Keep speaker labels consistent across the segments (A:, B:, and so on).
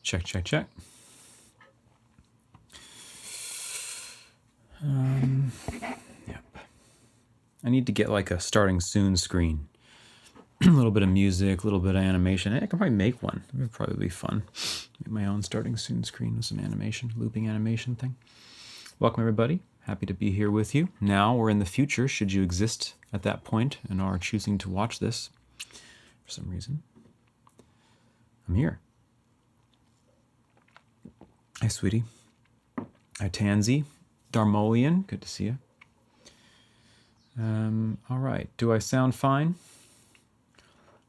A: Check, check, check. Yep. I need to get like a starting soon screen. A little bit of music, a little bit of animation. Hey, I can probably make one. It would probably be fun. Make my own starting soon screen with some animation, looping animation thing. Welcome everybody. Happy to be here with you. Now or in the future, should you exist at that point and are choosing to watch this for some reason. I'm here. Hi, sweetie. Hi, Tansy. Darmolian, good to see you. All right, do I sound fine?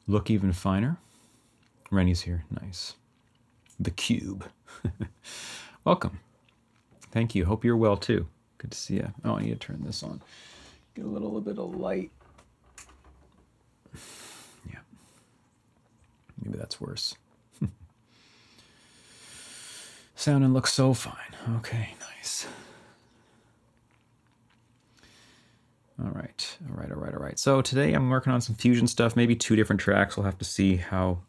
A: Look even finer? Rennie's here, nice. The Cube. Welcome. Thank you, hope you're well too. Good to see you. Oh, I need to turn this on. Get a little bit of light. Yeah. Maybe that's worse. Sound and look so fine. Okay, nice. All right. So today I'm working on some fusion stuff, maybe 2 different tracks. We'll have to see how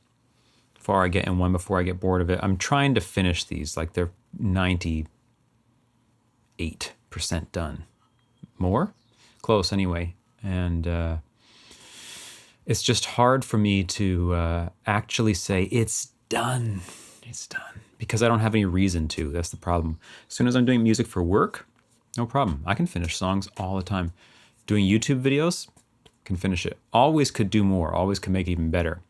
A: far I get in one before I get bored of it. I'm trying to finish these, like they're 98% done. More? Close anyway. And it's just hard for me to actually say, it's done. It's done. Because I don't have any reason to. That's the problem. As soon as I'm doing music for work, no problem. I can finish songs all the time. Doing YouTube videos, can finish it. Always could do more, always could make it even better.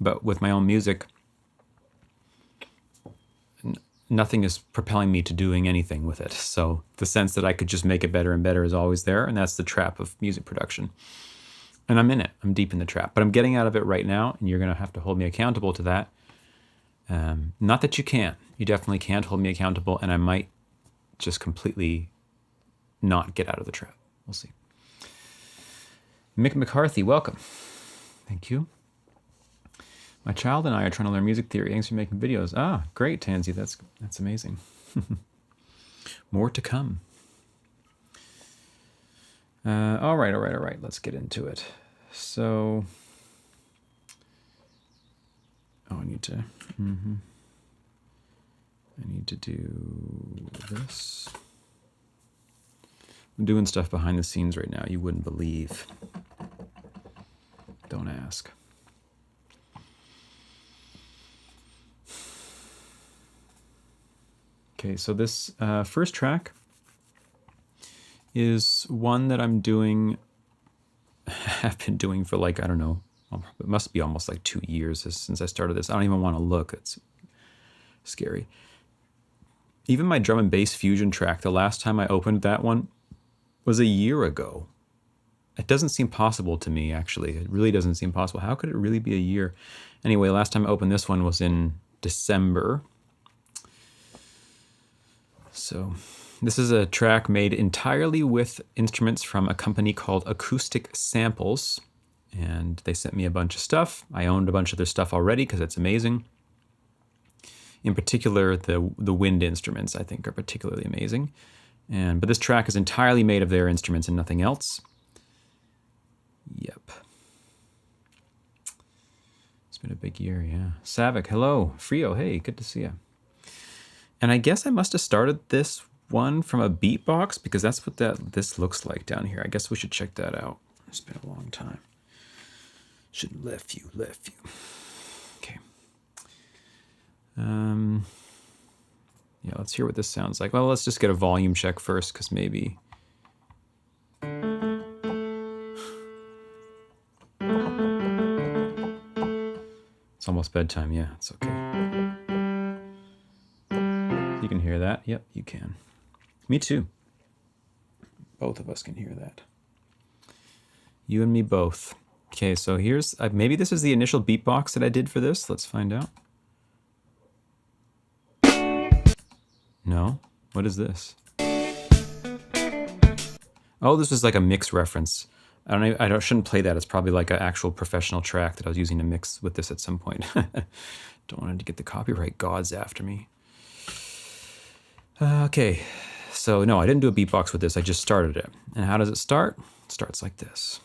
A: But with my own music, nothing is propelling me to doing anything with it. So the sense that I could just make it better and better is always there, and that's the trap of music production. And I'm in it, I'm deep in the trap. But I'm getting out of it right now, and you're gonna have to hold me accountable to that. Not that you can't, you definitely can't hold me accountable, and I might just completely not get out of the trap. We'll see. Mick McCarthy, welcome. Thank you. My child and I are trying to learn music theory. Thanks for making videos. Ah, great, Tansy. That's amazing. More to come. All right. Let's get into it. So, I need to do this. I'm doing stuff behind the scenes right now you wouldn't believe. Don't ask. Okay, so this first track is one that I'm doing, have been doing for like, I don't know, it must be almost like 2 years since I started this. I don't even want to look, it's scary. Even my drum and bass fusion track, the last time I opened that one was a year ago. It doesn't seem possible to me, actually. It really doesn't seem possible. How could it really be a year? Anyway, last time I opened this one was in December. So this is a track made entirely with instruments from a company called Acoustic Samples. And they sent me a bunch of stuff. I owned a bunch of their stuff already because it's amazing. In particular, the wind instruments, I think, are particularly amazing. But this track is entirely made of their instruments and nothing else. Yep. It's been a big year, yeah. Savick, hello. Frio, hey, good to see you. And I guess I must have started this one from a beatbox because that's what this looks like down here. I guess we should check that out. It's been a long time. Should left you. Okay. Yeah, let's hear what this sounds like. Well, let's just get a volume check first because maybe... It's almost bedtime, yeah, it's okay. You can hear that? Yep, you can. Me too. Both of us can hear that. You and me both. Okay, so here's, maybe this is the initial beatbox that I did for this. Let's find out. No? What is this? Oh, this is like a mix reference. I shouldn't play that. It's probably like an actual professional track that I was using to mix with this at some point. Don't want to get the copyright gods after me. Okay, so no, I didn't do a beatbox with this. I just started it. And how does it start? It starts like this.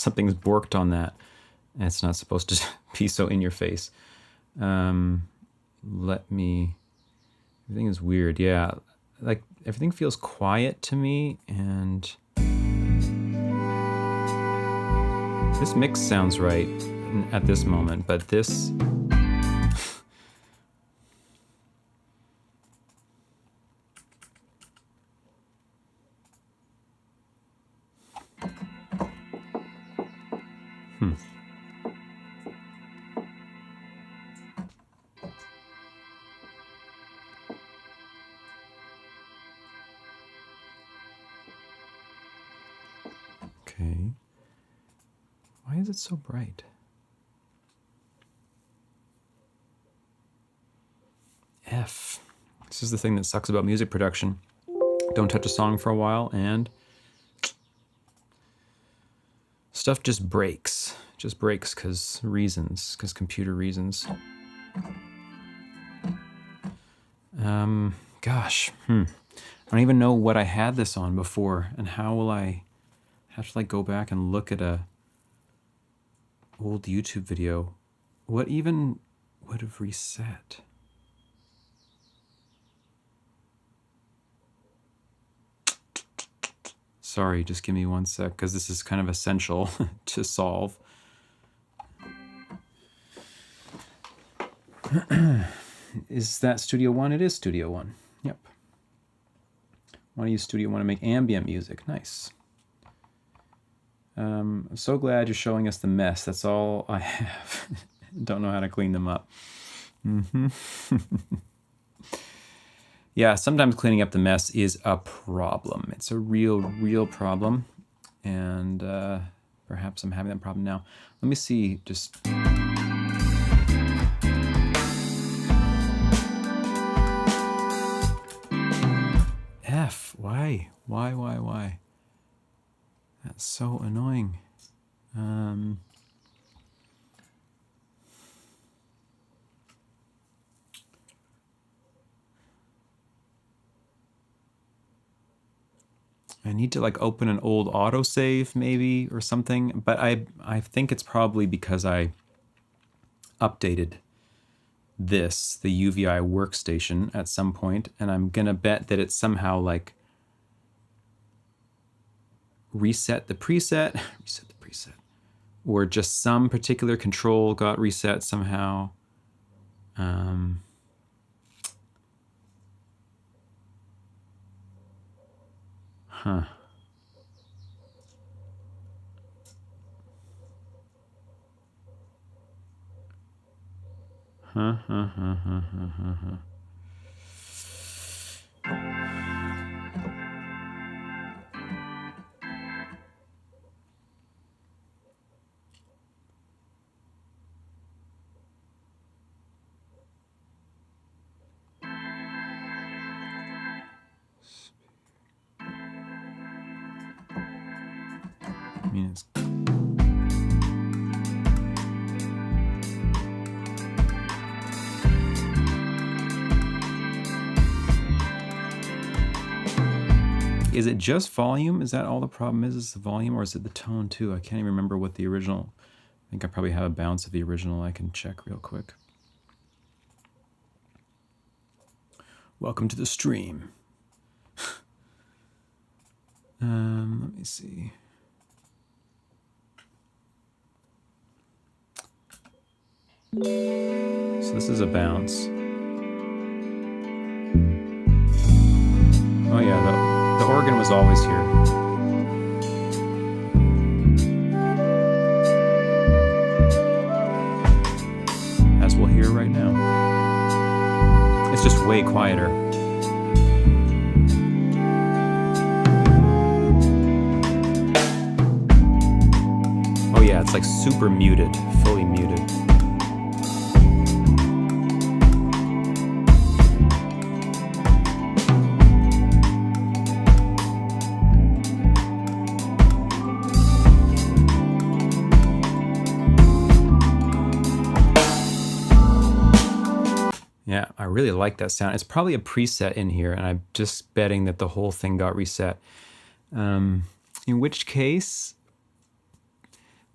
A: something's borked on that. And it's not supposed to be so in your face. Everything is weird. Yeah, like everything feels quiet to me, and this mix sounds right at this moment, but this... Okay. Why is it so bright? F. This is the thing that sucks about music production. Don't touch a song for a while and stuff just breaks. Just breaks because computer reasons. Gosh. I don't even know what I had this on before, and how will I have to like go back and look at a old YouTube video. What even would have reset? Sorry, just give me 1 sec, because this is kind of essential to solve. Is that Studio One? It is Studio One. Yep. Want to use Studio One to make ambient music. Nice. I'm so glad you're showing us the mess. That's all I have. Don't know how to clean them up. Yeah, sometimes cleaning up the mess is a problem. It's a real problem. And perhaps I'm having that problem now. Let me see, just... F, why? Why? That's so annoying. I need to like open an old autosave maybe or something, but I think it's probably because I updated this, the UVI workstation, at some point, and I'm gonna bet that it's somehow like reset the preset, or just some particular control got reset somehow. Huh. I mean, it's... Is it just volume? Is that all the problem is the volume, or is it the tone too? I can't even remember what the original... I think I probably have a bounce of the original. I can check real quick. Welcome to the stream. Let me see. So this is a bounce. Oh yeah, the organ was always here. As we'll hear right now. It's just way quieter. Oh yeah, it's like super muted, fully muted. Yeah, I really like that sound. It's probably a preset in here, and I'm just betting that the whole thing got reset. In which case,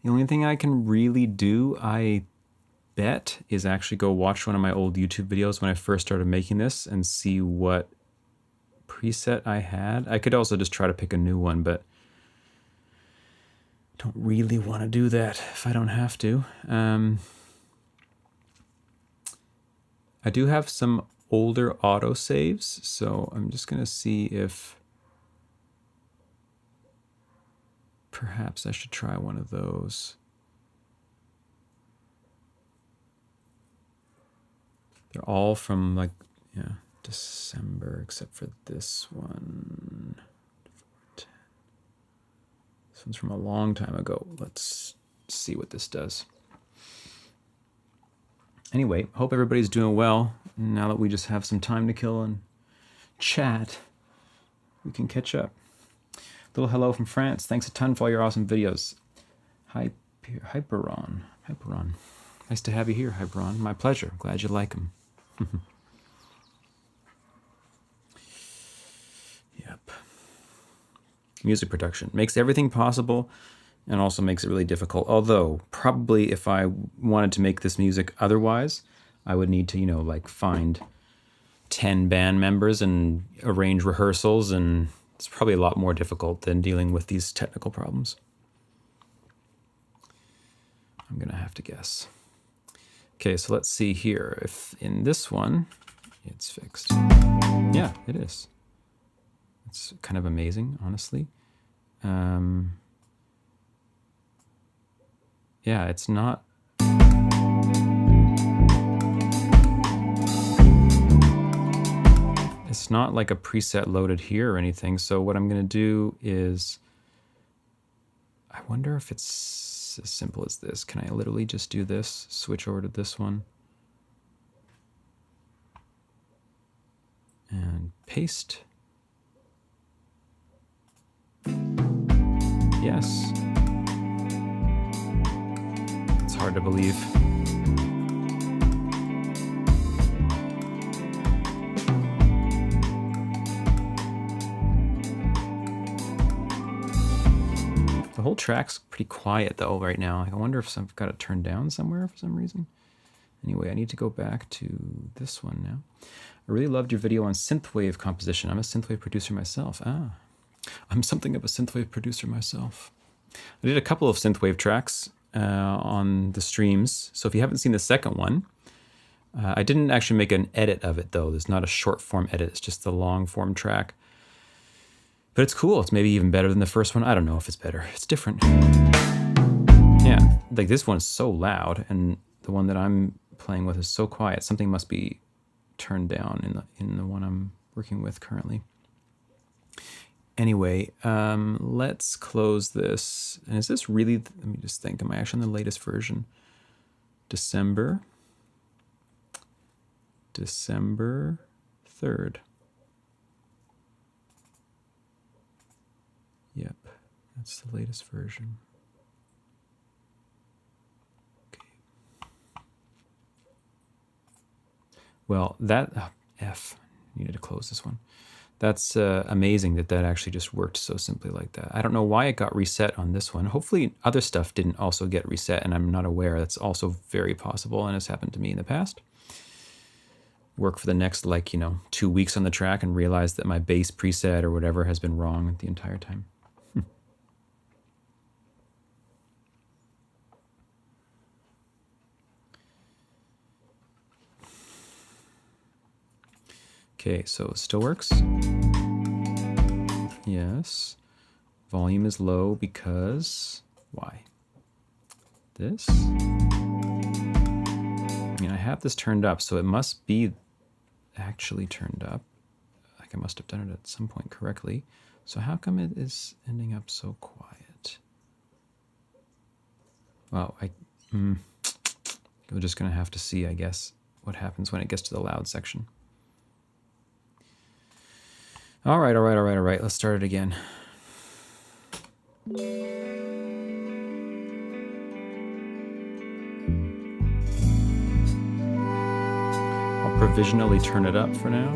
A: The only thing I can really do, I bet, is actually go watch one of my old YouTube videos when I first started making this and see what preset I had. I could also just try to pick a new one, but don't really want to do that if I don't have to. I do have some older autosaves, so I'm just going to see if perhaps I should try one of those. They're all from like, yeah, December, except for this one. This one's from a long time ago. Let's see what this does. Anyway, hope everybody's doing well. Now that we just have some time to kill and chat, we can catch up. Little hello from France. Thanks a ton for all your awesome videos. Hyperon. Nice to have you here, Hyperon. My pleasure. Glad you like them. Yep. Music production makes everything possible and also makes it really difficult. Although, probably if I wanted to make this music otherwise, I would need to, you know, like find 10 band members and arrange rehearsals, and it's probably a lot more difficult than dealing with these technical problems. I'm gonna have to guess. Okay, so let's see here. If in this one, it's fixed. Yeah, it is. It's kind of amazing, honestly. Yeah, it's not. It's not like a preset loaded here or anything. So what I'm gonna do is, I wonder if it's as simple as this. Can I literally just do this, switch over to this one, and paste? Yes. It's hard to believe. The whole track's pretty quiet though right now. I wonder if I've got it turned down somewhere for some reason. Anyway, I need to go back to this one now. I really loved your video on synthwave composition. I'm a synthwave producer myself. I'm something of a synthwave producer myself. I did a couple of synthwave tracks on the streams. So if you haven't seen the second one, I didn't actually make an edit of it though. There's not a short form edit. It's just the long form track. But it's cool. It's maybe even better than the first one. I don't know if it's better. It's different. Yeah, like this one is so loud, and the one that I'm playing with is so quiet. Something must be turned down in the one I'm working with currently. Anyway, let's close this. And is this really? Let me just think. Am I actually on the latest version? December 3rd. Yep, that's the latest version. Okay. Well, that F needed to close this one. That's amazing that actually just worked so simply like that. I don't know why it got reset on this one. Hopefully other stuff didn't also get reset, and I'm not aware. That's also very possible, and has happened to me in the past. Work for the next, 2 weeks on the track and realize that my bass preset or whatever has been wrong the entire time. Okay, so it still works. Yes. Volume is low because, why? This? I mean, I have this turned up, so it must be actually turned up. Like I must have done it at some point correctly. So how come it is ending up so quiet? Well, we're just gonna have to see, I guess, what happens when it gets to the loud section. All right. Let's start it again. I'll provisionally turn it up for now.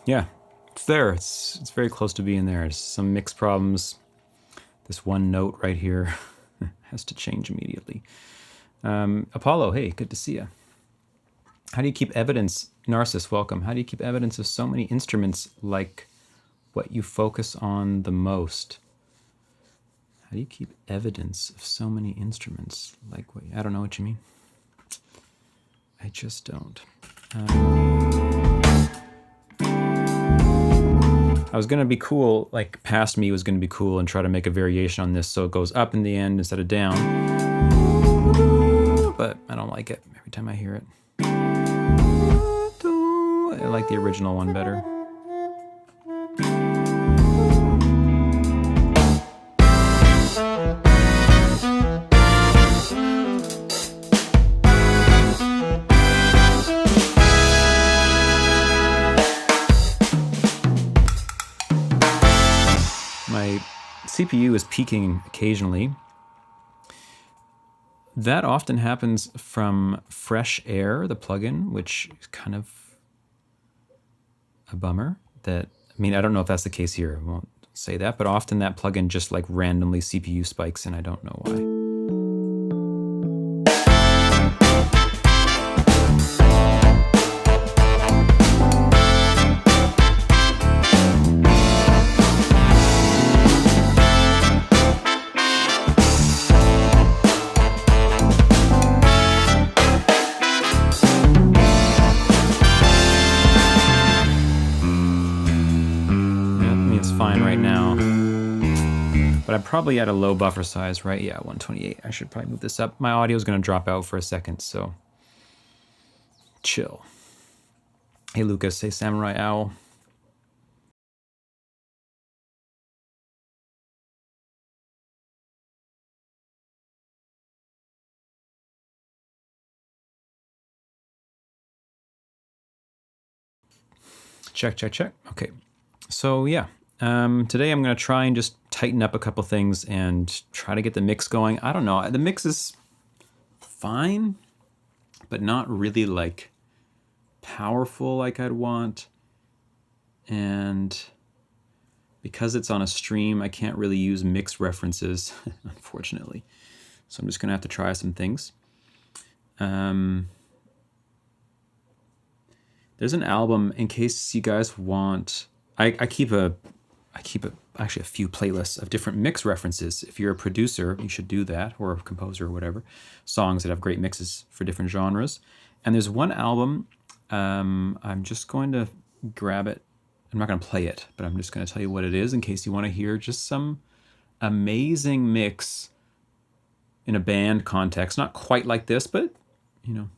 A: Yeah, it's there. It's very close to being there. There's some mix problems. This one note right here has to change immediately. Apollo, hey, good to see you. How do you keep evidence, Narcissus, welcome. How do you keep evidence of so many instruments like what you focus on the most? How do you keep evidence of so many instruments like what, I don't know what you mean. I just don't. I was going to be cool, like past me was going to be cool and try to make a variation on this so it goes up in the end instead of down. But I don't like it every time I hear it. I like the original one better. My CPU is peaking occasionally. That often happens from Fresh Air, the plugin, which is kind of a bummer. I don't know if that's the case here. I won't say that, but often that plugin just like randomly CPU spikes and I don't know why. Fine right now, but I'm probably at a low buffer size, right? Yeah, 128. I should probably move this up. My audio is going to drop out for a second, so chill. Hey Lucas, hey Samurai Owl. Check. Okay, so yeah. Today I'm going to try and just tighten up a couple things and try to get the mix going. I don't know. The mix is fine, but not really like powerful like I'd want. And because it's on a stream, I can't really use mix references, unfortunately. So I'm just going to have to try some things. There's an album, in case you guys want, I keep actually a few playlists of different mix references. If you're a producer, you should do that, or a composer or whatever. Songs that have great mixes for different genres. And there's one album, I'm just going to grab it. I'm not going to play it, but I'm just going to tell you what it is in case you want to hear just some amazing mix in a band context. Not quite like this, but, you know,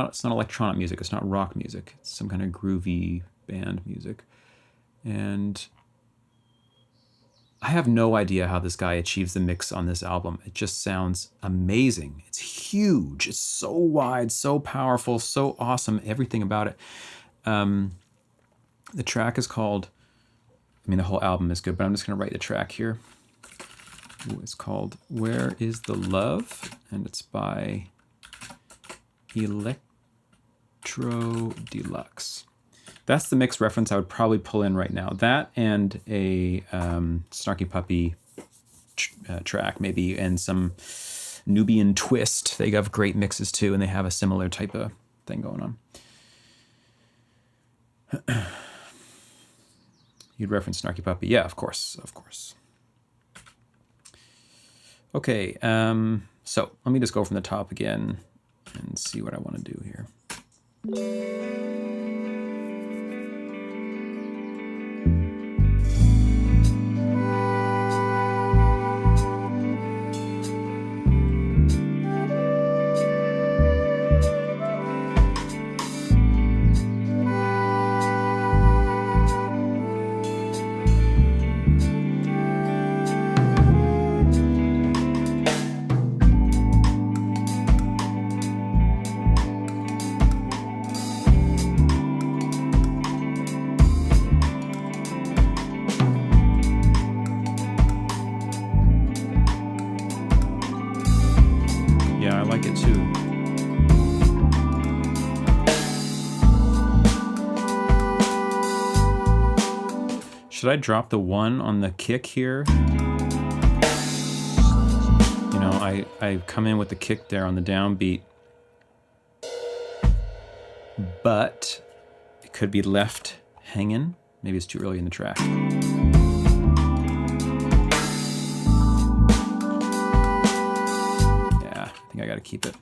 A: it's not electronic music. It's not rock music. It's some kind of groovy band music. And I have no idea how this guy achieves the mix on this album. It just sounds amazing. It's huge. It's so wide, so powerful, so awesome. Everything about it. The track is called, the whole album is good, but I'm just going to write the track here. It's called Where Is the Love? And it's by Electro Deluxe. That's the mix reference I would probably pull in right now. That and a Snarky Puppy track maybe, and some Nubian Twist. They have great mixes too, and they have a similar type of thing going on. You'd reference Snarky Puppy. Yeah, of course. Okay, so let me just go from the top again and see what I want to do here. Should I drop the 1 on the kick here? You know, I come in with the kick there on the downbeat, but it could be left hanging. Maybe it's too early in the track. Yeah, I think I gotta keep it.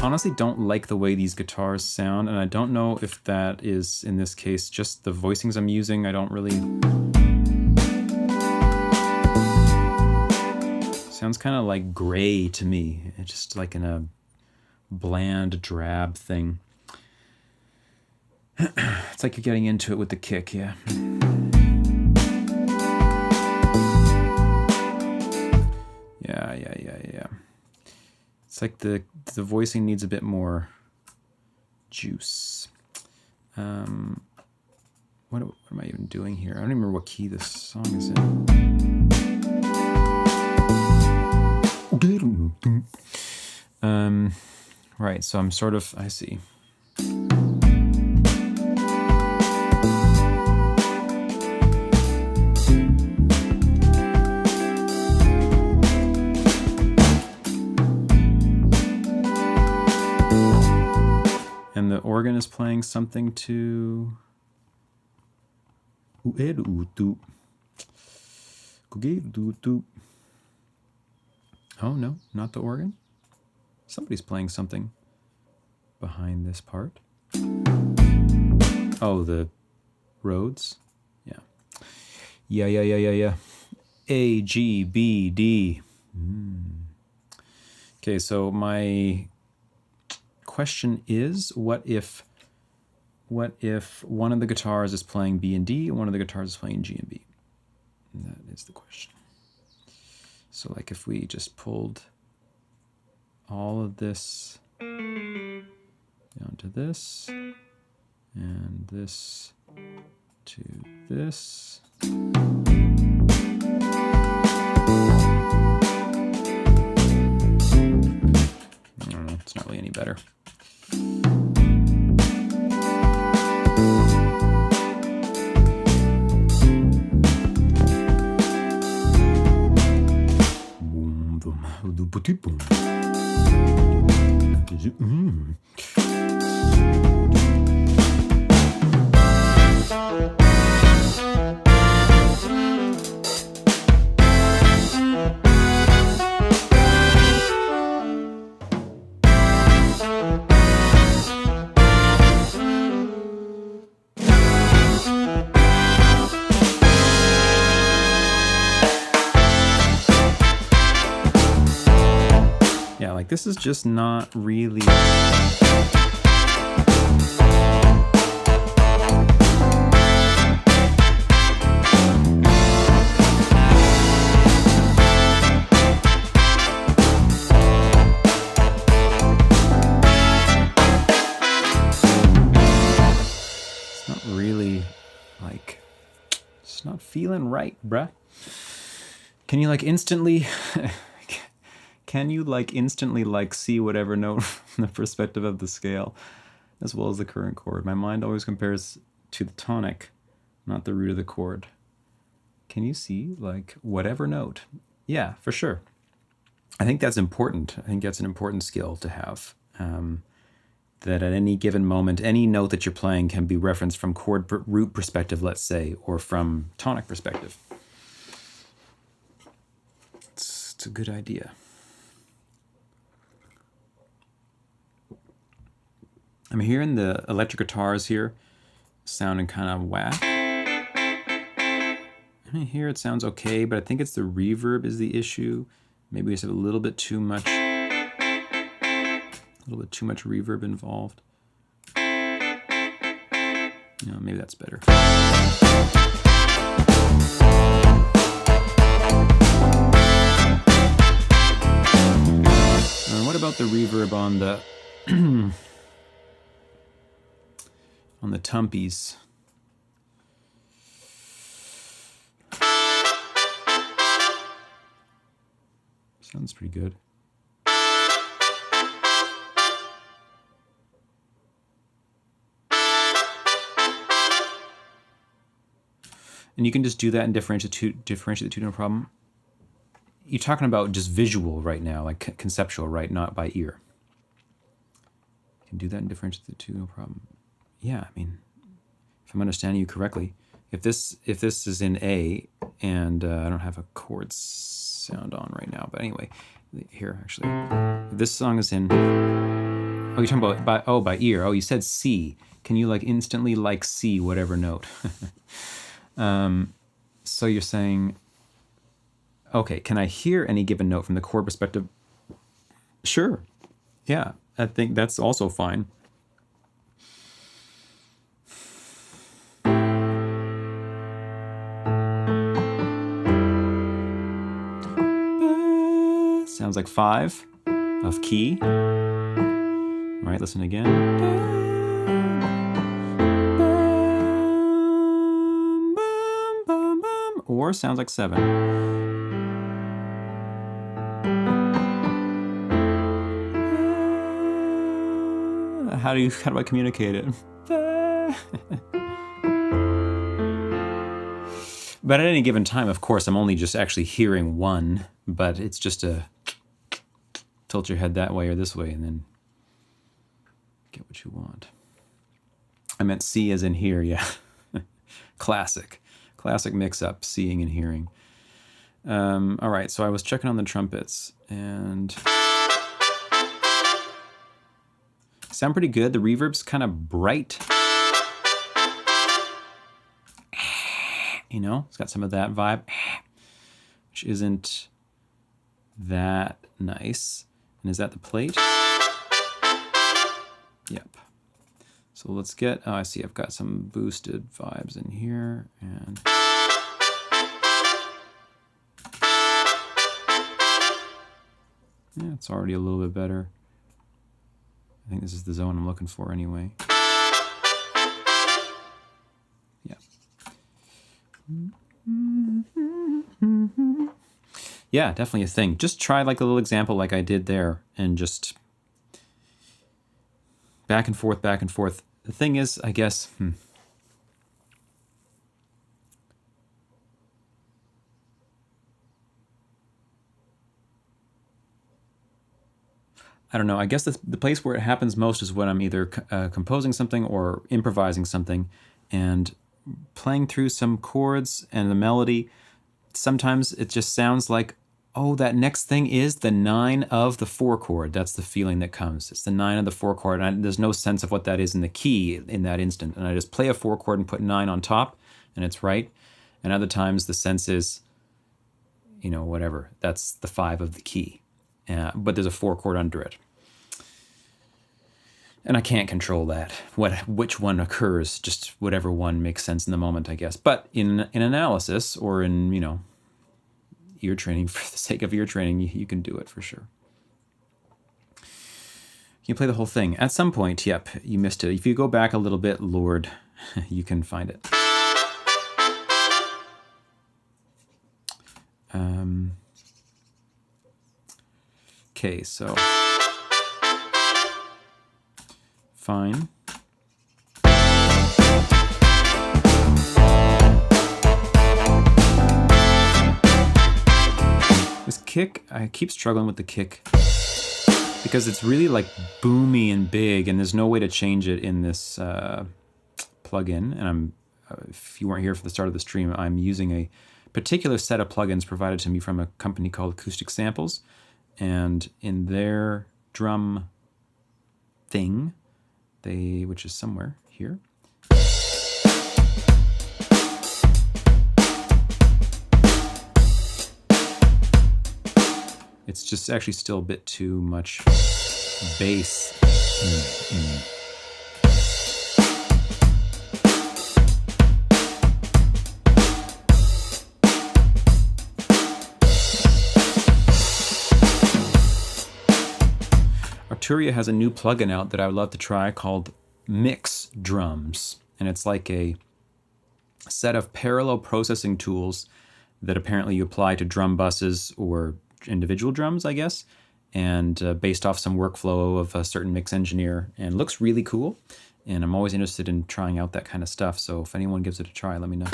A: Honestly don't like the way these guitars sound, and I don't know if that is, in this case, just the voicings I'm using. I don't really... Sounds kind of like gray to me. It's just like in a bland, drab thing. It's like you're getting into it with the kick, yeah. Yeah. It's like the voicing needs a bit more juice. What am I even doing here? I don't even remember what key this song is in. Right, so I'm sort of, I see. And the organ is playing something to... Oh no, not the organ. Somebody's playing something behind this part. Oh, the Rhodes? Yeah. A, G, B, D. Okay, so my question is, what if one of the guitars is playing B and D and one of the guitars is playing G and B? And that is the question. So like if we just pulled all of this down to this and this to this. I don't know, it's not really any better. Yeah, like this is just not really... It's not really like... It's not feeling right, bruh. Can you like instantly... Can you like instantly like see whatever note from the perspective of the scale as well as the current chord? My mind always compares to the tonic, not the root of the chord. Can you see like whatever note? Yeah, for sure. I think that's important. I think that's an important skill to have. That at any given moment, any note that you're playing can be referenced from chord root perspective, let's say, or from tonic perspective. It's a good idea. I'm hearing the electric guitars here sounding kind of whack. I hear it sounds okay, but I think it's the reverb is the issue. Maybe we just have a little bit too much reverb involved. You know, maybe that's better. And what about the reverb on the on the tumpies? Sounds pretty good. And you can just do that and differentiate the two, no problem. You're talking about just visual right now, like conceptual, right? Not by ear. You can do that and differentiate the two, no problem. Yeah, I mean, if I'm understanding you correctly, if this is in A, and I don't have a chord sound on right now, but anyway, here actually, if this song is in, oh, you're talking about by ear. Oh, you said C. Can you like instantly like C whatever note? So you're saying, okay, can I hear any given note from the chord perspective? Sure. Yeah, I think that's also fine. Sounds like 5 of key. All right, listen again. Or sounds like 7. How do I communicate it? But at any given time, of course, I'm only just actually hearing one, but it's just a tilt your head that way or this way and then get what you want. I meant see as in hear, yeah. Classic mix-up, seeing and hearing. All right, so I was checking on the trumpets and sound pretty good. The reverb's kind of bright. You know, it's got some of that vibe, which isn't that nice. And is that the plate? Yep. So let's get, oh, I see I've got some boosted vibes in here. And yeah, it's already a little bit better. I think this is the zone I'm looking for anyway. Yeah. Yeah, definitely a thing. Just try like a little example like I did there and just back and forth, back and forth. The thing is, I guess, I don't know. I guess the place where it happens most is when I'm either composing something or improvising something and playing through some chords and the melody. Sometimes it just sounds like, oh, that next thing is the 9 of the 4 chord. That's the feeling that comes. It's the 9 of the 4 chord. And there's no sense of what that is in the key in that instant. And I just play a 4 chord and put 9 on top, and it's right. And other times the sense is, you know, whatever. That's the 5 of the key. But there's a 4 chord under it. And I can't control that. Which one occurs, just whatever one makes sense in the moment, I guess. But in analysis or in, you know, ear training, for the sake of ear training, you can do it for sure. You play the whole thing. At some point, yep, you missed it. If you go back a little bit, Lord, you can find it. Okay, so fine. This kick, I keep struggling with the kick because it's really like boomy and big, and there's no way to change it in this plugin. And if you weren't here for the start of the stream, I'm using a particular set of plugins provided to me from a company called Acoustic Samples, and in their drum thing, which is somewhere here. It's just actually still a bit too much bass. Arturia has a new plugin out that I would love to try called Mix Drums. And it's like a set of parallel processing tools that apparently you apply to drum buses or individual drums, I guess, and based off some workflow of a certain mix engineer, and looks really cool. And I'm always interested in trying out that kind of stuff. So if anyone gives it a try, let me know.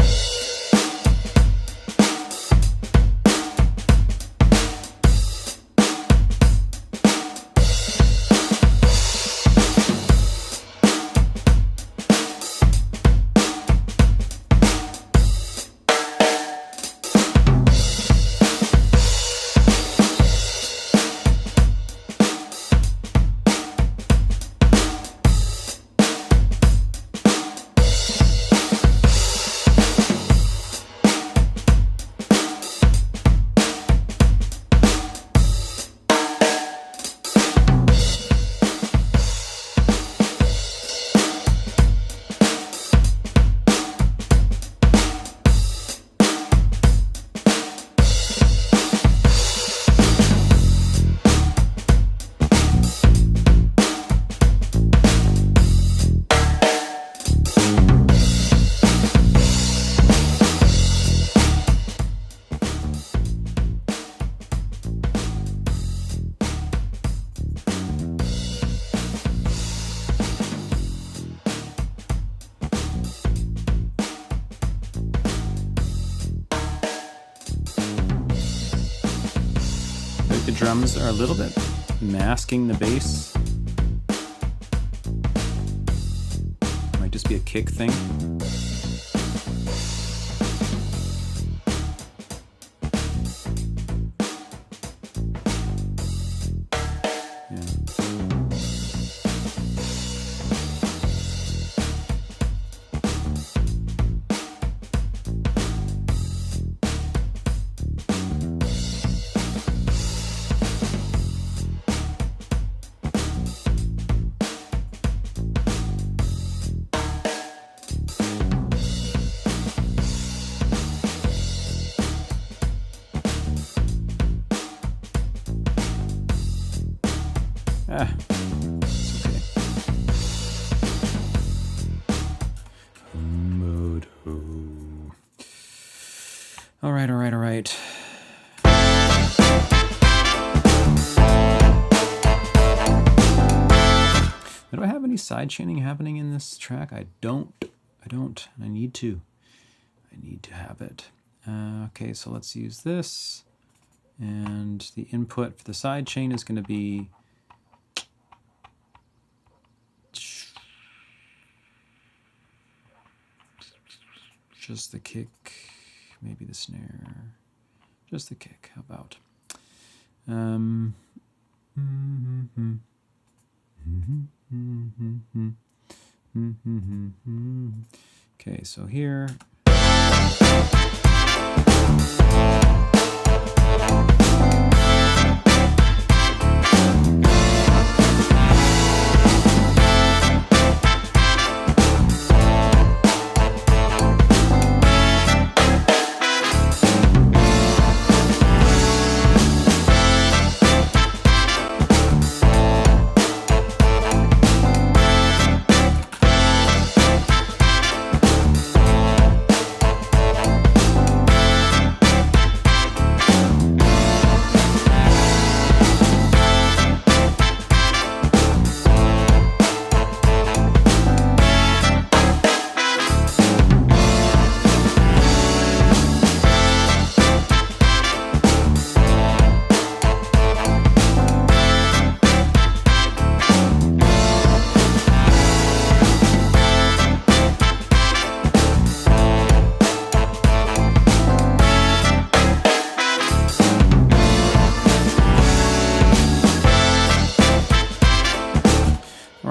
A: The drums are a little bit masking the bass. Might just be a kick thing. It's okay. All right. Do I have any side chaining happening in this track? I don't. I need to have it. Okay, so let's use this. And the input for the side chain is going to be just the kick, maybe the snare, just the kick. How about? Okay, so here.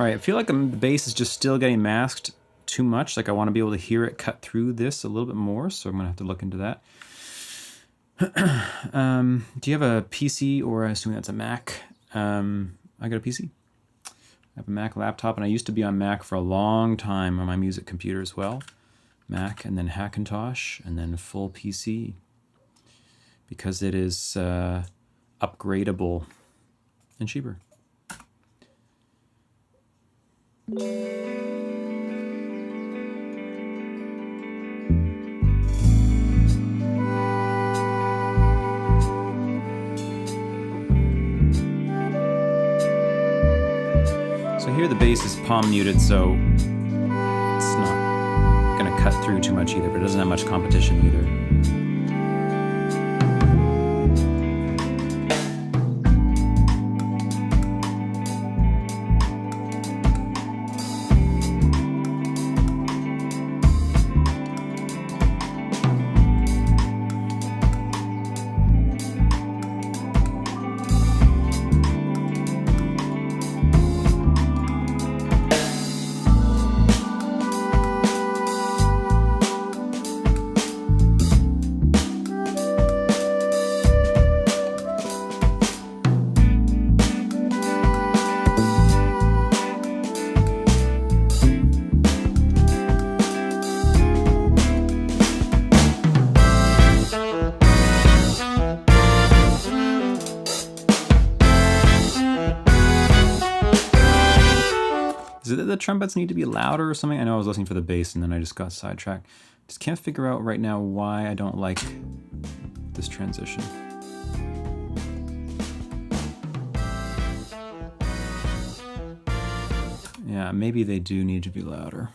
A: I feel like the bass is just still getting masked too much. Like I want to be able to hear it cut through this a little bit more, so I'm gonna have to look into that. Do you have a PC, or I assume that's a Mac? I got a PC. I have a Mac laptop, and I used to be on Mac for a long time on my music computer as well. Mac, and then Hackintosh, and then full PC, because it is upgradable and cheaper. bass is palm muted, so it's not gonna cut through too much either, but it doesn't have much competition either. Is it that the trumpets need to be louder or something? I know I was listening for the bass and then I just got sidetracked. Just can't figure out right now why I don't like this transition. Yeah, maybe they do need to be louder.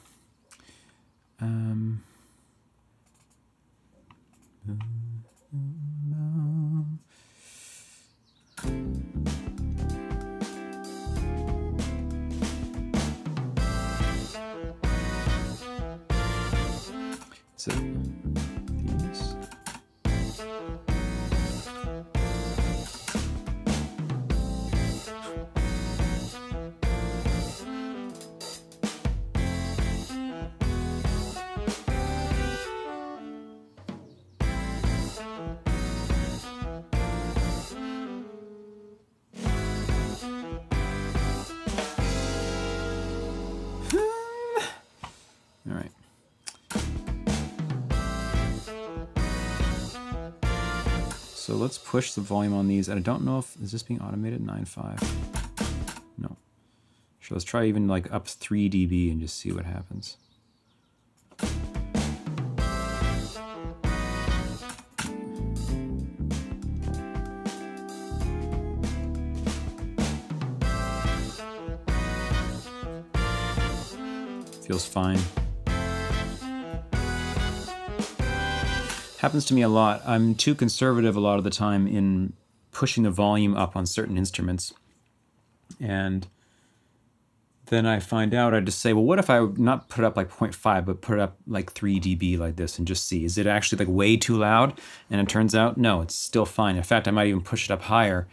A: So these. All right. So let's push the volume on these. And I don't know if, is this being automated? 9.5. No. Sure, let's try even like up 3 dB and just see what happens. Feels fine. Happens to me a lot. I'm too conservative a lot of the time in pushing the volume up on certain instruments. And then I find out, I just say, well, what if I not put it up like 0.5, but put it up like 3 dB like this and just see, is it actually like way too loud? And it turns out, no, it's still fine. In fact, I might even push it up higher,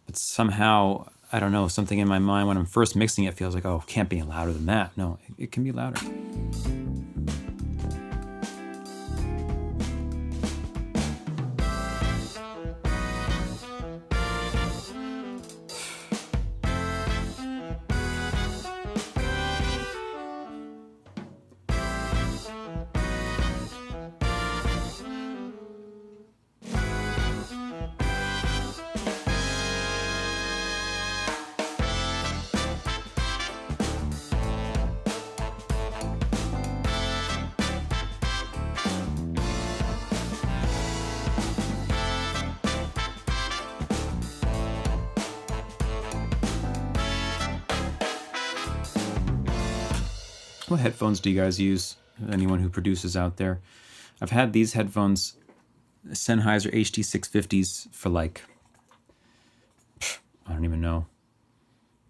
A: but somehow, I don't know, something in my mind when I'm first mixing it feels like, oh, it can't be louder than that. No, it can be louder. What headphones do you guys use? Anyone who produces out there? I've had these headphones, Sennheiser HD650s, for like, I don't even know,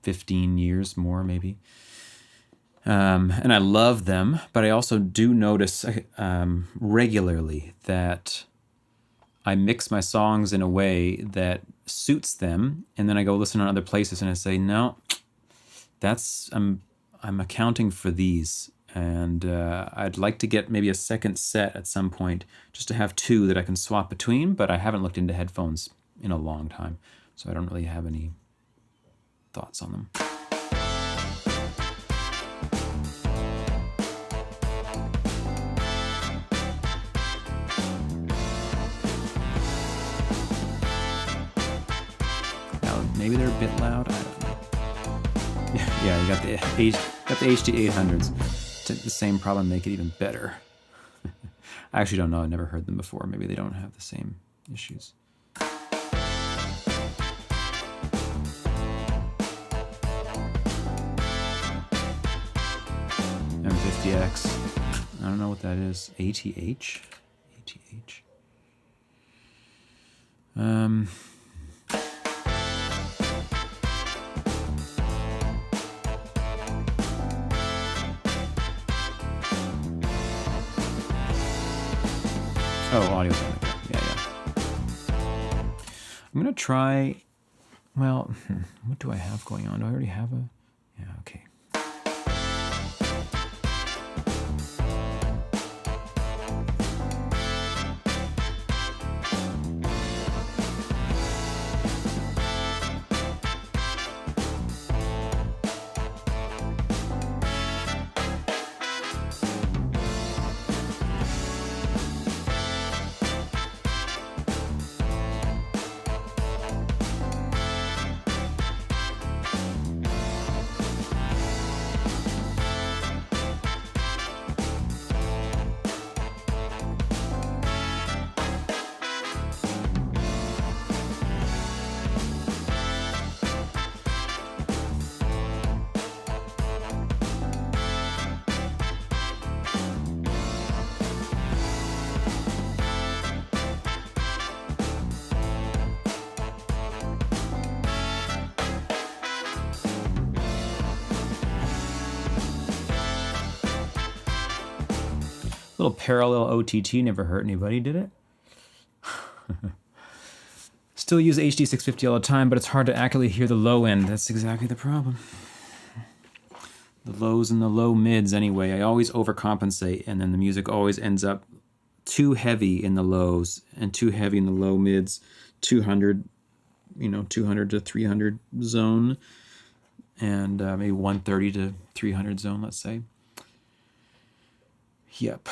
A: 15 years more maybe. And I love them, but I also do notice regularly that I mix my songs in a way that suits them, and then I go listen on other places and I say, no, that's, I'm accounting for these, and I'd like to get maybe a second set at some point, just to have two that I can swap between, but I haven't looked into headphones in a long time, so I don't really have any thoughts on them. Now, maybe they're a bit loud, I don't know. Yeah, you got the HD800s. The same problem, make it even better. I actually don't know. I've never heard them before. Maybe they don't have the same issues. M50X. I don't know what that is. ATH? ATH? Oh, audio. Yeah. I'm going to try, well, what do I have going on? Do I already have a, yeah, okay. Little parallel OTT never hurt anybody, did it? Still use HD650 all the time, but it's hard to accurately hear the low end. That's exactly the problem. The lows and the low mids anyway. I always overcompensate, and then the music always ends up too heavy in the lows and too heavy in the low mids, 200, 200 to 300 zone, and maybe 130 to 300 zone, let's say. Yep.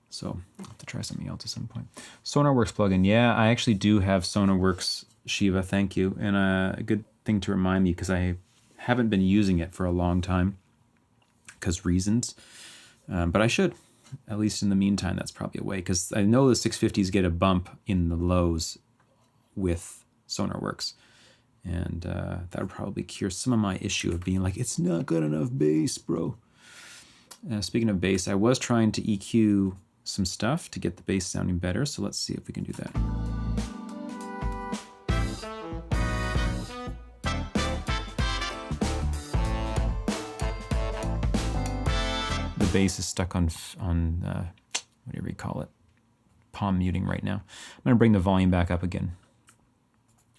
A: So I'll have to try something else at some point. SonarWorks plugin. Yeah, I actually do have SonarWorks, Shiva. Thank you. And a good thing to remind me, because I haven't been using it for a long time because reasons. But I should, at least in the meantime. That's probably a way, because I know the 650s get a bump in the lows with SonarWorks. And that would probably cure some of my issue of being like, it's not good enough bass, bro. Speaking of bass, I was trying to EQ some stuff to get the bass sounding better, so let's see if we can do that. The bass is stuck on whatever you call it, palm muting right now. I'm going to bring the volume back up again.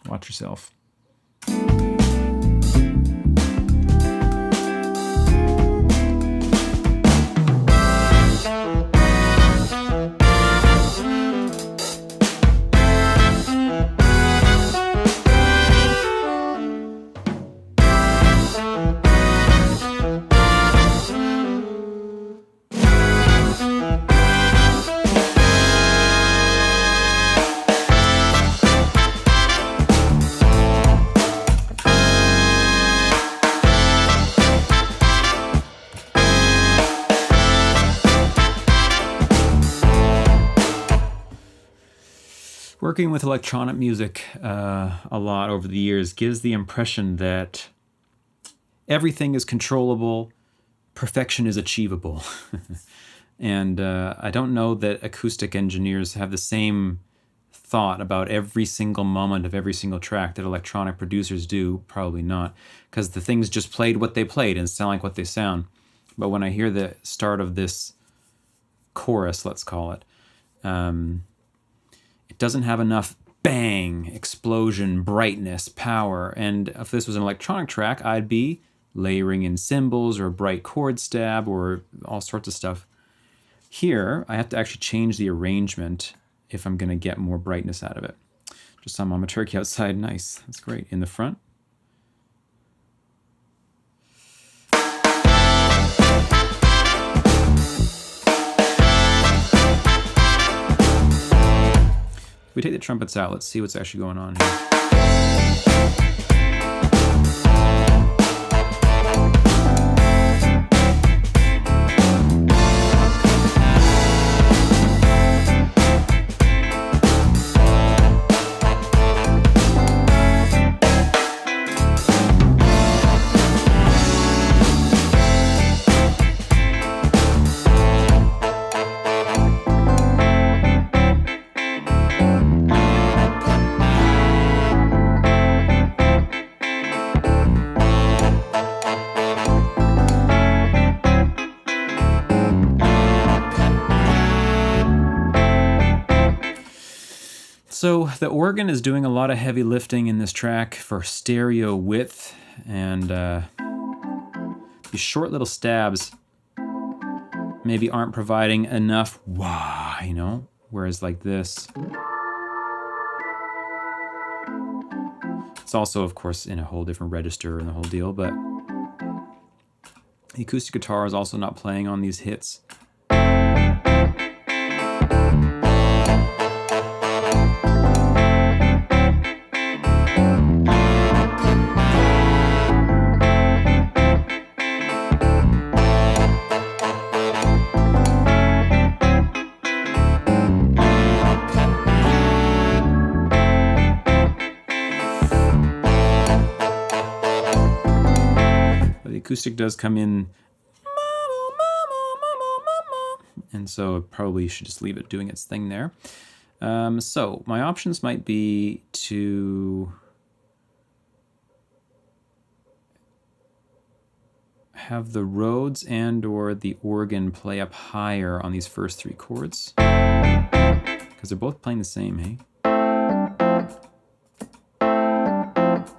A: Watch yourself. Working with electronic music a lot over the years gives the impression that everything is controllable, perfection is achievable. And I don't know that acoustic engineers have the same thought about every single moment of every single track that electronic producers do. Probably not, because the things just played what they played and sound like what they sound. But when I hear the start of this chorus, let's call it, it doesn't have enough bang, explosion, brightness, power. And if this was an electronic track, I'd be layering in cymbals or a bright chord stab or all sorts of stuff. Here, I have to actually change the arrangement if I'm going to get more brightness out of it. Just saw Mama Turkey outside. Nice. That's great. In the front. If we take the trumpets out, let's see what's actually going on here. So the organ is doing a lot of heavy lifting in this track for stereo width, and these short little stabs maybe aren't providing enough wah, you know, whereas like this. It's also, of course, in a whole different register and the whole deal, but the acoustic guitar is also not playing on these hits. Acoustic does come in, and so probably should just leave it doing its thing there. So my options might be to have the Rhodes and or the organ play up higher on these first three chords, because they're both playing the same, hey?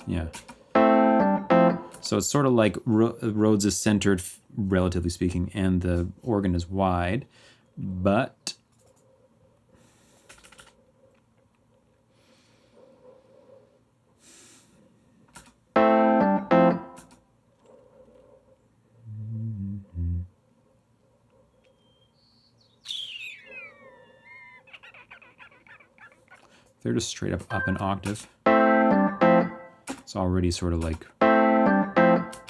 A: Yeah. So it's sort of like Rhodes is centered, relatively speaking, and the organ is wide, but they're just straight up an octave. It's already sort of like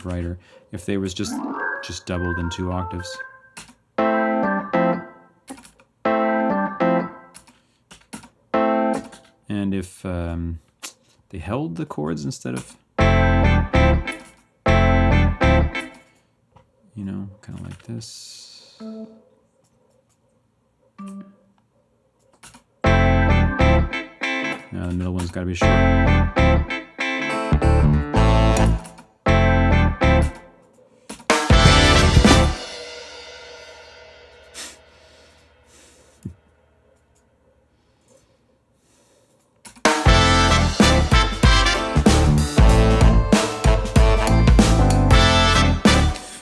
A: brighter. If they was just doubled in 2 octaves. And if they held the chords instead of, you know, kind of like this. Now the middle one's got to be short.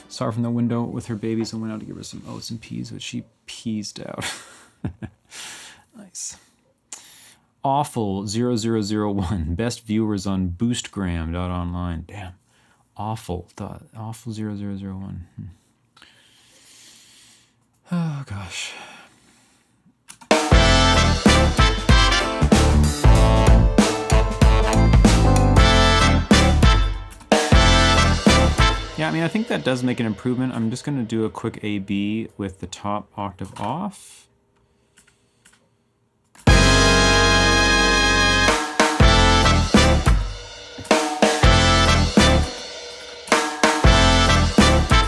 A: Saw her from the window with her babies and went out to give her some oats and peas, but she peased out. Nice. Awful 0001. Best viewers on boostgram.online. Damn. Awful. Awful 0001. Oh, gosh. Yeah, I mean, I think that does make an improvement. I'm just going to do a quick A-B with the top octave off.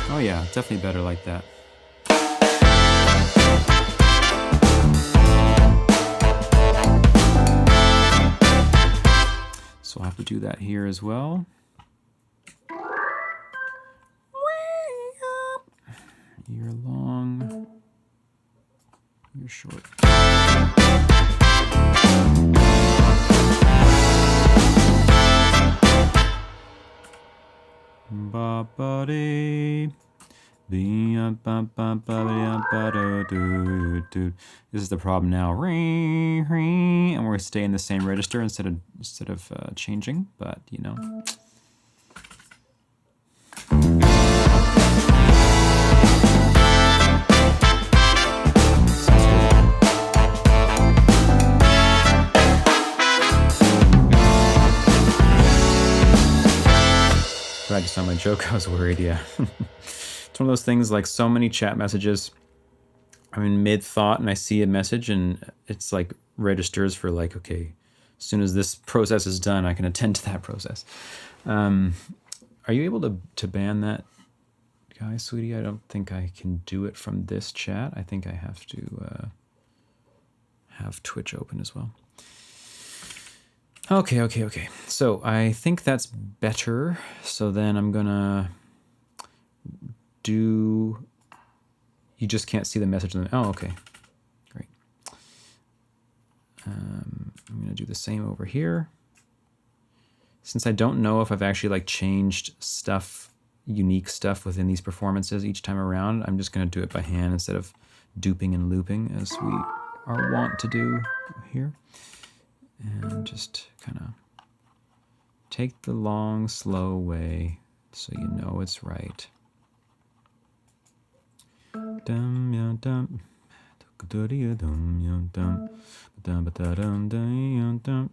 A: Oh yeah, definitely better like that. So I'll have to do that here as well. You're long, you're short. Ba-ba-dee. This is the problem now. And we're going to stay in the same register instead of changing, but you know. I just saw my joke. I was worried. Yeah. It's one of those things, like so many chat messages. I'm in mid-thought and I see a message and it's like registers for like, okay, as soon as this process is done, I can attend to that process. Are you able to ban that guy, sweetie? I don't think I can do it from this chat. I think I have to have Twitch open as well. Okay. So I think that's better. So then I'm gonna do, you just can't see the message. Oh, okay, great. I'm going to do the same over here. Since I don't know if I've actually like changed stuff, unique stuff within these performances each time around, I'm just going to do it by hand instead of duping and looping as we are wont to do here. And just kind of take the long, slow way so you know it's right. Dum yum dum. Dum dum dum dum dum dum.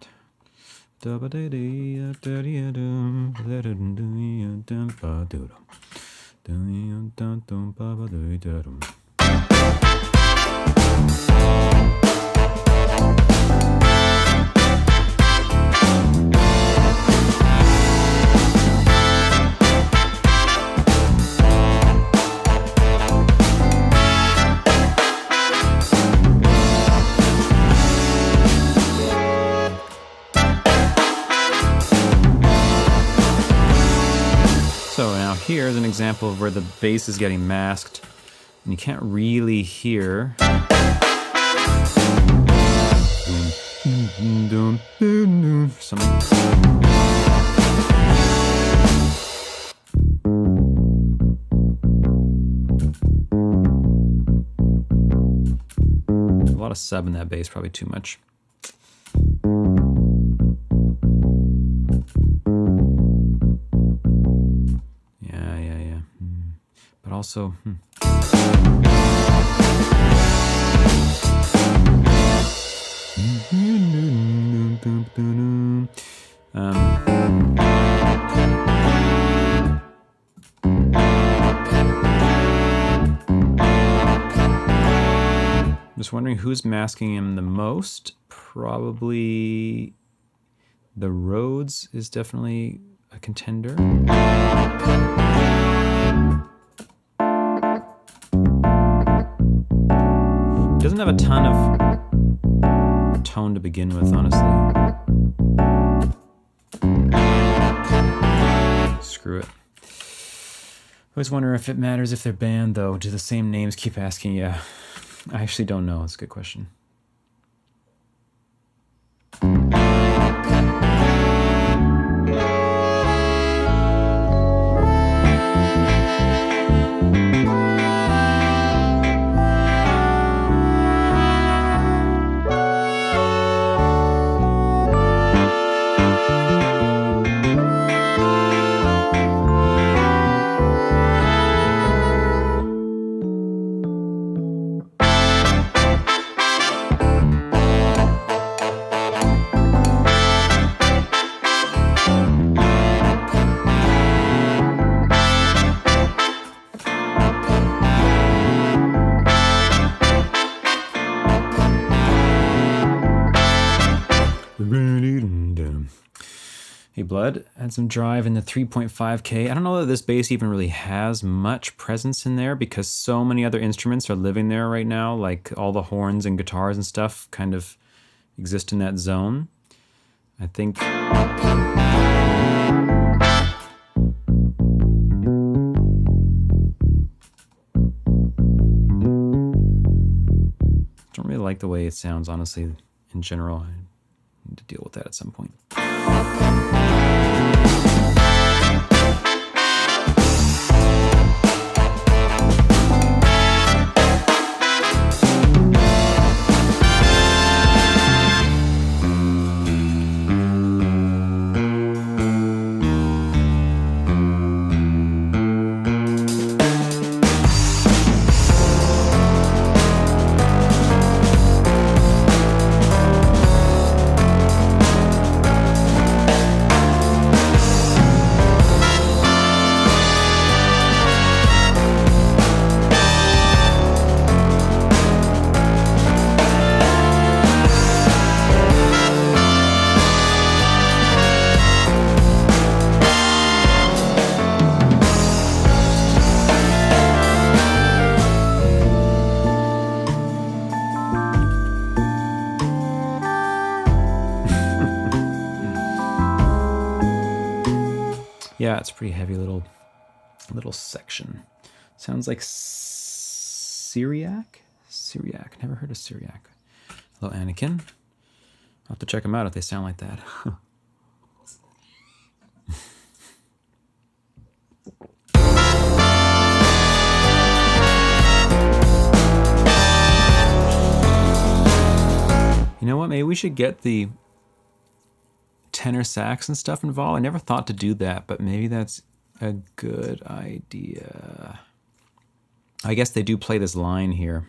A: So now here's an example of where the bass is getting masked and you can't really hear. Something. A lot of sub in that bass, probably too much. Yeah. But also, just wondering who's masking him the most. Probably the Rhodes is definitely a contender. Doesn't have a ton of tone to begin with, honestly. Screw it. I always wonder if it matters if they're banned, though. Do the same names keep asking you? I actually don't know. It's a good question. Hey Blood, add some drive in the 3.5K. I don't know that this bass even really has much presence in there because so many other instruments are living there right now, like all the horns and guitars and stuff kind of exist in that zone. I think... don't really like the way it sounds, honestly, in general. I need to deal with that at some point. Yeah, it's a pretty heavy little section. Sounds like Syriac? Syriac. Never heard of Syriac. Hello, Anakin. I'll have to check them out if they sound like that. You know what? Maybe we should get the tenor sax and stuff involved. I never thought to do that, but maybe that's a good idea. I guess they do play this line here.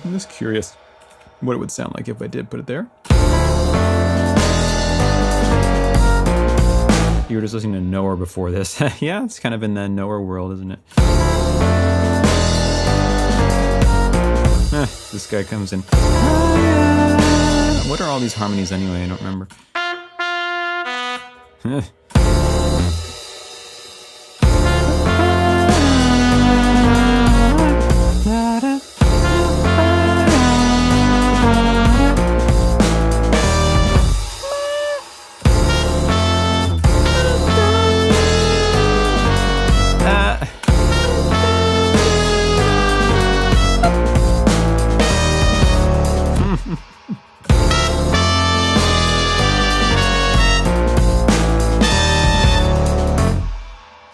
A: I'm just curious what it would sound like if I did put it there. You were just listening to Nowhere before this. Yeah, it's kind of in the Nowhere world, isn't it? This guy comes in. What are all these harmonies anyway? I don't remember.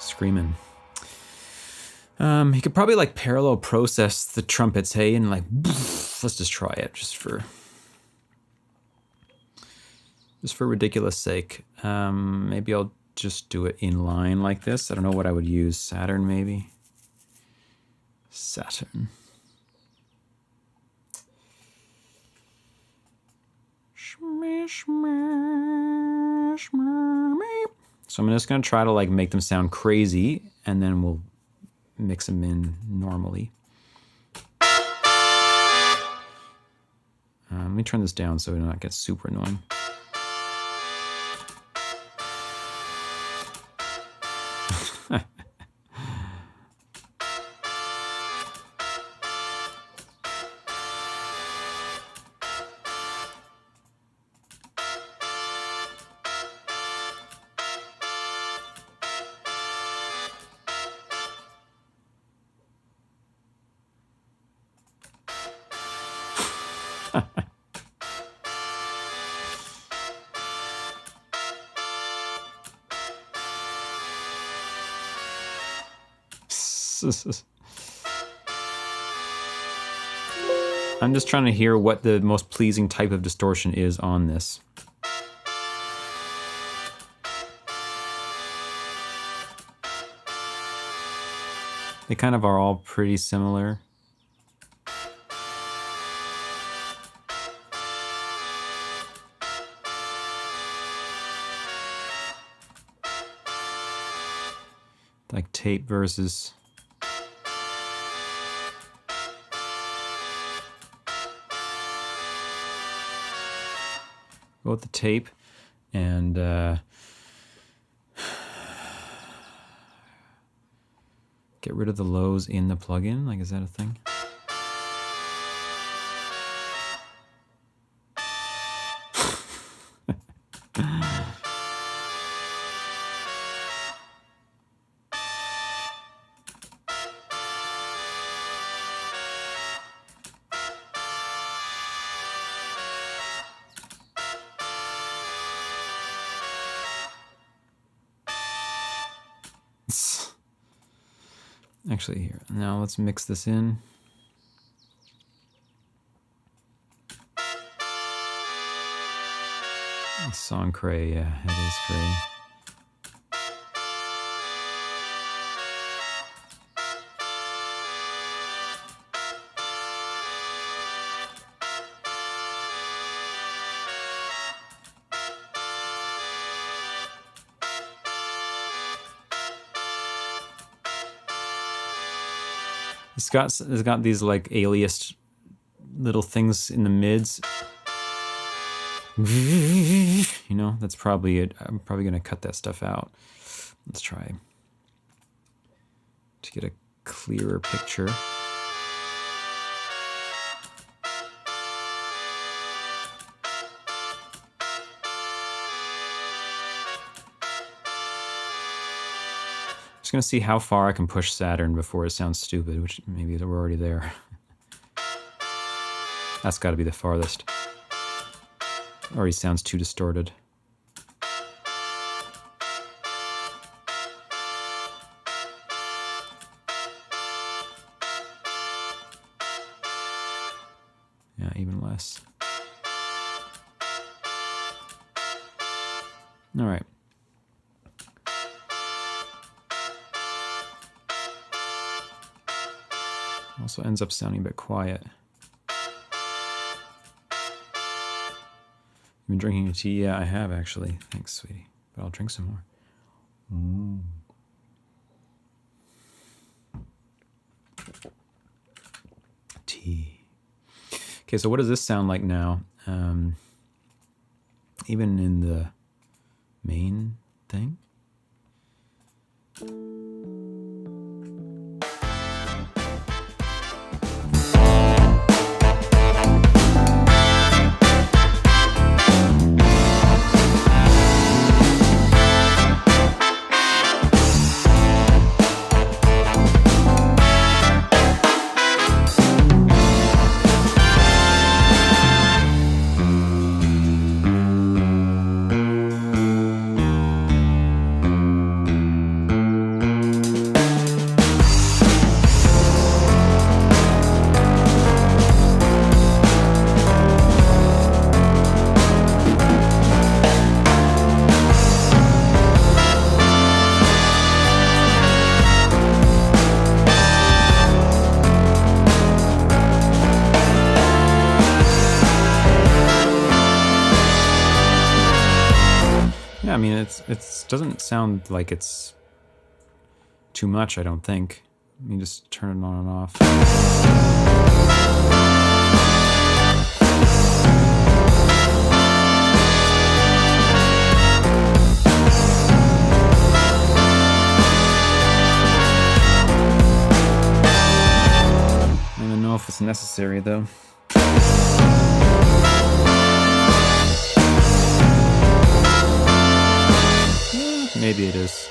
A: Screaming. He could probably like parallel process the trumpets, hey, and like, let's just try it just for ridiculous sake. Maybe I'll just do it in line like this. I don't know what I would use. Saturn, maybe. Saturn. So I'm just gonna try to like make them sound crazy, and then we'll mix them in normally. Let me turn this down so it not get super annoying. I'm just trying to hear what the most pleasing type of distortion is on this. They kind of are all pretty similar. Like tape versus go with the tape and get rid of the lows in the plugin. Like, is that a thing? Actually, here. Now let's mix this in. Song cray, yeah, it is cray. It's got these like aliased little things in the mids. You know, that's probably it. I'm probably gonna cut that stuff out. Let's try to get a clearer picture. Just gonna see how far I can push Saturn before it sounds stupid, which maybe we're already there. That's got to be the farthest. Or he sounds too distorted. Yeah, even less. All right. Also ends up sounding a bit quiet. You've been drinking a tea? Yeah, I have actually. Thanks, sweetie. But I'll drink some more. Tea. Okay, so what does this sound like now? Even in the main thing? Yeah, I mean, it doesn't sound like it's too much, I don't think. Let me just turn it on and off. I don't even know if it's necessary, though. Maybe it is.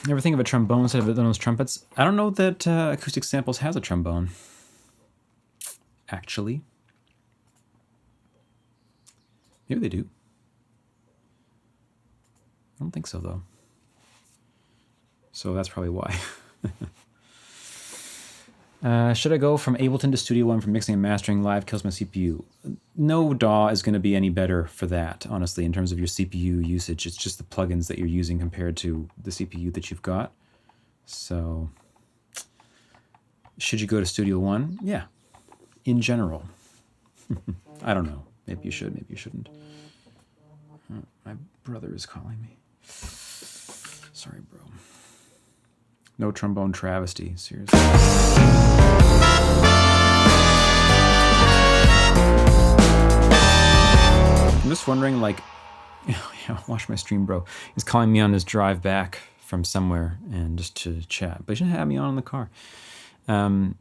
A: Ever think of a trombone instead of those trumpets? I don't know that Acoustic Samples has a trombone. Actually. Maybe they do. I don't think so, though. So that's probably why. Should I go from Ableton to Studio One for mixing and mastering live kills my CPU? No DAW is going to be any better for that, honestly, in terms of your CPU usage. It's just the plugins that you're using compared to the CPU that you've got. So, should you go to Studio One? Yeah, in general. I don't know. Maybe you should, maybe you shouldn't. My brother is calling me. Sorry, bro. No trombone travesty, seriously. I'm just wondering, like, watch my stream, bro. He's calling me on his drive back from somewhere and just to chat. But he shouldn't have me on in the car. I'm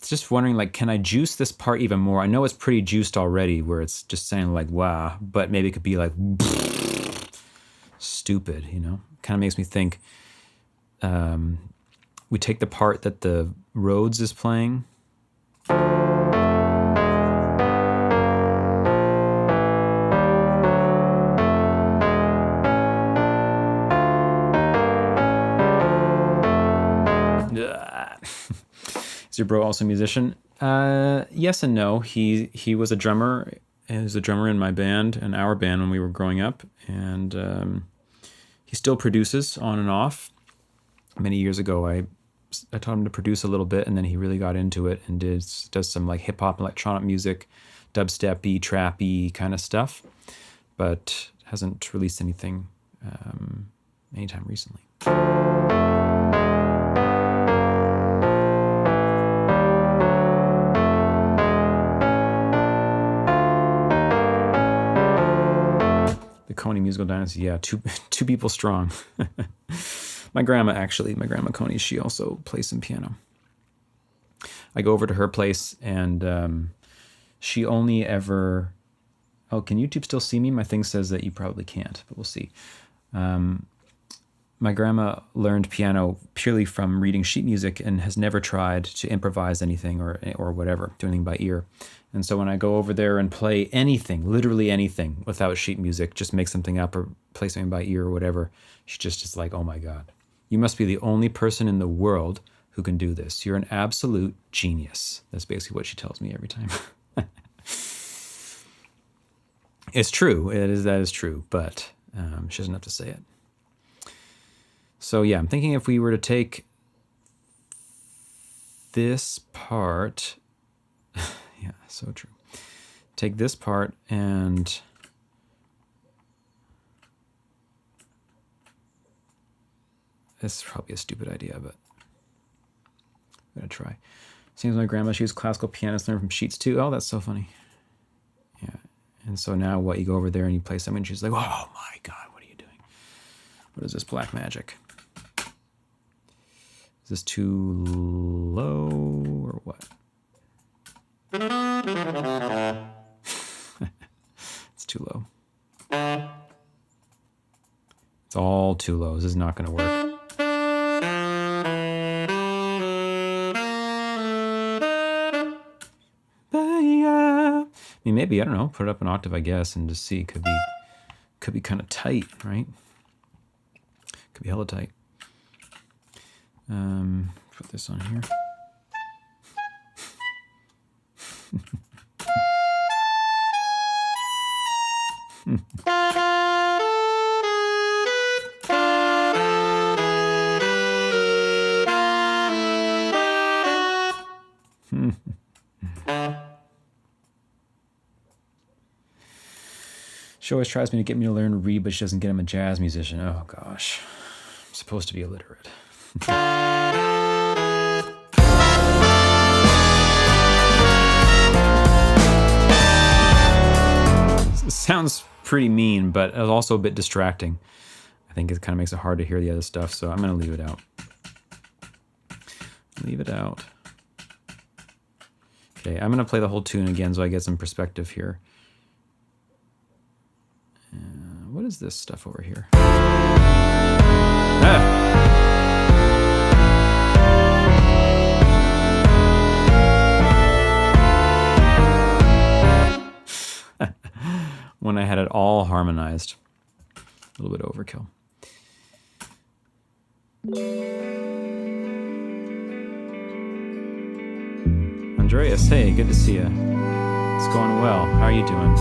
A: just wondering, like, can I juice this part even more? I know it's pretty juiced already, where it's just saying like, wow, but maybe it could be like, stupid, you know? Kind of makes me think, we take the part that the Rhodes is playing. Is your bro also a musician? Yes and no. He was a drummer. He was a drummer in my band and our band when we were growing up, and he still produces on and off. Many years ago, I taught him to produce a little bit, and then he really got into it and does some like hip hop, electronic music, dubstep-y, trap-y kind of stuff, but hasn't released anything anytime recently. The Konyi musical dynasty, yeah, two people strong. My grandma Konyi, she also plays some piano. I go over to her place, and she only ever... Oh, can YouTube still see me? My thing says that you probably can't, but we'll see. My grandma learned piano purely from reading sheet music and has never tried to improvise anything or whatever, do anything by ear. And so when I go over there and play anything, literally anything, without sheet music, just make something up or play something by ear or whatever, she just is like, oh my God, you must be the only person in the world who can do this. You're an absolute genius. That's basically what she tells me every time. It's true. That is true, but she doesn't have to say it. So yeah, I'm thinking if we were to take this part, yeah, so true. Take this part and this is probably a stupid idea, but I'm gonna try. Seems my grandma, she was a classical pianist, learned from sheets too. Oh, that's so funny. Yeah. And so now what, you go over there and you play something and she's like, oh my God, what are you doing? What is this black magic? Is this too low or what? It's too low. It's all too low. This is not going to work. I mean, maybe, I don't know, put it up an octave, I guess, and just see. Could be kind of tight, right? Could be hella tight. Put this on here. She always tries to get me to learn to read, but she doesn't get I'm a jazz musician. Oh gosh, I'm supposed to be illiterate. Sounds pretty mean, but it's also a bit distracting. I think it kind of makes it hard to hear the other stuff, so I'm going to leave it out. Leave it out. Okay, I'm going to play the whole tune again so I get some perspective here. What is this stuff over here? When I had it all harmonized. A little bit overkill. Andreas, hey, good to see you. It's going well. How are you doing?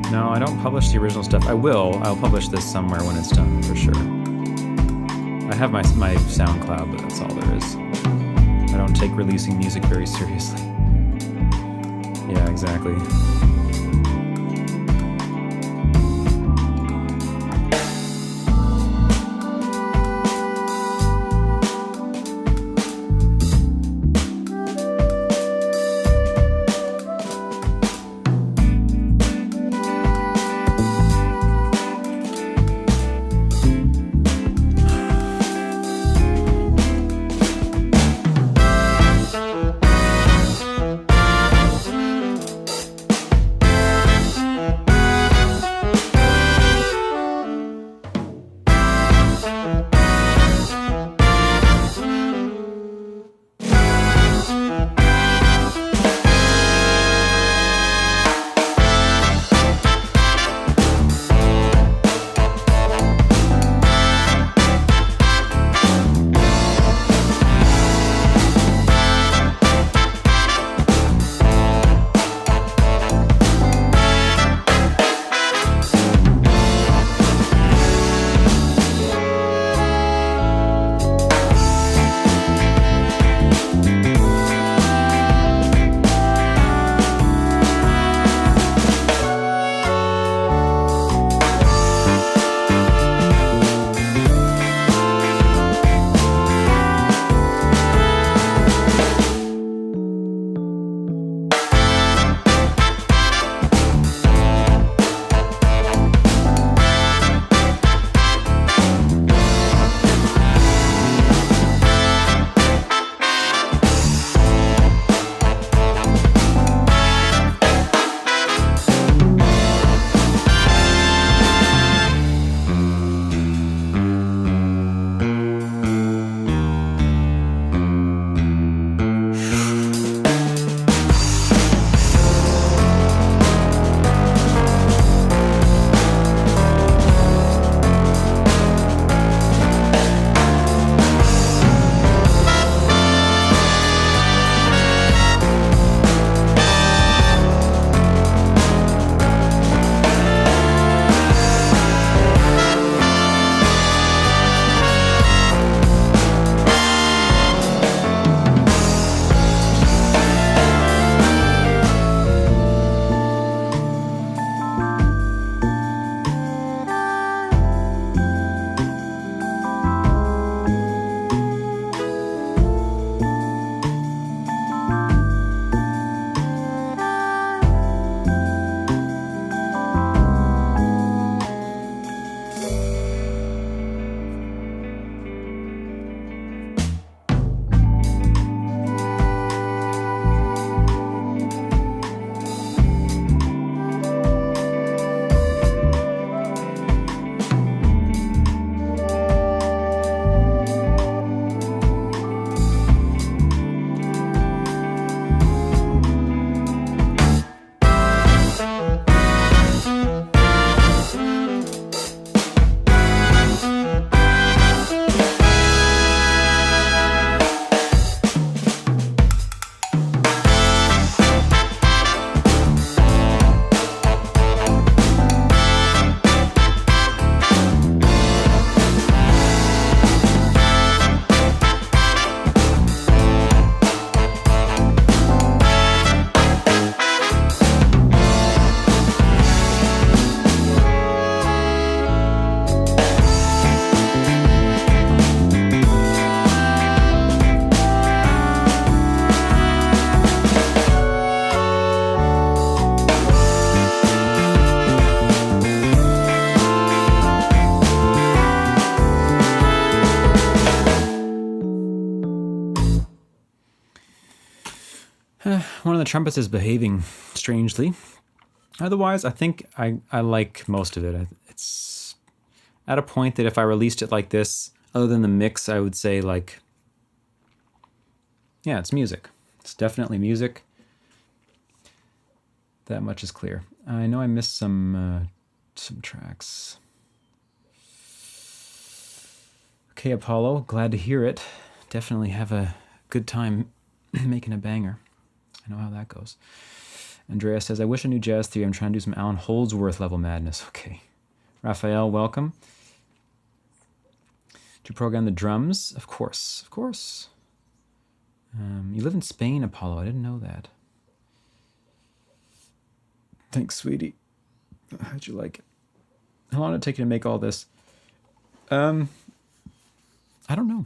A: No, I don't publish the original stuff. I'll publish this somewhere when it's done, for sure. I have my SoundCloud, but that's all there is. I don't take releasing music very seriously. Yeah, exactly. One of the trumpets is behaving strangely. Otherwise, I think I like most of it. It's at a point that if I released it like this, other than the mix, I would say like, yeah, it's music. It's definitely music. That much is clear. I know I missed some tracks. Okay, Apollo, glad to hear it. Definitely have a good time making a banger. I know how that goes. Andrea says, I wish I knew jazz theory. I'm trying to do some Alan Holdsworth level madness. Okay. Raphael, welcome. Did you program the drums? Of course, of course. You live in Spain, Apollo. I didn't know that. Thanks, sweetie. How'd you like it? How long did it take you to make all this? I don't know.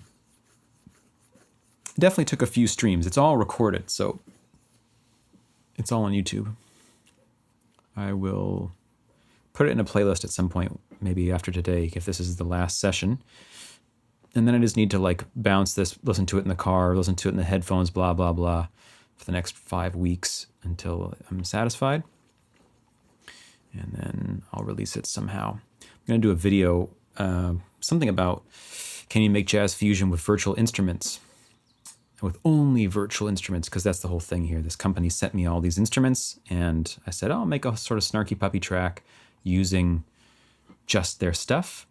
A: Definitely took a few streams. It's all recorded, so it's all on YouTube. I will put it in a playlist at some point, maybe after today, if this is the last session. And then I just need to like bounce this, listen to it in the car, listen to it in the headphones, blah, blah, blah, for the next 5 weeks until I'm satisfied. And then I'll release it somehow. I'm going to do a video, something about can you make jazz fusion with virtual instruments? With only virtual instruments, because that's the whole thing here. This company sent me all these instruments, and I said, I'll make a sort of snarky puppy track using just their stuff.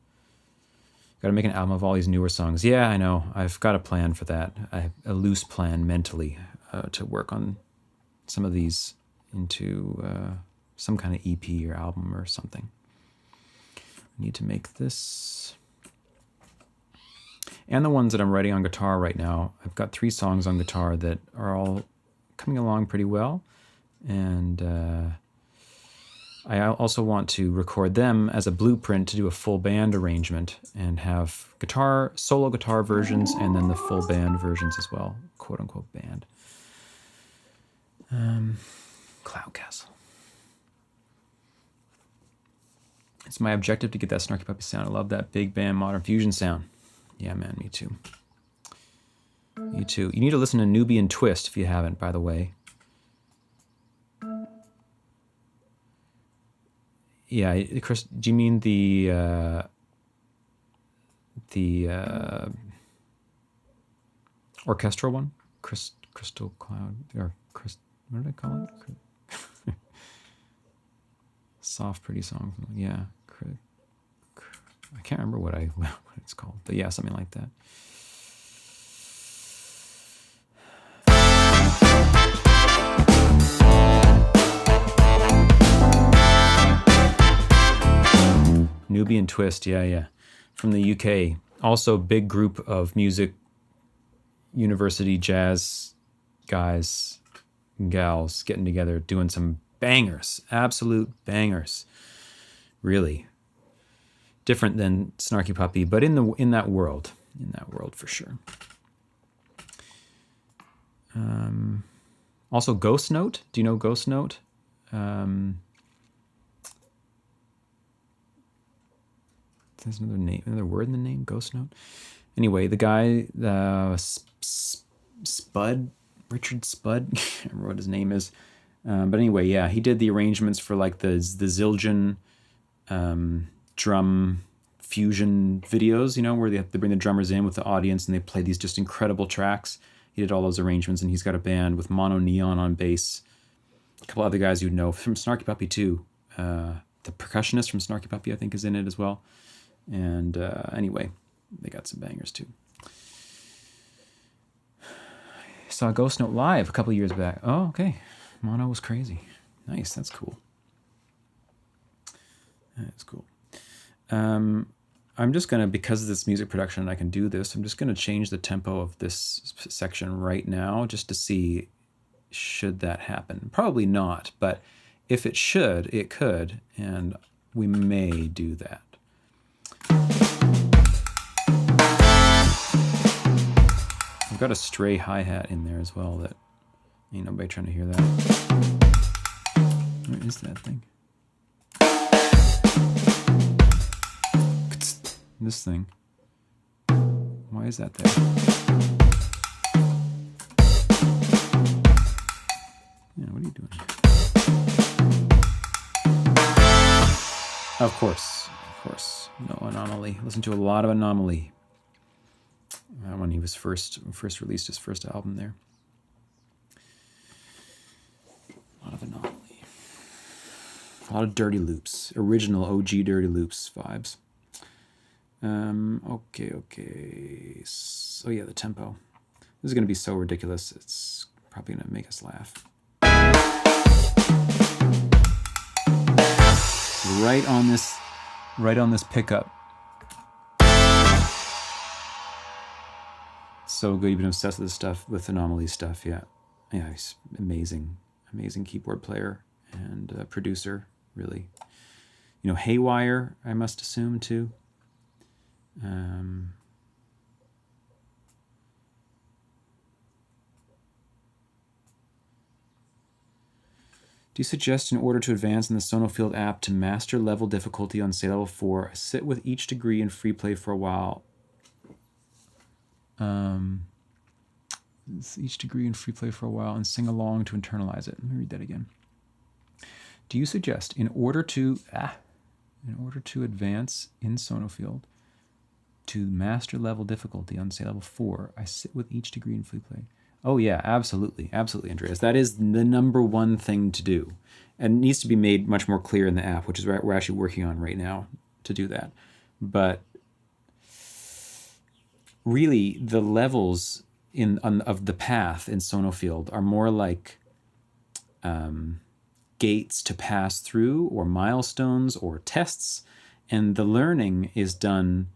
A: Got to make an album of all these newer songs. Yeah, I know. I've got a plan for that. I have a loose plan mentally to work on some of these into some kind of EP or album or something. I need to make this. And the ones that I'm writing on guitar right now, I've got 3 songs on guitar that are all coming along pretty well. And I also want to record them as a blueprint to do a full band arrangement and have guitar, solo guitar versions, and then the full band versions as well, quote unquote band. Cloud Castle. It's my objective to get that snarky puppy sound. I love that big band modern fusion sound. Yeah, man, me too. Me too. You need to listen to Nubian Twist if you haven't, by the way. Yeah, Chris, do you mean the orchestral one? Crystal Cloud, or what did I call it? Soft, pretty song. Yeah, I can't remember what it's called, but yeah, something like that. Nubian Twist, yeah. From the UK. Also big group of music university jazz guys and gals getting together, doing some bangers, absolute bangers. Really. Different than Snarky Puppy, but in that world for sure. Also Ghost Note. Do you know Ghost Note? There's another word in the name, Ghost Note. Anyway, the guy, Spud, Richard Spud, I can't remember what his name is. But anyway, yeah, he did the arrangements for like the Zildjian drum fusion videos, you know, where they bring the drummers in with the audience and they play these just incredible tracks. He did all those arrangements, and he's got a band with Mono Neon on bass. A couple other guys you'd know from Snarky Puppy too. The percussionist from Snarky Puppy, I think, is in it as well. And anyway, they got some bangers too. Saw Ghost Note live a couple years back. Oh, okay. Mono was crazy. Nice, that's cool. That's cool. I'm just going to, because of this music production, I can do this, I'm just going to change the tempo of this section right now just to see, should that happen? Probably not, but if it should, it could, and we may do that. I've got a stray hi-hat in there as well that ain't nobody trying to hear that. Where is that thing? This thing. Why is that there? Of course. No Anomaly. Listen to a lot of Anomaly. When he was first released his first album there. A lot of Anomaly. A lot of Dirty Loops. Original OG Dirty Loops vibes. Okay. So yeah, the tempo. This is going to be so ridiculous. It's probably going to make us laugh. Right on this pickup. So good. You've been obsessed with this stuff, with Anomaly stuff. Yeah, he's amazing keyboard player and producer. Really, Haywire. I must assume too. Do you suggest in order to advance in the Sonofield app to master level difficulty on say level 4, sit with each degree in free play for a while? Each degree in free play for a while and sing along to internalize it. Let me read that again. Do you suggest in order to advance in Sonofield to master level difficulty on say level 4, I sit with each degree in free play? Oh yeah, absolutely, Andreas. That is the number one thing to do, and it needs to be made much more clear in the app, which is what we're actually working on right now to do that. But really, the levels of the path in Sonofield are more like gates to pass through, or milestones, or tests, and the learning is done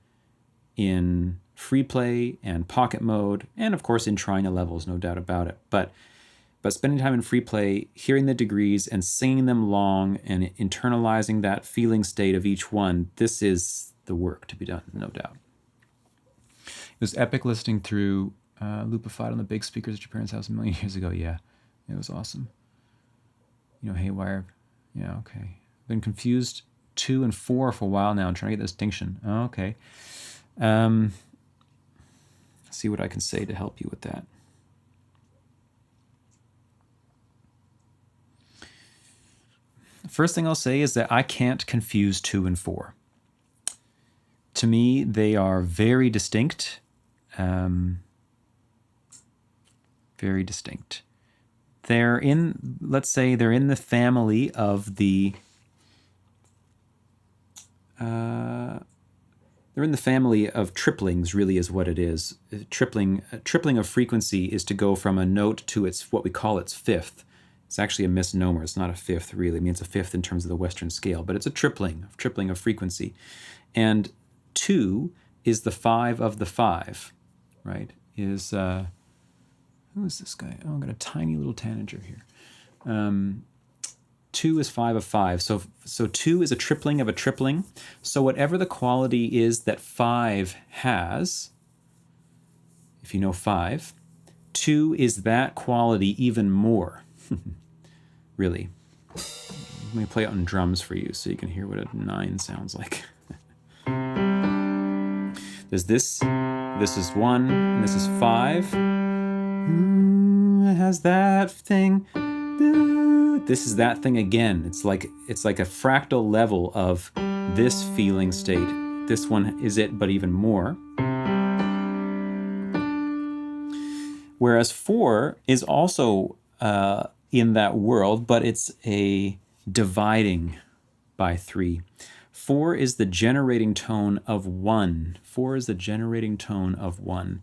A: in free play and pocket mode, and of course in trying the levels, no doubt about it. But spending time in free play, hearing the degrees and singing them long and internalizing that feeling state of each one, this is the work to be done, no doubt. It was epic listening through Loopified on the big speakers at your parents' house a million years ago. Yeah, it was awesome. Haywire. Yeah, okay. I've been confused 2 and 4 for a while now. I'm trying to get the distinction. Oh, okay. See what I can say to help you with that. The first thing I'll say is that I can't confuse 2 and 4. To me, they are very distinct. Very distinct. They're in the family of the they're in the family of triplings, really is what it is. Tripling of frequency is to go from a note to what we call its fifth. It's actually a misnomer. It's not a fifth, really. It means a fifth in terms of the Western scale, but it's a tripling of frequency. And 2 is the 5 of the 5, right? Who is this guy? Oh, I've got a tiny little tanager here. 2 is 5 of 5. So 2 is a tripling of a tripling. So whatever the quality is that 5 has, if you know 5, 2 is that quality even more. Really. Let me play it on drums for you so you can hear what a 9 sounds like. There's this is 1, and this is 5. It has that thing. This is that thing again. It's like a fractal level of this feeling state. This one is it, but even more. Whereas 4 is also in that world, but it's a dividing by 3. 4 is the generating tone of 1. 4 is the generating tone of 1.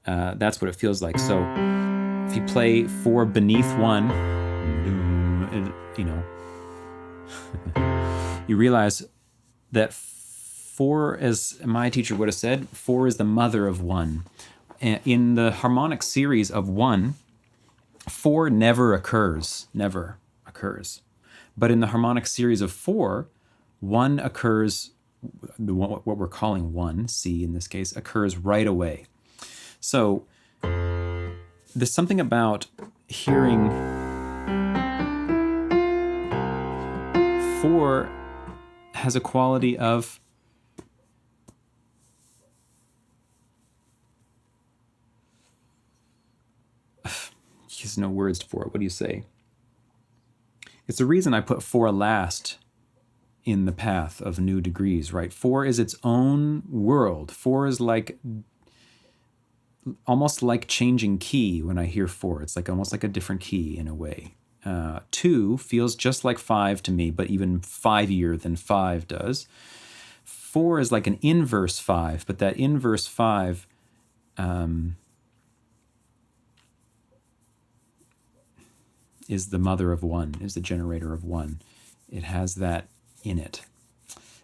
A: That's what it feels like. So if you play 4 beneath 1, you realize that 4, as my teacher would have said, 4 is the mother of 1. And in the harmonic series of 1, 4 never occurs. But in the harmonic series of 4, 1 occurs, what we're calling 1, C in this case, occurs right away. So there's something about hearing 4 has a quality of there's no words for it. What do you say? It's the reason I put 4 last in the path of new degrees, right? 4 is its own world. 4 is like almost like changing key when I hear 4. It's like almost like a different key in a way. 2 feels just like 5 to me, but even 5-ier than 5 does. 4 is like an inverse 5, but that inverse 5 is the mother of 1, is the generator of 1. It has that in it.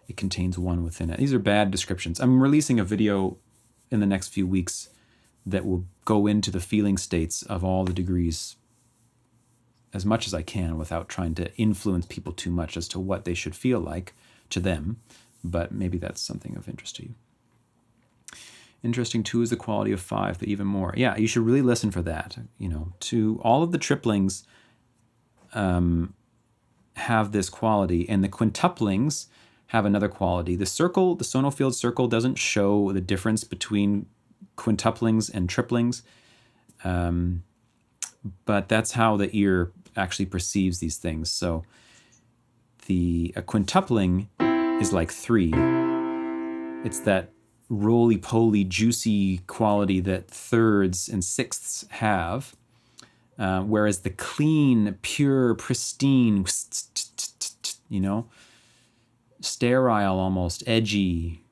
A: It contains 1 within it. These are bad descriptions. I'm releasing a video in the next few weeks that will go into the feeling states of all the degrees as much as I can without trying to influence people too much as to what they should feel like to them. But maybe that's something of interest to you. Interesting, 2 is the quality of 5, but even more. Yeah, you should really listen for that. To all of the triplings have this quality, and the quintuplings have another quality. The circle, the sonal field circle, doesn't show the difference between quintuplings and triplings, but that's how the ear actually perceives these things. So a quintupling is like 3. It's that roly-poly, juicy quality that thirds and sixths have, whereas the clean, pure, pristine, sterile almost, edgy,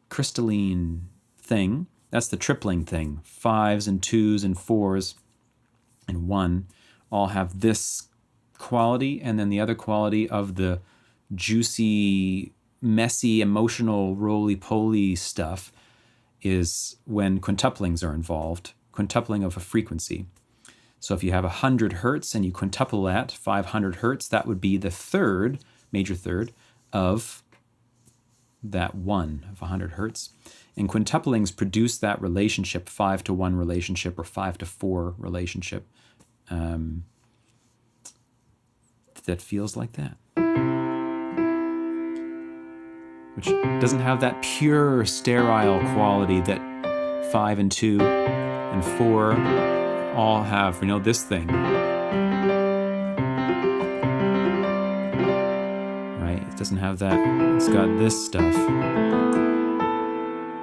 A: crystalline thing, that's the tripling thing. 5s and 2s and 4s and 1 all have this quality, and then the other quality of the juicy, messy, emotional, roly-poly stuff is when quintuplings are involved, quintupling of a frequency. So if you have 100 hertz and you quintuple that, 500 hertz, that would be the third, major third, of that 1 of 100 hertz. And quintuplings produce that relationship, 5-to-1 relationship or 5-to-4 relationship, that feels like that. Which doesn't have that pure, sterile quality that 5 and 2 and 4 all have, this thing. Right? It doesn't have that. It's got this stuff.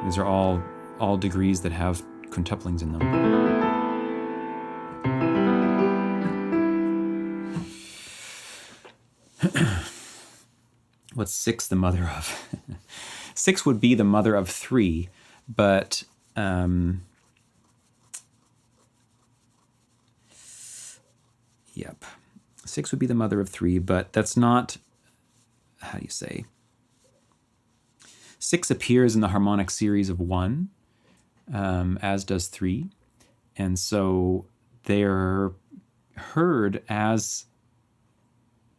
A: These are all degrees that have quintuplings in them. What's 6 the mother of? 6 would be the mother of 3, but yep. 6 would be the mother of 3, but that's not, how do you say? 6 appears in the harmonic series of 1, as does 3. And so they're heard as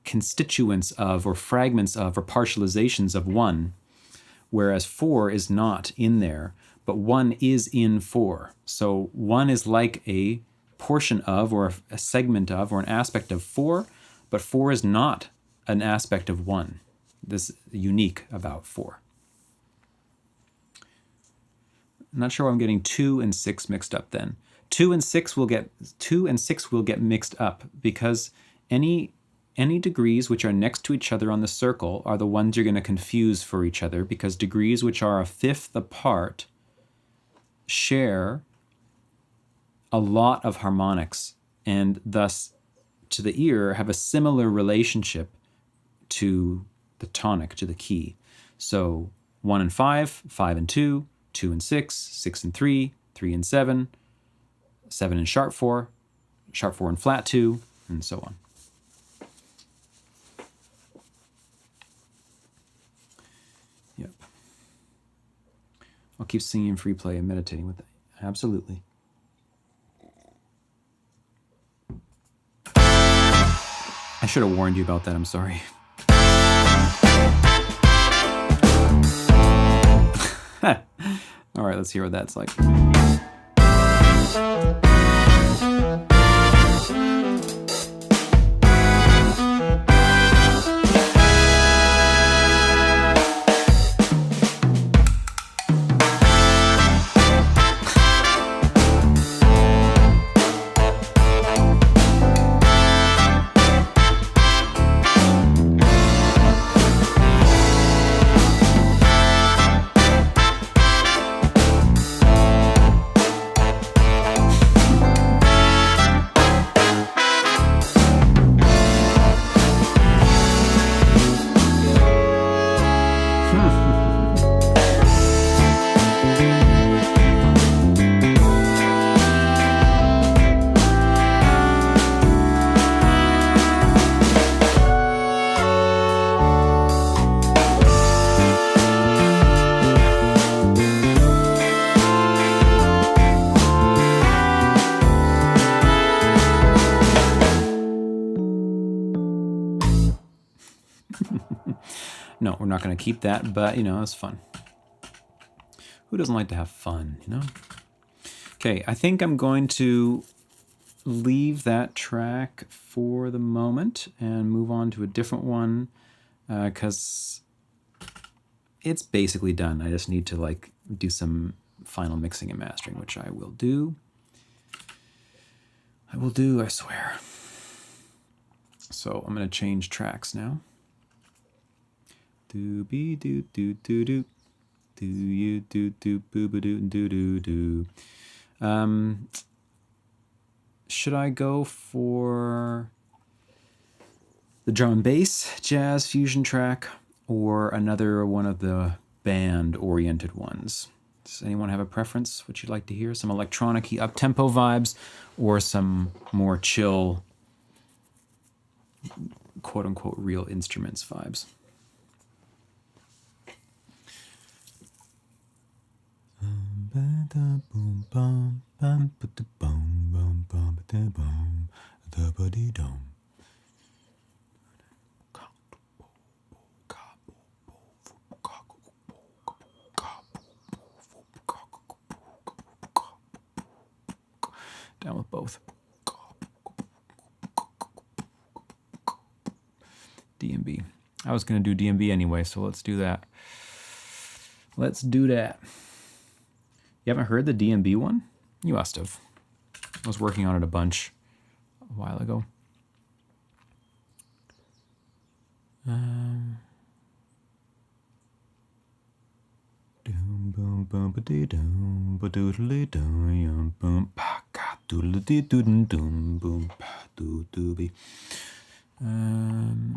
A: constituents of, or fragments of, or partializations of 1, whereas 4 is not in there, but 1 is in 4. So 1 is like a portion of, or a segment of, or an aspect of 4, but 4 is not an aspect of 1. This is unique about 4. I'm not sure why I'm getting 2 and 6 mixed up then. 2 and 6 will get mixed up because any degrees which are next to each other on the circle are the ones you're going to confuse for each other, because degrees which are a fifth apart share a lot of harmonics and thus to the ear have a similar relationship to the tonic, to the key. So 1 and 5, 5 and 2, 2 and 6, 6 and 3, 3 and 7, 7 and sharp 4 and flat 2, and so on. Yep. I'll keep singing free play and meditating with it. Absolutely. I should have warned you about that. I'm sorry. All right, let's hear what that's like. No, we're not going to keep that, but you know, it's fun. Who doesn't like to have fun, you know? Okay, I think I'm going to leave that track for the moment and move on to a different one because it's basically done. I just need to like do some final mixing and mastering, which I will do. I swear. So I'm going to change tracks now. Do be do do do do. Do you do do boo boo do do do do. Should I go for the drum and bass jazz fusion track or another one of the band-oriented ones? Does anyone have a preference? What you'd like to hear? Some electronic-y up-tempo vibes or some more chill, quote-unquote, real instruments vibes? Down with both. D&B. I was going to do D&B anyway, so let's do that. Let's do that. You haven't heard the D&B one? You must have. I was working on it a bunch a while ago. Let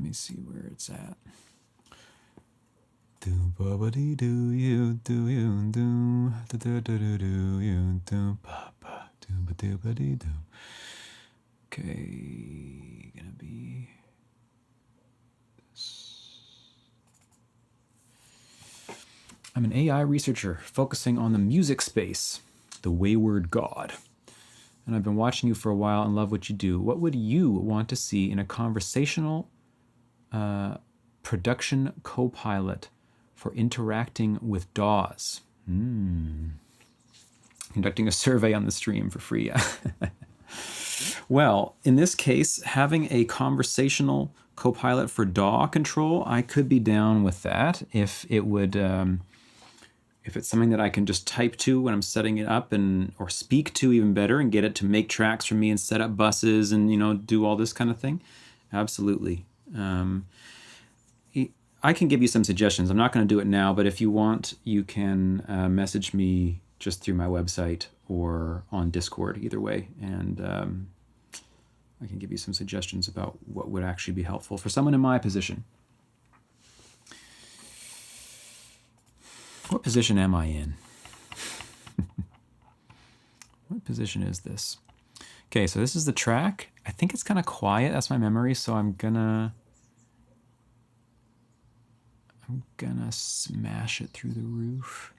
A: me see where it's at. Okay, gonna be this. I'm an AI researcher focusing on the music space, the wayward god. And I've been watching you for a while and love what you do. What would you want to see in a conversational production co-pilot for interacting with DAWs? Conducting a survey on the stream for free. Well, in this case, having a conversational co-pilot for DAW control, I could be down with that if it would, if it's something that I can just type to when I'm setting it up or speak to even better and get it to make tracks for me and set up buses and, you know, do all this kind of thing. Absolutely. I can give you some suggestions. I'm not going to do it now, but if you want, you can message me just through my website or on Discord, either way. And I can give you some suggestions about what would actually be helpful for someone in my position. What position am I in? What position is this? Okay, so this is the track. I think it's kind of quiet. That's my memory, so I'm gonna smash it through the roof.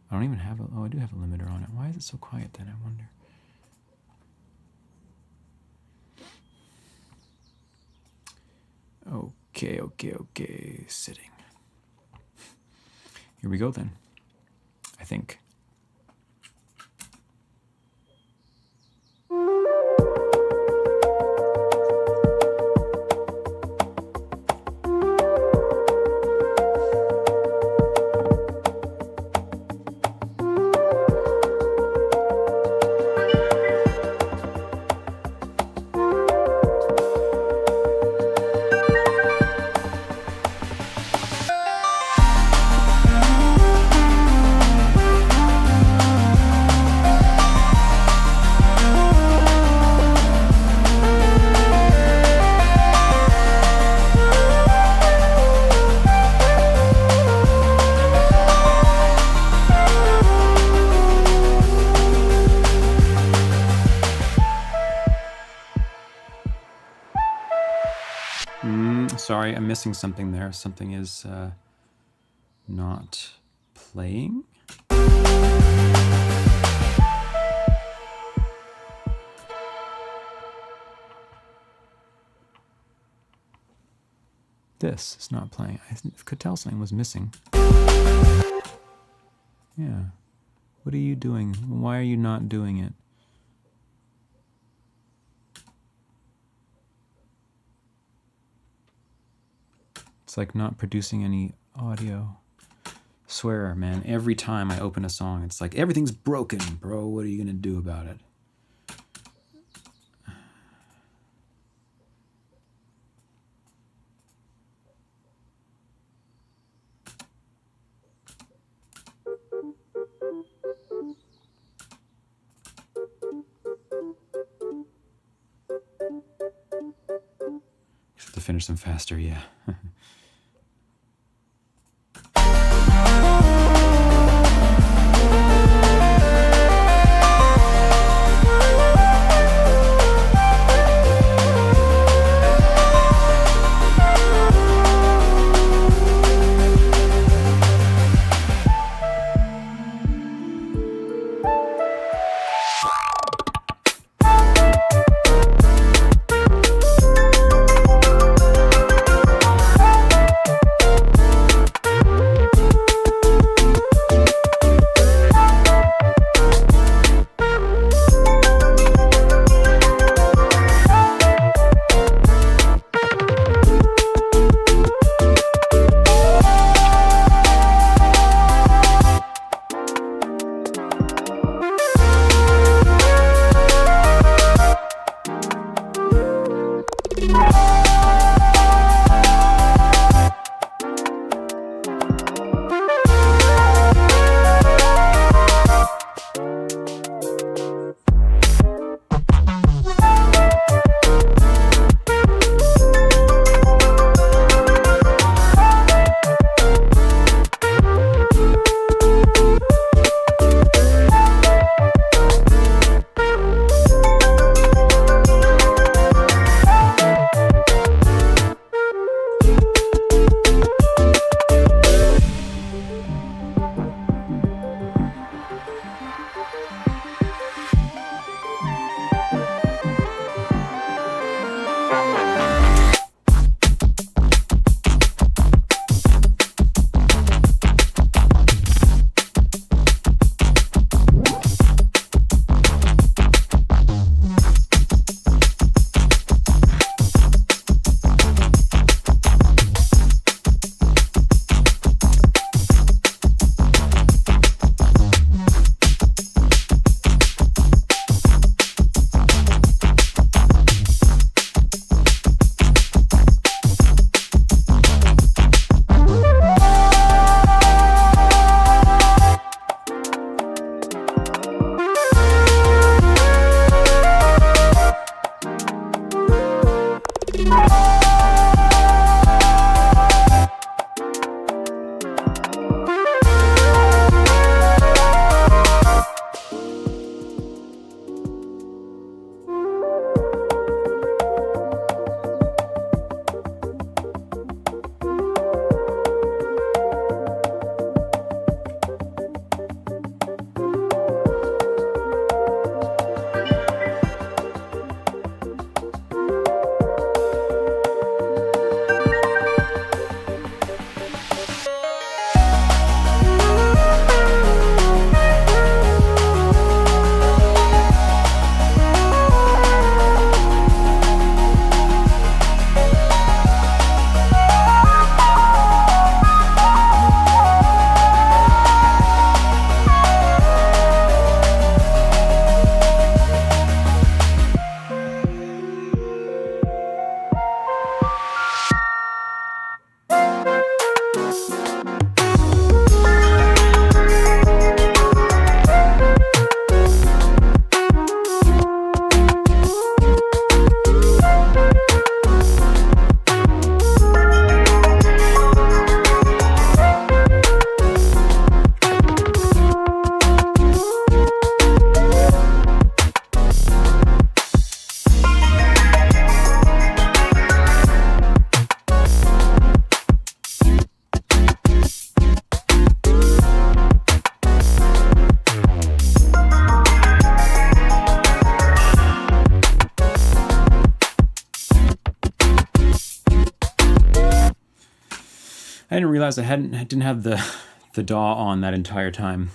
A: I don't even have oh, I do have a limiter on it. Why is it so quiet then, I wonder? Okay, sitting. Here we go then, I think. Sorry, I'm missing something there. Something is not playing. this is not playing. I could tell something was missing. Yeah. What are you doing? Why are you not doing it? It's like not producing any audio. Swear, man, every time I open a song, it's like, everything's broken, bro. What are you gonna do about it? Just have to finish them faster, yeah. didn't realize I didn't have the DAW on that entire time.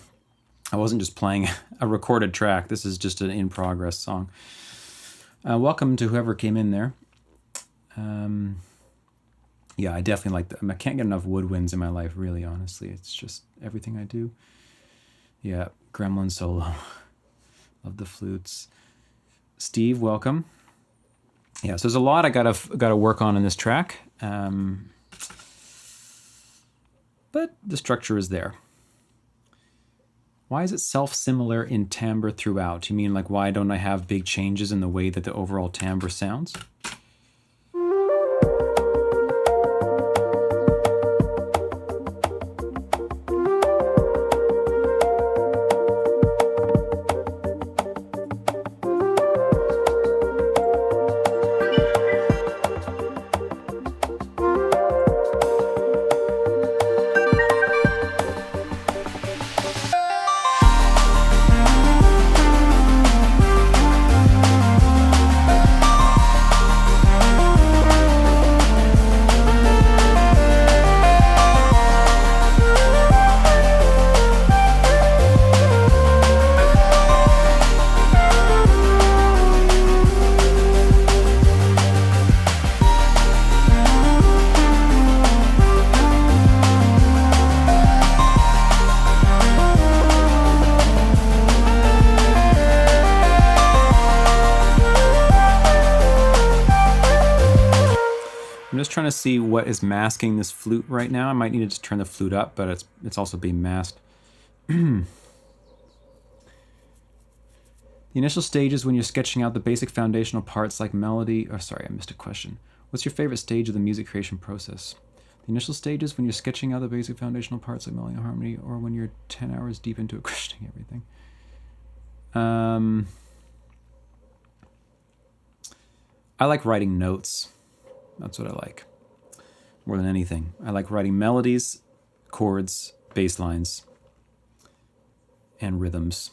A: I wasn't just playing a recorded track. This is just an in-progress song. Welcome to whoever came in there. Yeah, I definitely like that. I can't get enough woodwinds in my life, really, honestly. It's just everything I do. Yeah, Gremlin solo. Love the flutes. Steve, welcome. Yeah, so there's a lot I gotta work on in this track. But the structure is there. Why is it self-similar in timbre throughout? You mean like why don't I have big changes in the way that the overall timbre sounds? Trying to see what is masking this flute right now. I might need to turn the flute up, but it's also being masked. The initial stages when you're sketching out the basic foundational parts like melody. Oh, sorry, I missed a question. What's your favorite stage of the music creation process? The initial stages when you're sketching out the basic foundational parts like melody and harmony, or when you're 10 hours deep into questioning everything. I like writing notes. That's what I like more than anything. I like writing melodies, chords, bass lines, and rhythms.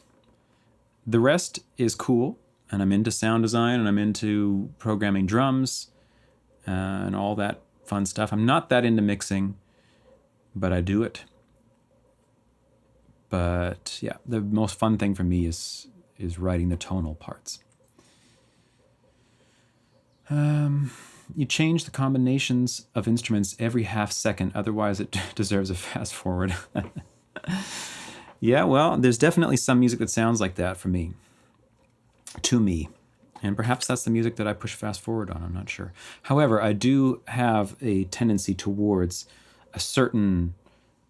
A: The rest is cool, and I'm into sound design, and I'm into programming drums, and all that fun stuff. I'm not that into mixing, but I do it. But yeah, the most fun thing for me is writing the tonal parts. You change the combinations of instruments every half second, otherwise it deserves a fast forward. Yeah, well, there's definitely some music that sounds like that for me. To me. And perhaps that's the music that I push fast forward on, I'm not sure. However, I do have a tendency towards a certain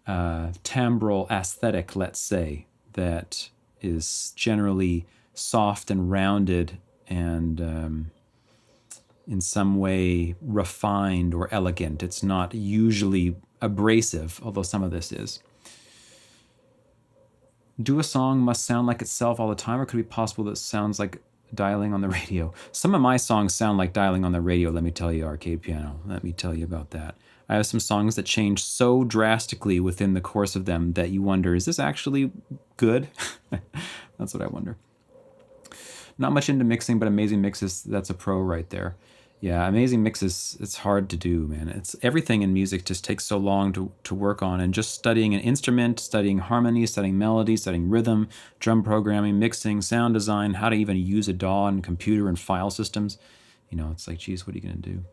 A: timbral aesthetic, let's say, that is generally soft and rounded and in some way refined or elegant. It's not usually abrasive, although some of this is. Do a song must sound like itself all the time, or could it be possible that it sounds like dialing on the radio? Some of my songs sound like dialing on the radio, let me tell you, Arcade Piano. Let me tell you about that. I have some songs that change so drastically within the course of them that you wonder, is this actually good? That's what I wonder. Not much into mixing, but Amazing Mixes, that's a pro right there. Yeah, Amazing Mixes, it's hard to do, man. It's everything in music just takes so long to work on, and just studying an instrument, studying harmony, studying melody, studying rhythm, drum programming, mixing, sound design, how to even use a DAW and computer and file systems. You know, it's like, geez, what are you going to do?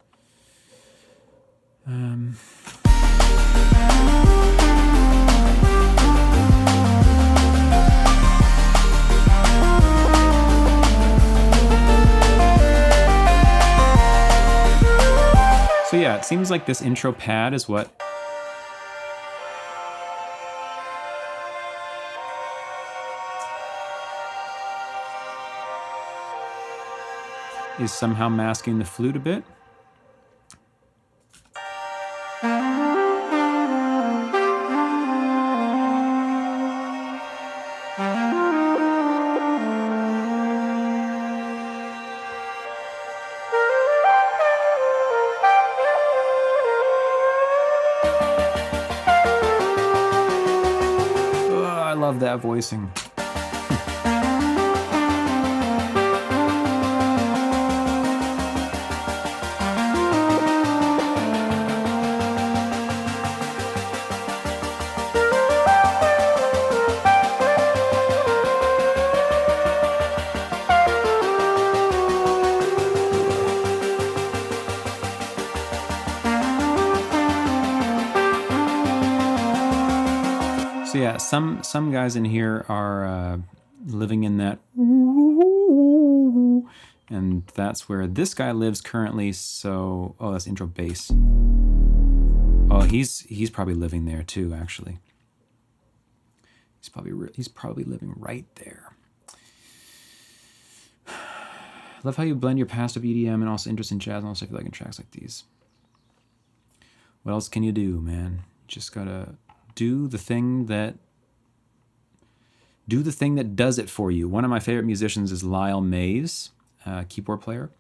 A: So yeah, it seems like this intro pad is what is somehow masking the flute a bit. I love that voicing. yeah, some guys in here are living in that, and that's where this guy lives currently. So, oh, that's intro bass. Oh, he's probably living there too. Actually, he's probably living right there. I love how you blend your passive EDM and also interest in jazz and also feel like in tracks like these. What else can you do, man? Just gotta do the thing that does it for you. One of my favorite musicians is Lyle Mays, keyboard player,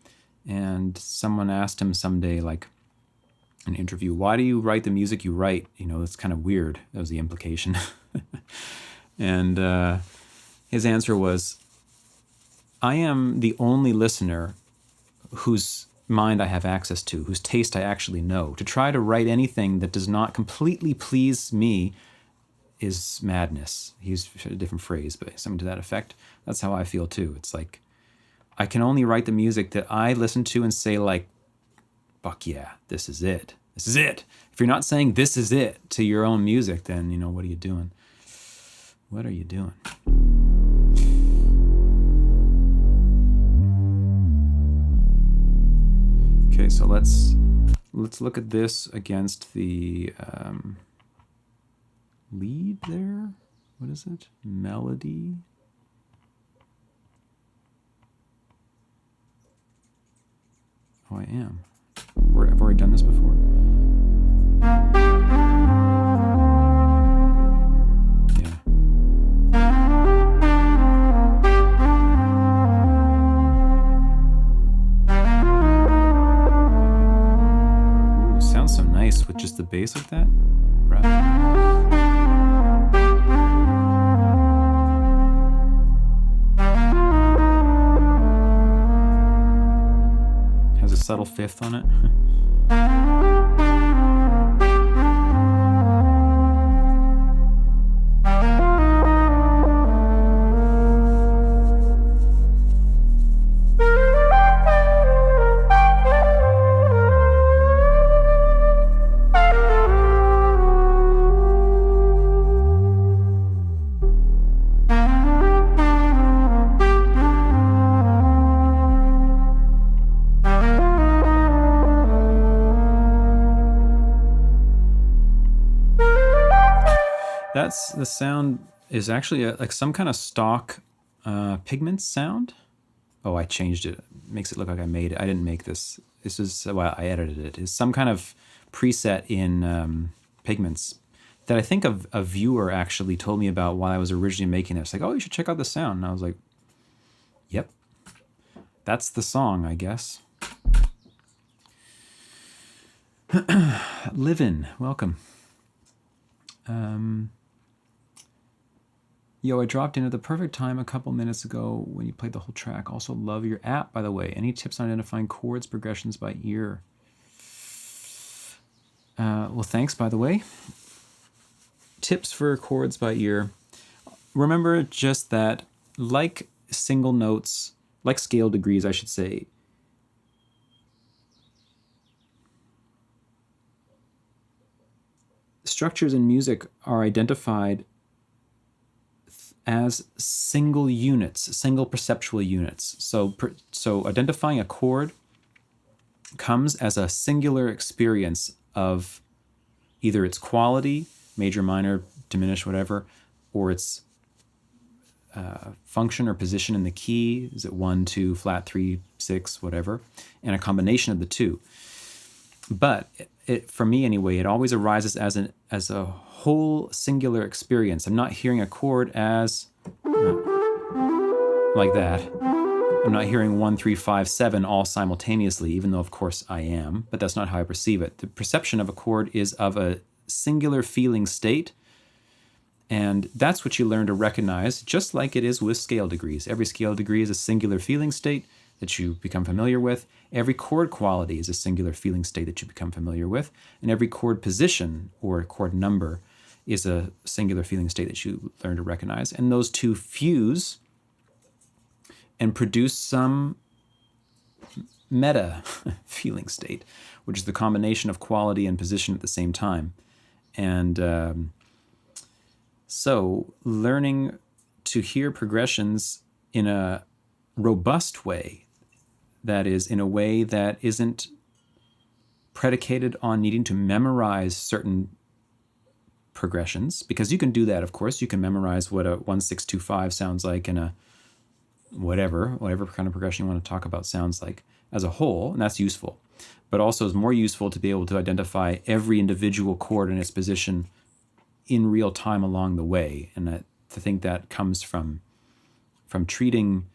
A: and someone asked him someday, like an interview, why do you write the music you write? You know, it's kind of weird. That was the implication. And his answer was, I am the only listener whose mind I have access to, whose taste I actually know. To try to write anything that does not completely please me is madness. He's a different phrase, but something to that effect. That's how I feel too. It's like, I can only write the music that I listen to and say like, fuck yeah, this is it. This is it. If you're not saying this is it to your own music, then, you know, what are you doing? What are you doing? Okay, so let's look at this against the lead there. What is it? Melody. Oh, I am. I've already done this before. Yeah. Ooh, sounds so nice with just the bass like that. Has a subtle fifth on it. The sound is actually like some kind of stock pigment sound. Oh, I changed it. It makes it look like I made it. I didn't make this. This is, well, I edited it. It's some kind of preset in Pigments that I think a viewer actually told me about while I was originally making it. It's like, oh, you should check out the sound. And I was like, yep, that's the song, I guess. Livin', welcome. Yo, I dropped in at the perfect time a couple minutes ago when you played the whole track. Also love your app, by the way. Any tips on identifying chords, progressions by ear? Well, thanks, by the way. Tips for chords by ear. Remember just that, like single notes, like scale degrees, I should say, structures in music are identified as single units, single perceptual units. So identifying a chord comes as a singular experience of either its quality, major, minor, diminished, whatever, or its function or position in the key. Is it 1, 2, flat, 3, 6, whatever, and a combination of the two. But for me anyway, it always arises as a whole singular experience. I'm not hearing a chord as like that. I'm not hearing 1, 3, 5, 7 all simultaneously, even though of course I am, but that's not how I perceive it. The perception of a chord is of a singular feeling state, and that's what you learn to recognize, just like it is with scale degrees. Every scale degree is a singular feeling state that you become familiar with. Every chord quality is a singular feeling state that you become familiar with. And every chord position or chord number is a singular feeling state that you learn to recognize. And those two fuse and produce some meta feeling state, which is the combination of quality and position at the same time. And So learning to hear progressions in a robust way, that is, in a way that isn't predicated on needing to memorize certain progressions, because you can do that, of course. You can memorize what a 1-6-2-5 sounds like in a whatever kind of progression you want to talk about sounds like as a whole, and that's useful. But also it's more useful to be able to identify every individual chord in its position in real time along the way. And I think that comes from treating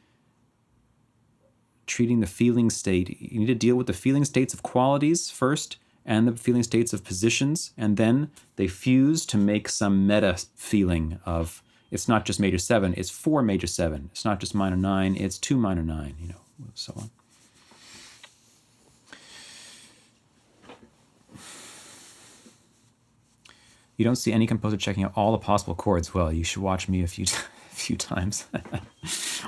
A: the feeling state. You need to deal with the feeling states of qualities first and the feeling states of positions, and then they fuse to make some meta feeling of, it's not just major 7, it's 4 major 7. It's not just minor 9, it's 2 minor 9, so on. You don't see any composer checking out all the possible chords. Well, you should watch me a few times.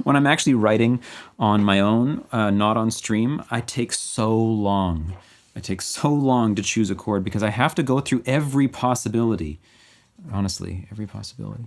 A: When I'm actually writing on my own, not on stream, I take so long. To choose a chord because I have to go through every possibility. Honestly, every possibility.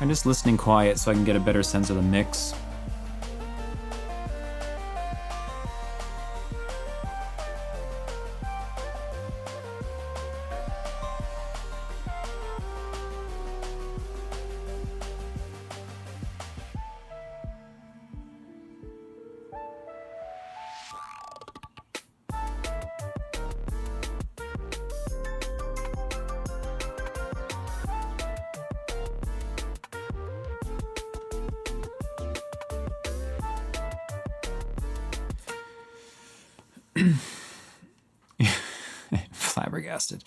A: I'm just listening quiet so I can get a better sense of the mix. Flabbergasted.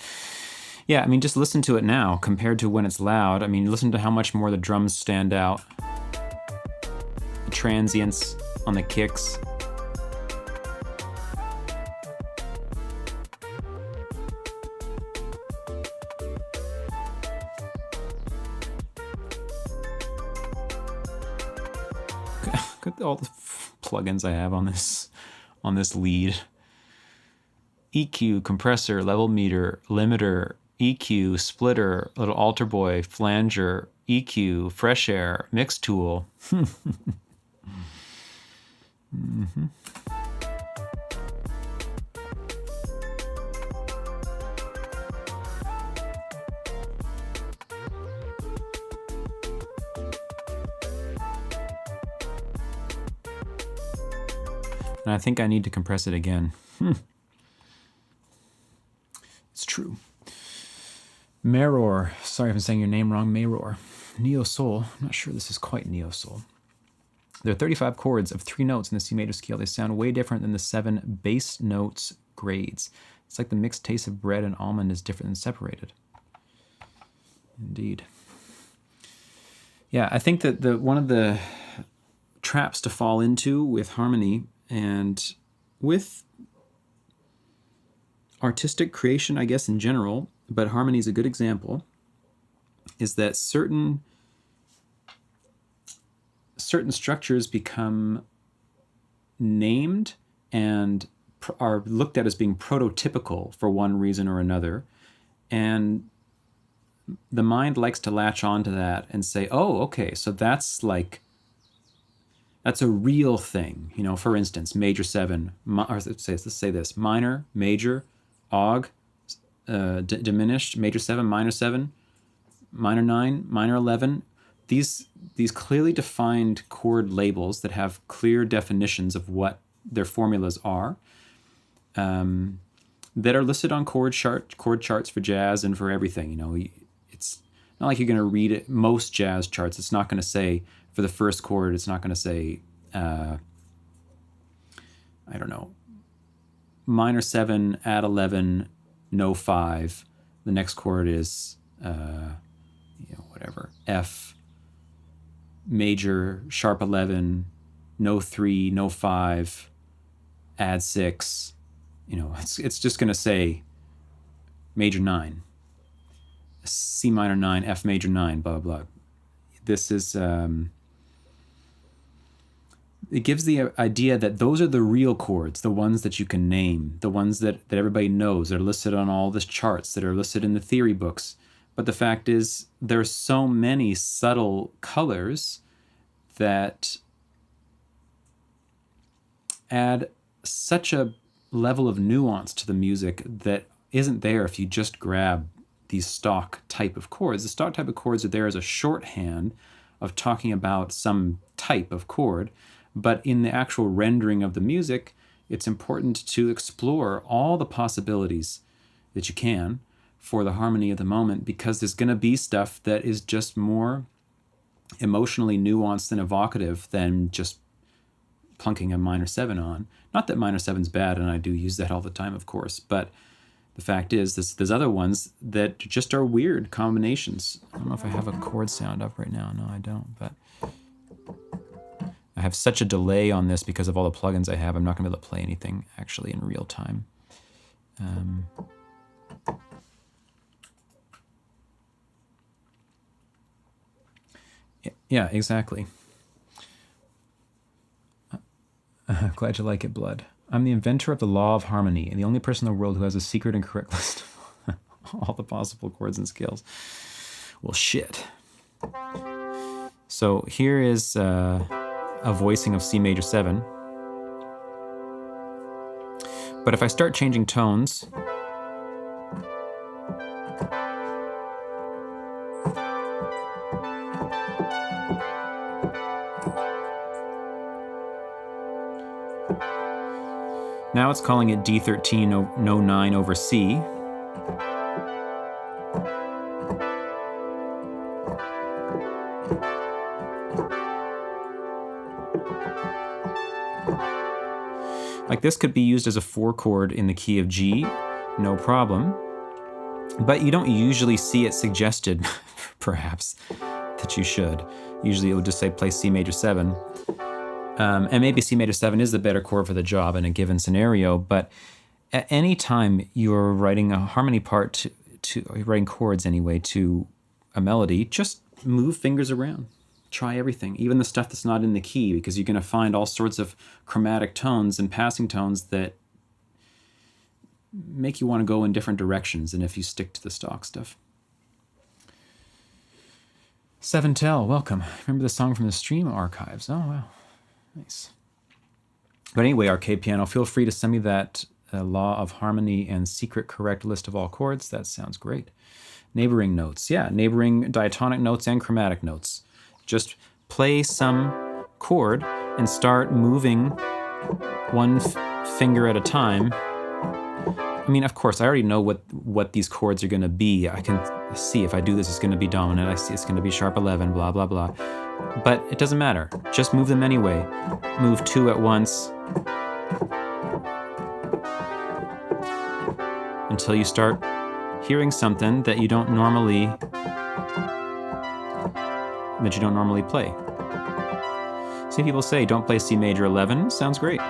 A: Yeah, I mean, just listen to it now compared to when it's loud. I mean, listen to how much more the drums stand out. The transients on the kicks. Look at all the plugins I have on this lead. EQ, compressor, level meter, limiter, EQ, splitter, little alter boy, flanger, EQ, fresh air, mix tool. Mm-hmm. And I think I need to compress it again. It's true. Meror. Sorry if I'm saying your name wrong. Meror. Neo Soul. I'm not sure this is quite Neo Soul. There are 35 chords of 3 notes in the C major scale. They sound way different than the 7 bass notes grades. It's like the mixed taste of bread and almond is different than separated. Indeed. Yeah, I think that one of the traps to fall into with harmony and with artistic creation, I guess, in general, but harmony is a good example, is that certain structures become named and are looked at as being prototypical for one reason or another. And the mind likes to latch onto that and say, oh, okay, so that's a real thing. You know, for instance, major 7, or let's say this, minor, major, aug, diminished, major 7, minor 9, minor 11. These clearly defined chord labels that have clear definitions of what their formulas are, that are listed on chord charts for jazz and for everything. You know, it's not like you're going to read it. Most jazz charts, it's not going to say for the first chord, it's not going to say, I don't know, minor 7, add 11, no 5. The next chord is, whatever, F, major, sharp 11, no 3, no 5, add 6. You know, it's just going to say major 9, C minor 9, F major 9, blah, blah, blah. This is, it gives the idea that those are the real chords, the ones that you can name, the ones that everybody knows, that are listed on all the charts, that are listed in the theory books. But the fact is, there are so many subtle colors that add such a level of nuance to the music that isn't there if you just grab these stock type of chords. The stock type of chords are there as a shorthand of talking about some type of chord, but in the actual rendering of the music, it's important to explore all the possibilities that you can for the harmony of the moment, because there's going to be stuff that is just more emotionally nuanced and evocative than just plunking a minor 7 on. Not that minor 7's bad, and I do use that all the time, of course, but the fact is there's other ones that just are weird combinations. I don't know if I have a chord sound up right now. No, I don't, but I have such a delay on this because of all the plugins I have. I'm not going to be able to play anything actually in real time. Yeah, exactly. Glad you like it, Blood. I'm the inventor of the law of harmony and the only person in the world who has a secret and correct list of all the possible chords and scales. Well, shit. So here is a voicing of C major 7. But if I start changing tones, now it's calling it D13, no 9 over C. Like this could be used as a 4 chord in the key of G, no problem. But you don't usually see it suggested, perhaps, that you should. Usually it would just say play C major 7. And maybe C major 7 is the better chord for the job in a given scenario, but at any time you're writing a harmony part writing chords anyway to a melody, just move fingers around. Try everything, even the stuff that's not in the key, because you're going to find all sorts of chromatic tones and passing tones that make you want to go in different directions than if you stick to the stock stuff. Seven Tell, welcome. Remember the song from the stream archives? Oh, wow. Nice. But anyway, Arcade Piano, feel free to send me that law of harmony and secret correct list of all chords. That sounds great. Neighboring notes. Yeah, neighboring diatonic notes and chromatic notes. Just play some chord and start moving one finger at a time. I mean, of course, I already know what these chords are going to be. I can see if I do this, it's going to be dominant. I see it's going to be sharp 11, blah, blah, blah. But it doesn't matter. Just move them anyway. Move 2 at once until you start hearing something that you don't normally play. See, people say don't play C major 11. Sounds great.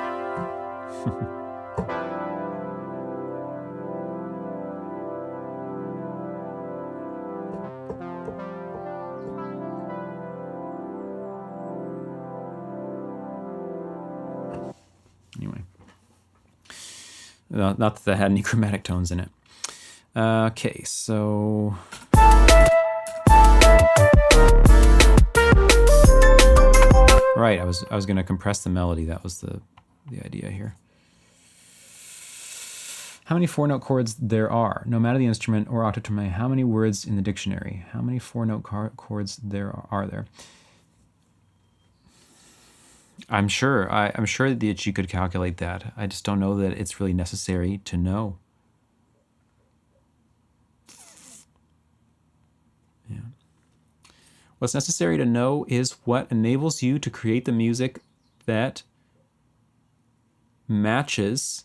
A: Anyway, Not that that had any chromatic tones in it. Okay, so... Right, I was going to compress the melody. That was the idea here. How many four-note chords there are, no matter the instrument or octave, how many words in the dictionary? How many four-note chords are there? I'm sure that you could calculate that. I just don't know that it's really necessary to know. Yeah. What's necessary to know is what enables you to create the music that matches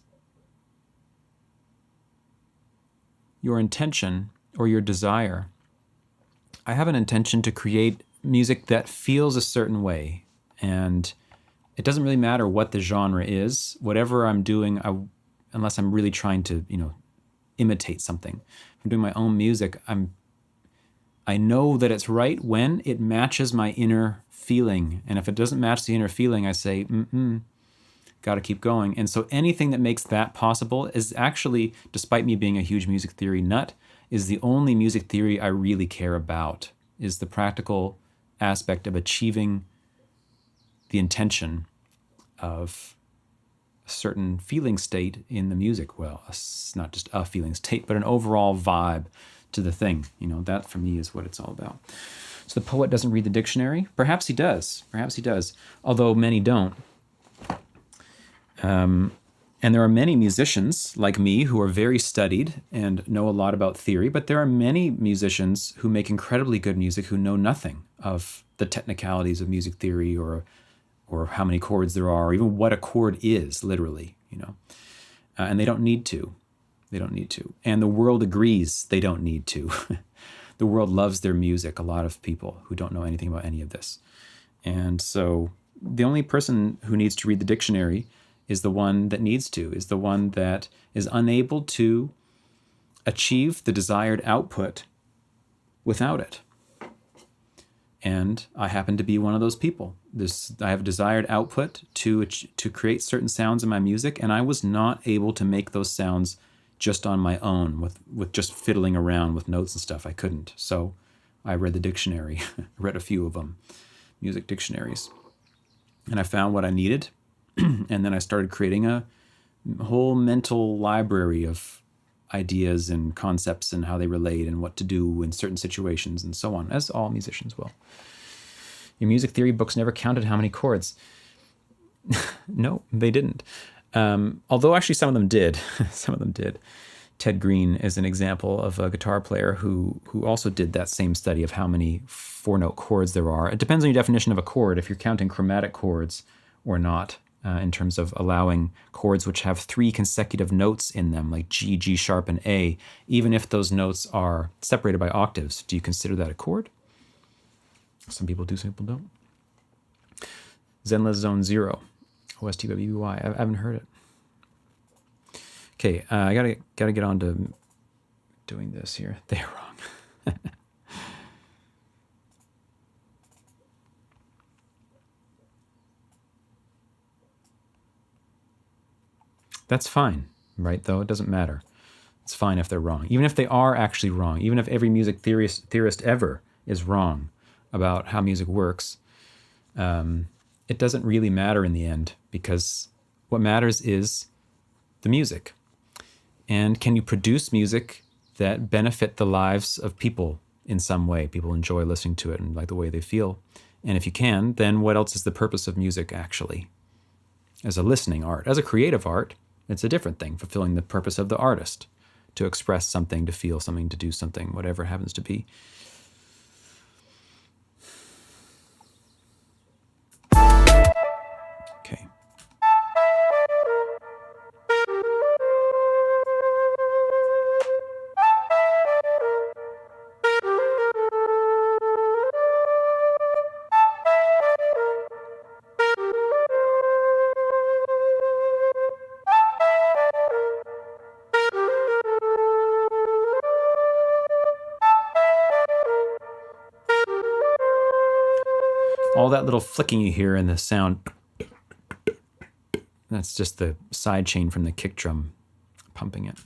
A: your intention or your desire. I have an intention to create music that feels a certain way, and it doesn't really matter what the genre is. Whatever I'm doing, unless I'm really trying to, imitate something. If I'm doing my own music, I know that it's right when it matches my inner feeling. And if it doesn't match the inner feeling, I say, got to keep going. And so anything that makes that possible is actually, despite me being a huge music theory nut, is the only music theory I really care about, is the practical aspect of achieving the intention of a certain feeling state in the music. Well, it's not just a feeling state, but an overall vibe to the thing. That for me is what it's all about. So the poet doesn't read the dictionary? Perhaps he does. Although many don't. And there are many musicians like me who are very studied and know a lot about theory, but there are many musicians who make incredibly good music who know nothing of the technicalities of music theory or how many chords there are, or even what a chord is, literally, and they don't need to. And the world agrees they don't need to. The world loves their music, a lot of people who don't know anything about any of this. And so the only person who needs to read the dictionary is the one that needs to, is the one that is unable to achieve the desired output without it. And I happen to be one of those people. I have a desired output to create certain sounds in my music, and I was not able to make those sounds just on my own with just fiddling around with notes and stuff. I couldn't. So I read the dictionary, read a few of them, music dictionaries, and I found what I needed. And then I started creating a whole mental library of ideas and concepts and how they relate and what to do in certain situations and so on, as all musicians will. Your music theory books never counted how many chords. No, they didn't. Although actually some of them did. Ted Green is an example of a guitar player who also did that same study of how many four-note chords there are. It depends on your definition of a chord, if you're counting chromatic chords or not, in terms of allowing chords which have 3 consecutive notes in them, like G, G sharp, and A. Even if those notes are separated by octaves, do you consider that a chord? Some people do, some people don't. Zenless Zone 0. OSTWY. I haven't heard it. Okay, I gotta get on to doing this here. They're wrong. That's fine, right? Though it doesn't matter. It's fine if they're wrong, even if they are actually wrong. Even if every music theorist ever is wrong about how music works. It doesn't really matter in the end, because what matters is the music. And can you produce music that benefit the lives of people in some way? People enjoy listening to it and like the way they feel. And if you can, then what else is the purpose of music actually? As a listening art, as a creative art, it's a different thing, fulfilling the purpose of the artist, to express something, to feel something, to do something, whatever it happens to be. Okay. All that little flicking you hear in the sound, that's just the side chain from the kick drum pumping it.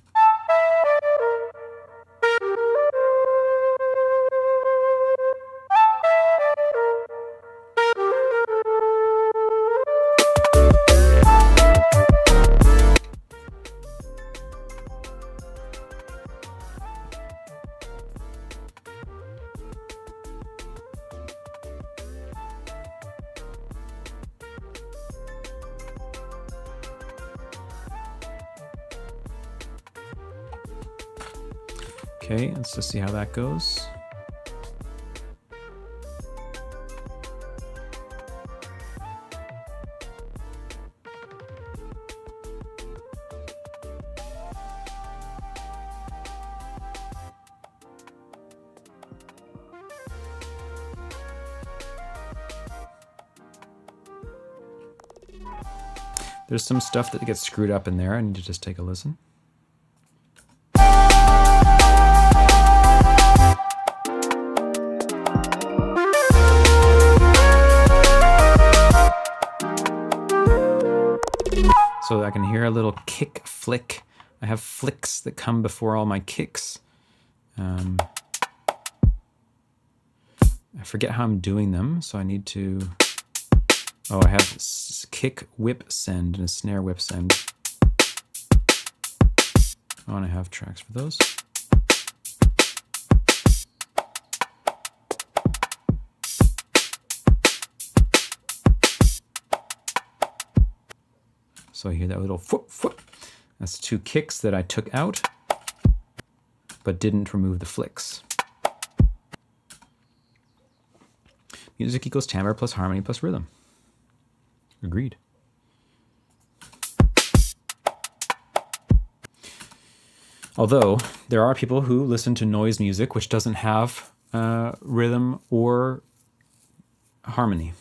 A: Okay, let's just see how that goes. There's some stuff that gets screwed up in there. I need to just take a listen. So I can hear a little kick flick. I have flicks that come before all my kicks. I forget how I'm doing them, so I need to... Oh, I have kick whip send and a snare whip send. I want to have tracks for those. So I hear that little whoop, whoop. That's two kicks that I took out, but didn't remove the flicks. Music equals timbre plus harmony plus rhythm. Agreed. Although there are people who listen to noise music which doesn't have rhythm or harmony.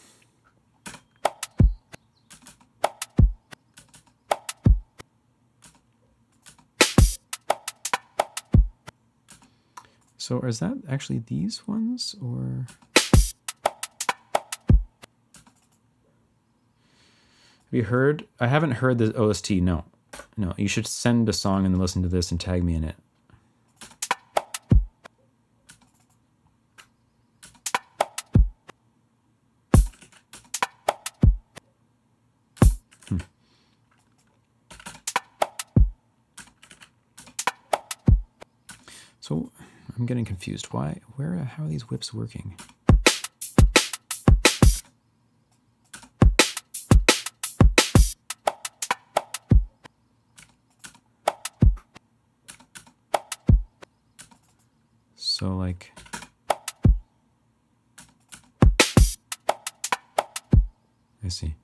A: So is that actually these ones, or? Have you heard? I haven't heard the OST. No. No, you should send a song and then listen to this and tag me in it. So I'm getting confused. Why? Where? How are these whips working? So like, I see.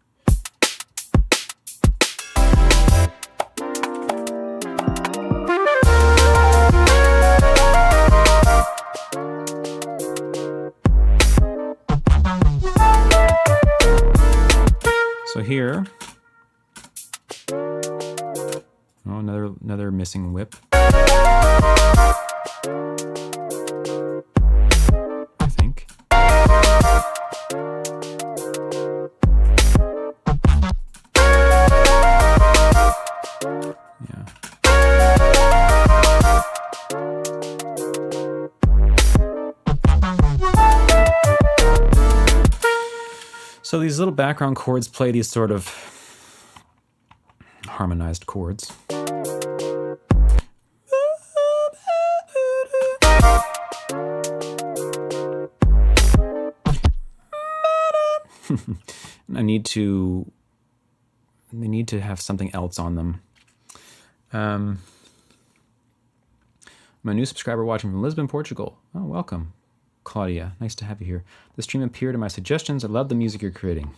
A: So here, oh, another missing whip. I think. Yeah. So these little background chords play these sort of harmonized chords. They need to have something else on them. I'm a new subscriber watching from Lisbon, Portugal. Oh, welcome. Claudia, nice to have you here. The stream appeared in my suggestions. I love the music you're creating.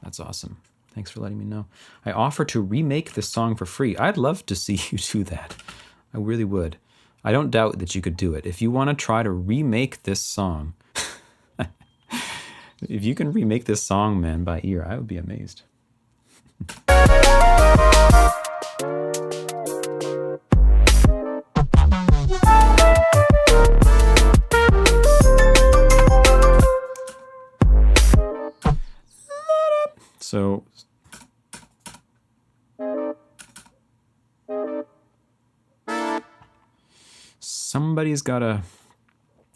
A: That's awesome. Thanks for letting me know. I offer to remake this song for free. I'd love to see you do that. I really would. I don't doubt that you could do it. If you want to try to remake this song, if you can remake this song, man, by ear, I would be amazed. So Somebody's got to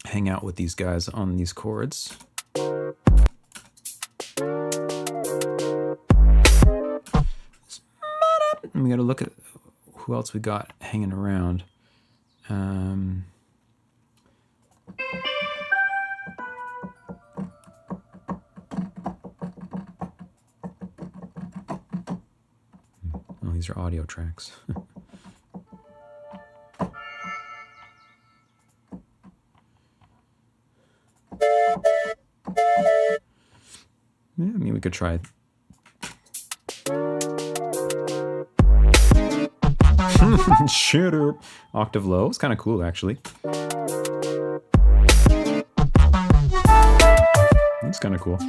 A: hang out with these guys on these chords. We got to look at who else we got hanging around. Oh, these are audio tracks. Yeah, I mean, we could try it. Shut up. Octave low. It's kind of cool, actually. It's kind of cool.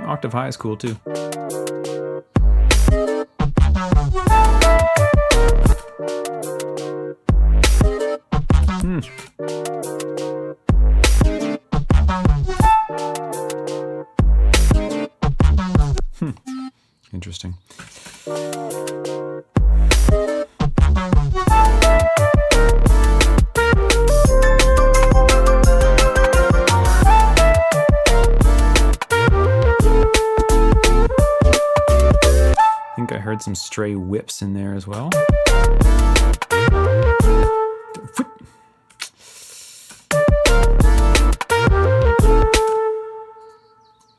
A: Octave high is cool, too. Interesting. I think I heard some stray whips in there as well.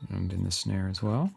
A: And in the snare as well.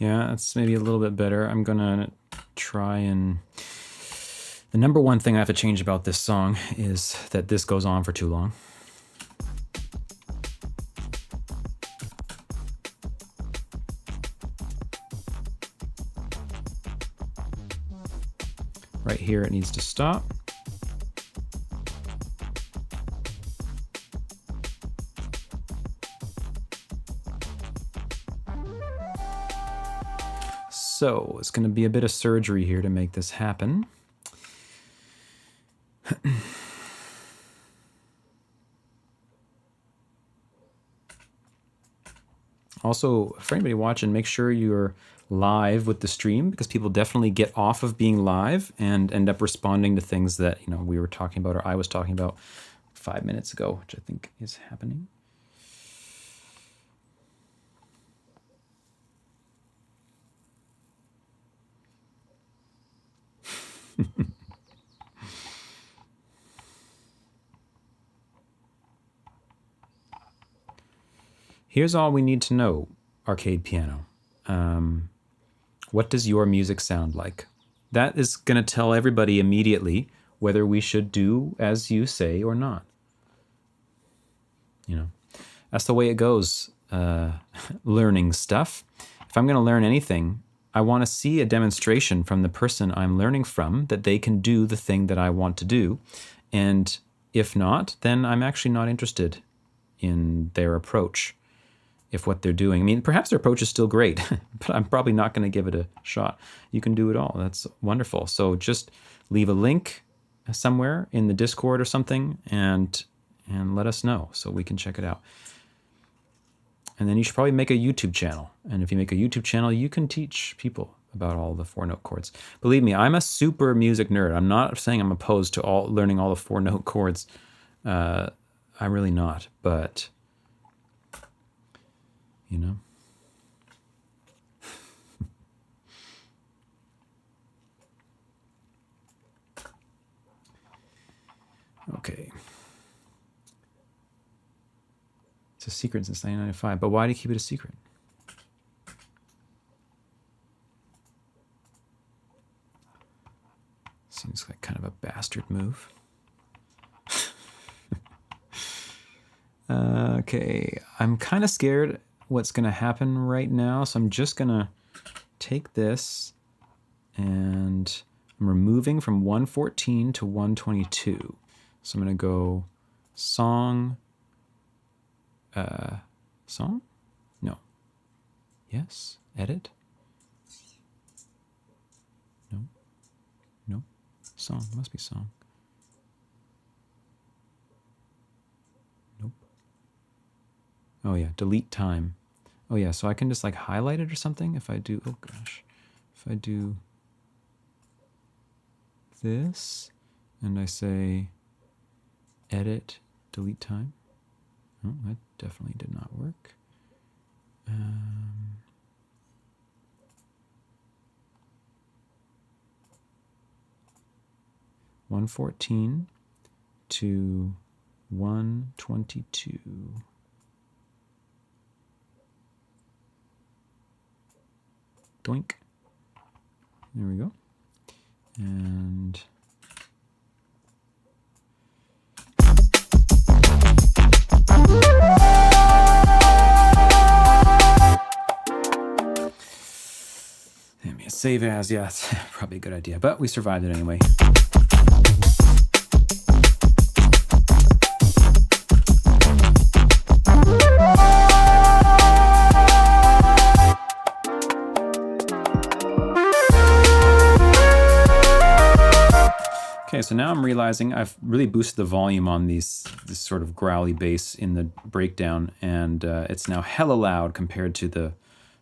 A: Yeah, that's maybe a little bit better. I'm gonna try and... The number one thing I have to change about this song is that this goes on for too long. Right here it needs to stop. So it's going to be a bit of surgery here to make this happen. Also, for anybody watching, make sure you're live with the stream, because people definitely get off of being live and end up responding to things that, you know, we were talking about or I was talking about 5 minutes ago, which I think is happening. Here's all we need to know, arcade piano. What does your music sound like? That is going to tell everybody immediately whether we should do as you say or not. You know, that's the way it goes, learning stuff. If I'm going to learn anything, I want to see a demonstration from the person I'm learning from that they can do the thing that I want to do. And if not, then I'm actually not interested in their approach. If what they're doing, I mean, perhaps their approach is still great, but I'm probably not going to give it a shot. You can do it all. That's wonderful. So just leave a link somewhere in the Discord or something and let us know so we can check it out. And then you should probably make a YouTube channel. And if you make a YouTube channel, you can teach people about all the 4-note chords. Believe me, I'm a super music nerd. I'm not saying I'm opposed to learning all the 4-note chords. I'm really not, but you know. Okay. It's a secret since 1995, but why do you keep it a secret? Seems like kind of a bastard move. Okay, I'm kind of scared what's going to happen right now, so I'm just going to take this and I'm removing from 114 to 122. So I'm going to go song, song? No. Yes, edit? No. No. Song, must be song. Nope. Oh yeah, delete time. Oh yeah, so I can just like highlight it or something if I do, oh gosh. If I do this and I say edit, delete time. Oh, that definitely did not work. 114 to 122. Doink. There we go. And save as, yeah, it's probably a good idea, but we survived it anyway. Okay, so now I'm realizing I've really boosted the volume on this sort of growly bass in the breakdown, and it's now hella loud compared to the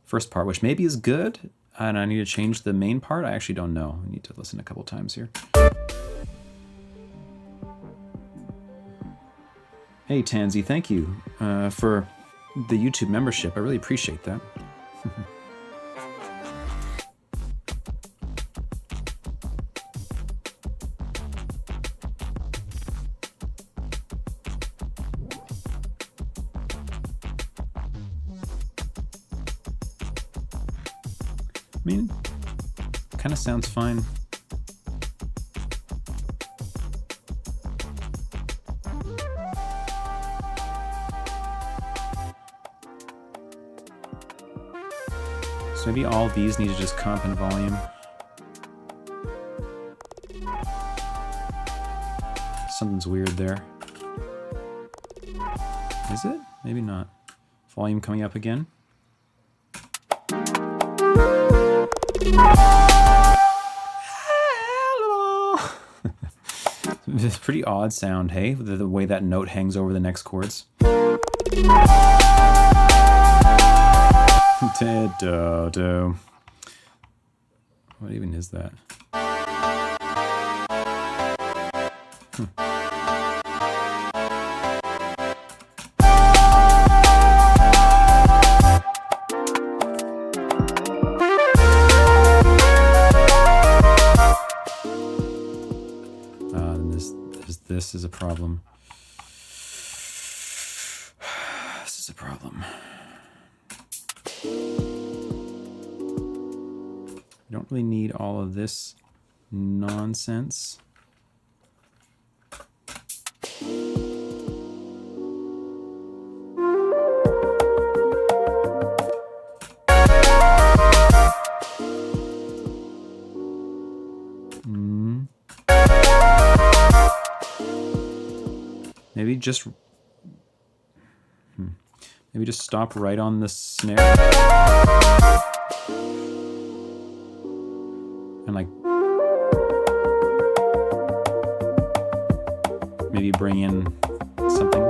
A: first part, which maybe is good, and I need to change the main part. I actually don't know. I need to listen a couple times here. Hey, Tansy, thank you for the YouTube membership. I really appreciate that. I mean, kind of sounds fine. So maybe all these need to just comp in volume. Something's weird there. Is it? Maybe not. Volume coming up again. Hello. It's a pretty odd sound, hey? The way that note hangs over the next chords. What even is that? This is a problem. This is a problem. You don't really need all of this nonsense. Maybe just stop right on the snare. And like maybe bring in something.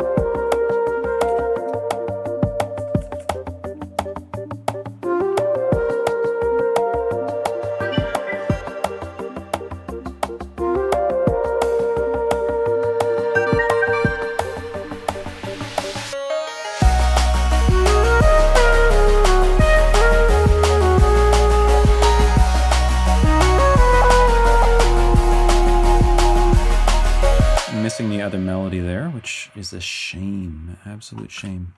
A: Missing the other melody there, which is a shame, absolute shame.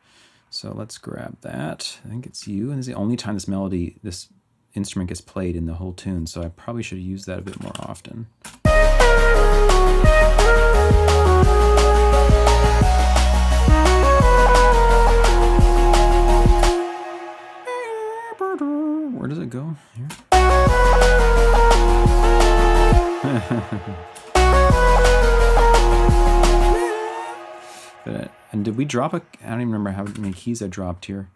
A: So let's grab that. I think it's you, and this is the only time this instrument gets played in the whole tune, so I probably should use that a bit more often. Where does it go? Here. And did we drop I don't even remember how many keys I dropped here.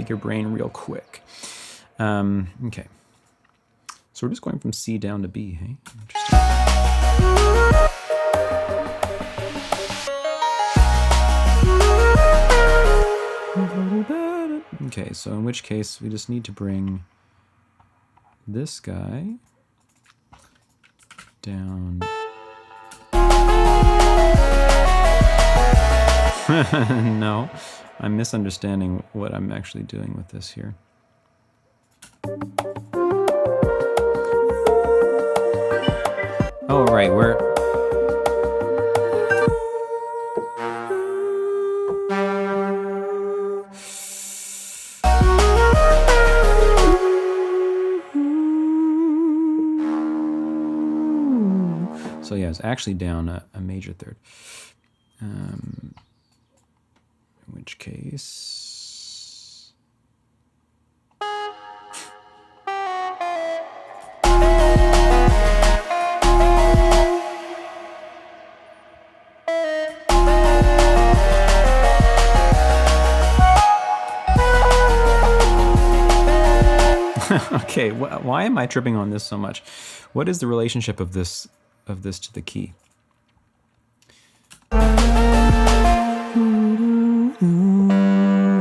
A: Your brain real quick. Okay. So we're just going from C down to B, hey? Interesting. Okay, so in which case we just need to bring this guy down. No. I'm misunderstanding what I'm actually doing with this here. Oh, right, we're... So yeah, it's actually down a major third. In which case... Okay, why am I tripping on this so much? What is the relationship of this to the key?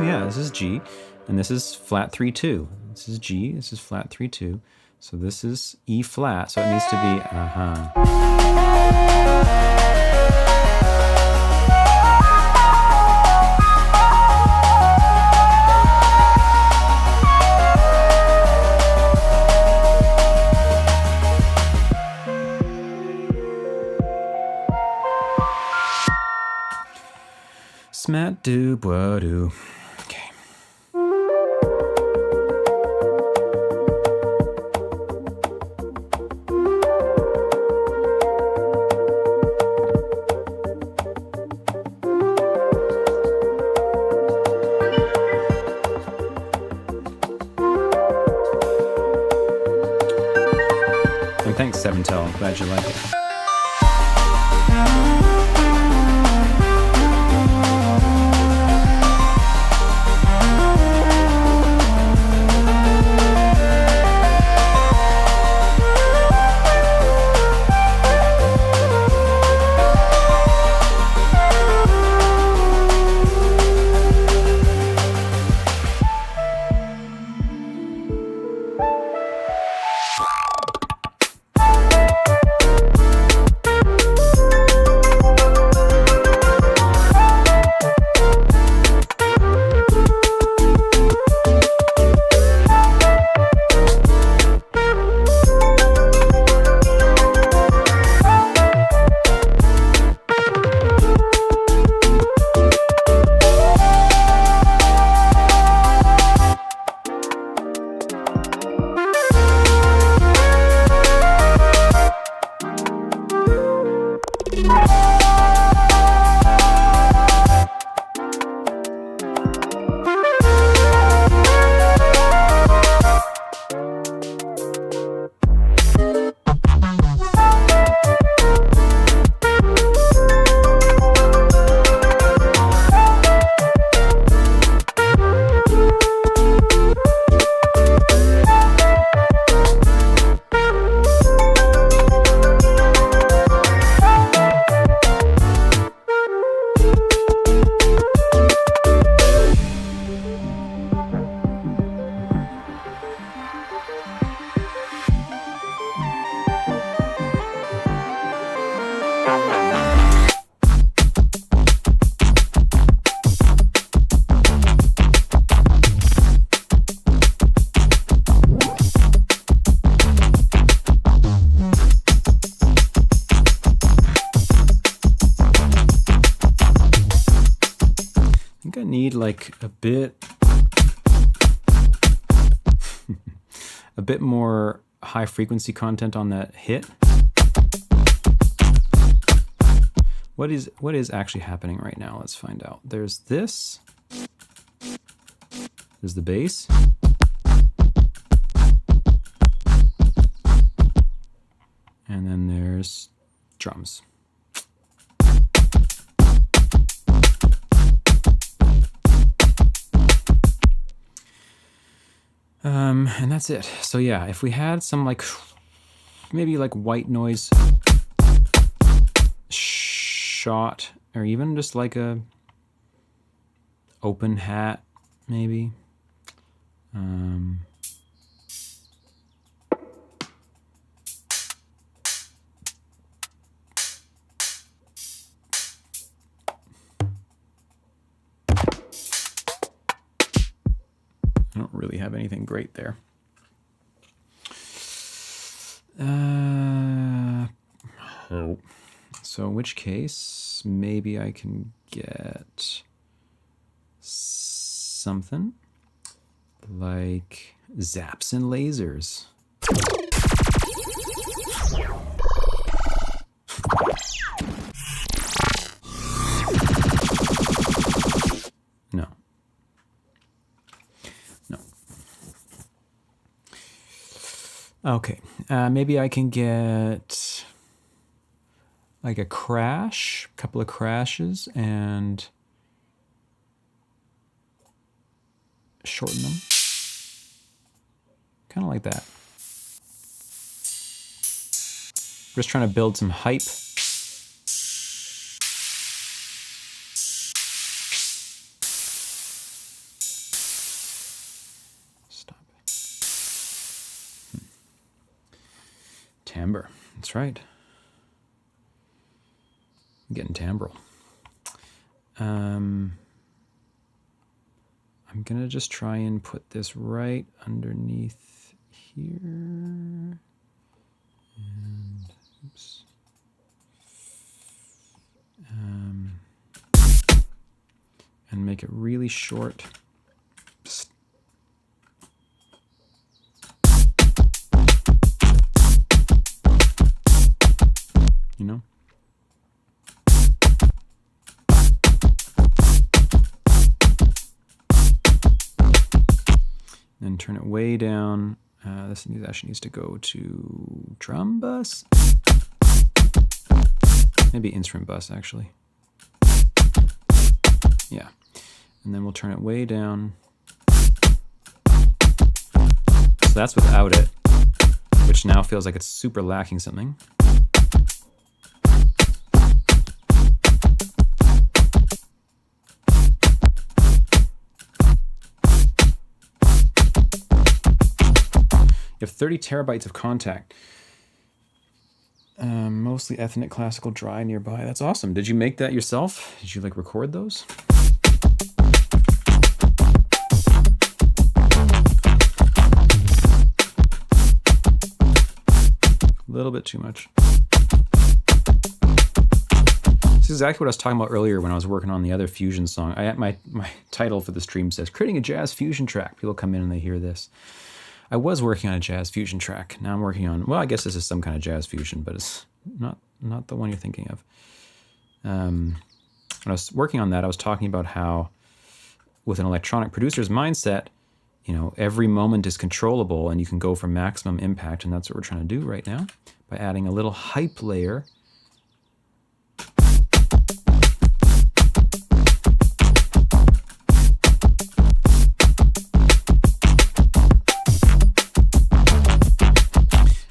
A: Yeah, this is G, and this is flat 3-2. This is G, this is flat 3-2. So this is E flat, so it needs to be Smat do bois do. Okay. And thanks, Seventel. Glad you like it. need like a bit more high frequency content on that hit. What is actually happening right now? Let's find out. There's this. There's the bass. And then there's drums. And that's it. So yeah, if we had some like, maybe like white noise shot, or even just like a open hat, maybe. I don't really have anything great there. So in which case, maybe I can get something like zaps and lasers. No. No. Okay, maybe I can get like a crash, a couple of crashes, and shorten them. Kind of like that. Just trying to build some hype. Stop it. Timbre. That's right. I'm getting timbral. I'm gonna just try and put this right underneath here. And oops. And make it really short. You know? Then turn it way down. This actually needs to go to drum bus. Maybe instrument bus, actually. Yeah. And then we'll turn it way down. So that's without it, which now feels like it's super lacking something. You have 30 terabytes of contact. Mostly ethnic, classical, dry nearby. That's awesome. Did you make that yourself? Did you like record those? A little bit too much. This is exactly what I was talking about earlier when I was working on the other fusion song. My title for the stream says, Creating a Jazz Fusion Track. People come in and they hear this. I was working on a jazz fusion track. Now I'm working on, well, I guess this is some kind of jazz fusion, but it's not the one you're thinking of. When I was working on that, I was talking about how with an electronic producer's mindset, you know, every moment is controllable and you can go for maximum impact, and that's what we're trying to do right now by adding a little hype layer.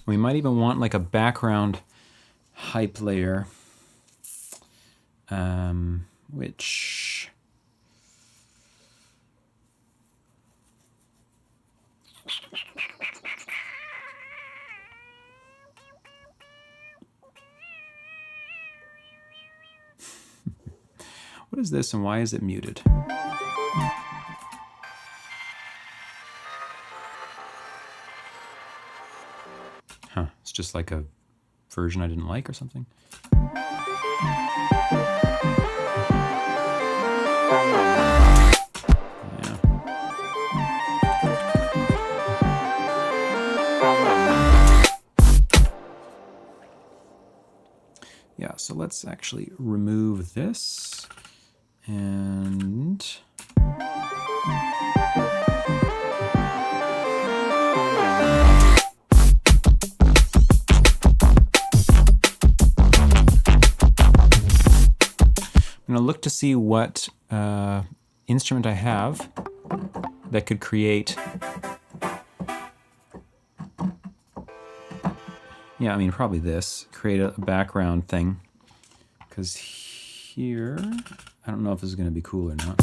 A: We might even want like a background hype layer, which what is this and why is it muted? Huh, it's just like a version I didn't like or something. let's actually remove this and I'm going to look to see what instrument I have that could create, yeah, I mean, probably this, create a background thing. Because here, I don't know if this is going to be cool or not.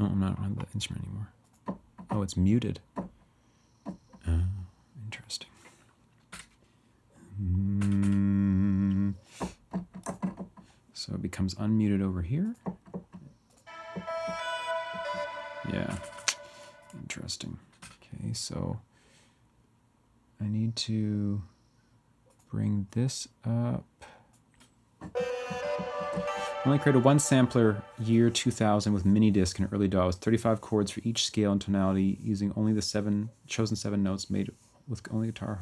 A: Oh, I'm not on the instrument anymore. Oh, it's muted. Interesting. So it becomes unmuted over here. Yeah, interesting. Okay, so I need to bring this up. I only created one sampler year 2000 with mini disc and early DAW with 35 chords for each scale and tonality using only the chosen seven notes made with only guitar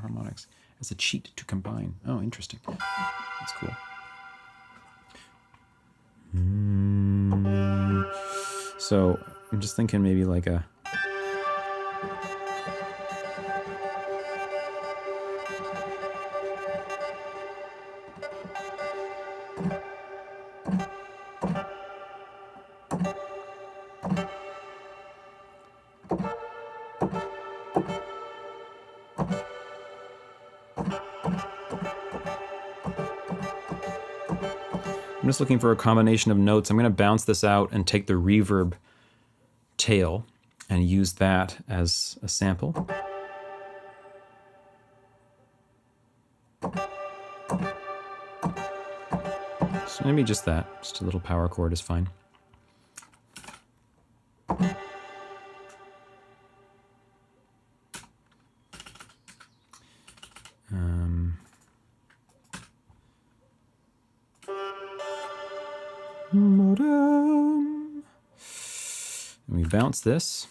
A: harmonics as a cheat to combine. Oh, interesting. That's cool. So I'm just thinking maybe like a I'm just looking for a combination of notes. I'm going to bounce this out and take the reverb tail and use that as a sample. So maybe just that. Just a little power chord is fine. And we bounce this.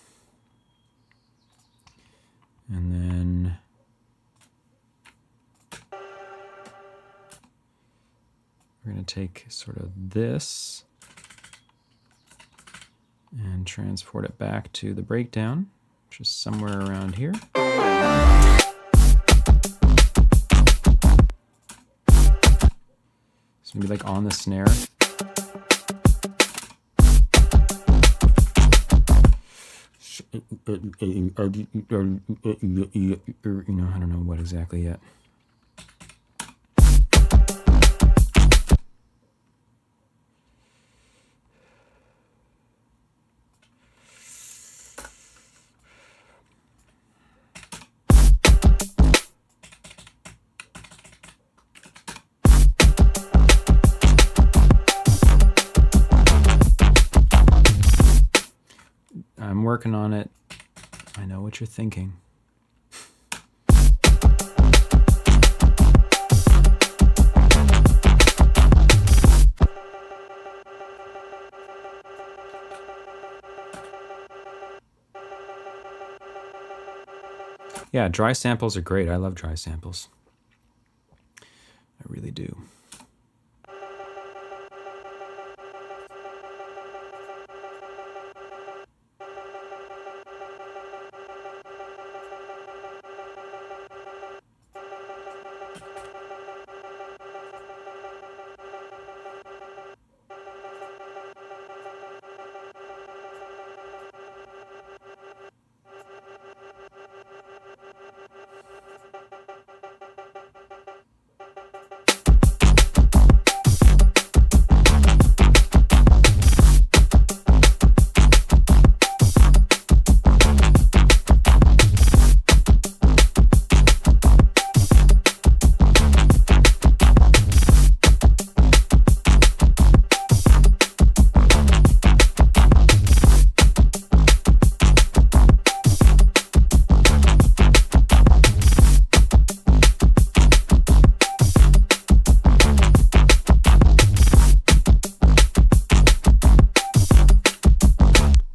A: And then we're going to take sort of this and transport it back to the breakdown, which is somewhere around here. So maybe like on the snare. You know, I don't know what exactly yet. I'm working on it. I know what you're thinking. Yeah, dry samples are great. I love dry samples. I really do.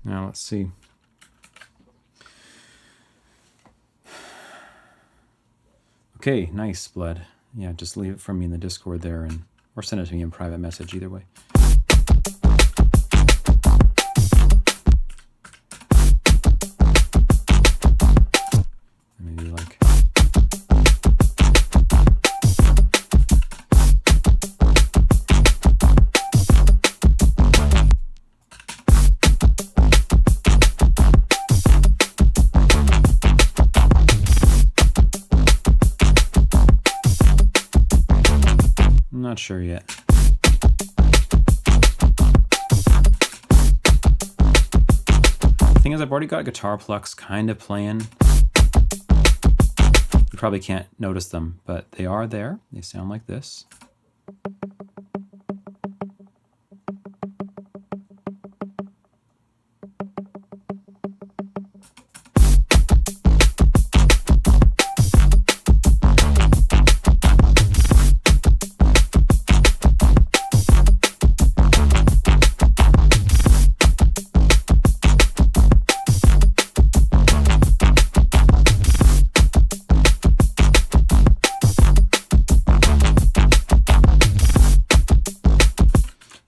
A: Now let's see. Okay, nice, Blood. Yeah, just leave it for me in the Discord there, or send it to me in private message, either way. Maybe like... I'm not sure yet. The thing is, I've already got guitar plucks kind of playing. You probably can't notice them, but they are there. They sound like this.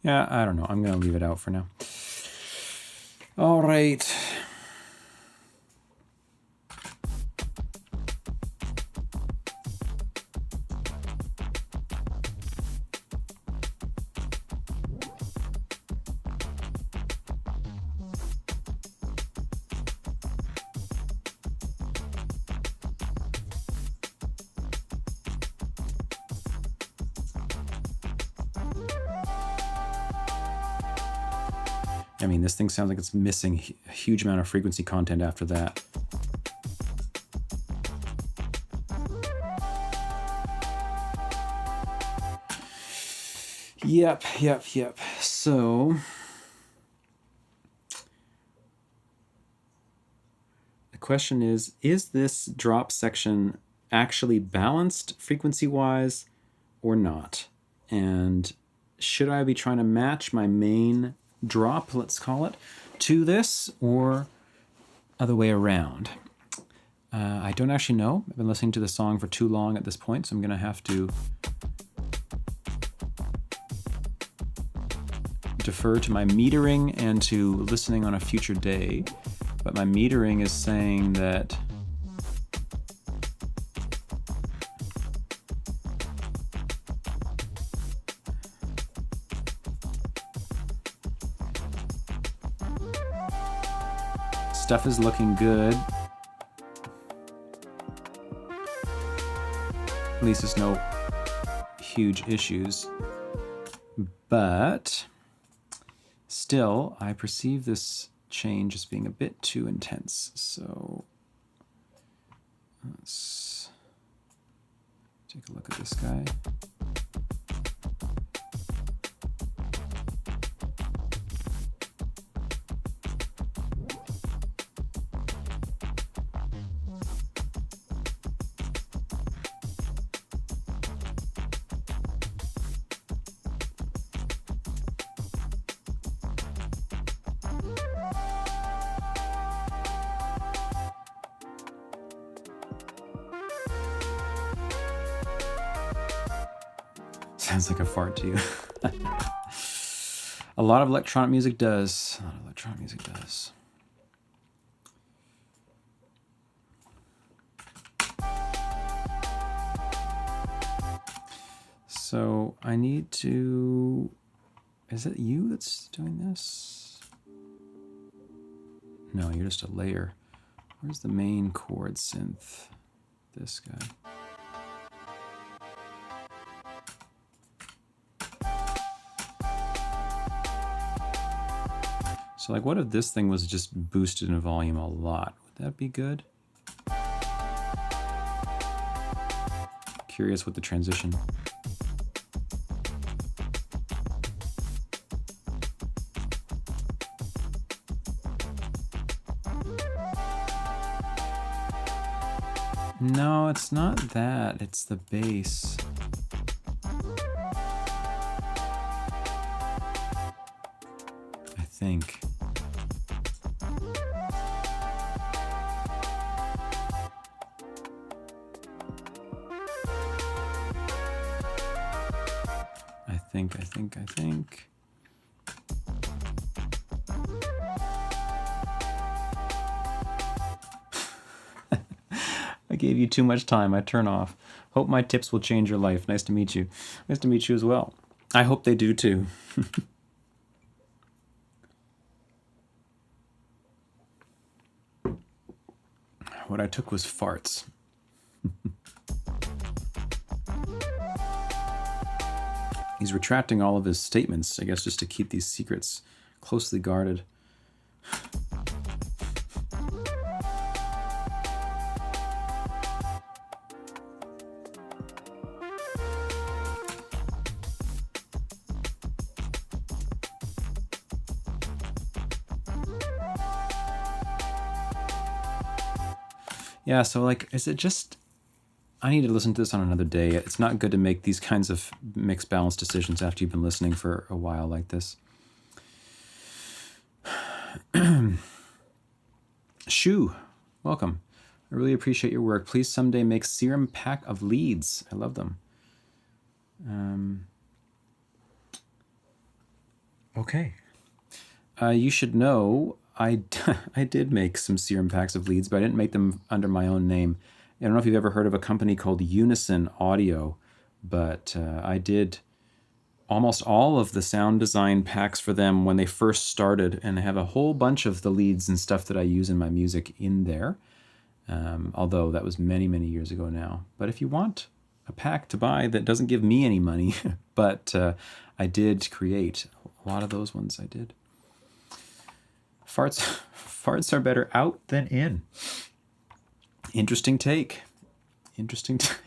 A: Yeah, I don't know. I'm going to leave it out for now. All right. I mean, this thing sounds like it's missing a huge amount of frequency content after that. Yep. So the question is this drop section actually balanced frequency-wise or not? And should I be trying to match my main drop, let's call it, to this, or other way around? I don't actually know. I've been listening to the song for too long at this point, so I'm going to have to defer to my metering and to listening on a future day. But my metering is saying that stuff is looking good. At least there's no huge issues. But still, I perceive this change as being a bit too intense. So let's take a look at this guy. Sounds like a fart to you. A lot of electronic music does. So I need to... Is it you that's doing this? No, you're just a layer. Where's the main chord synth? This guy. So like, what if this thing was just boosted in volume a lot? Would that be good? Curious what the transition. No, it's not that. It's the bass. I think. think. I gave you too much time. I turn off. Hope my tips will change your life. Nice to meet you. Nice to meet you as well. I hope they do too. What I took was farts. He's retracting all of his statements, I guess, just to keep these secrets closely guarded. Yeah, so like, is it just, I need to listen to this on another day. It's not good to make these kinds of mixed balance decisions after you've been listening for a while like this. Shu, welcome. I really appreciate your work. Please someday make serum pack of leads. I love them. Okay. You should know I did make some serum packs of leads, but I didn't make them under my own name. I don't know if you've ever heard of a company called Unison Audio, but I did almost all of the sound design packs for them when they first started, and I have a whole bunch of the leads and stuff that I use in my music in there, although that was many, many years ago now. But if you want a pack to buy that doesn't give me any money, but I did create a lot of those ones I did. Farts are better out than in. Interesting take. Interesting take.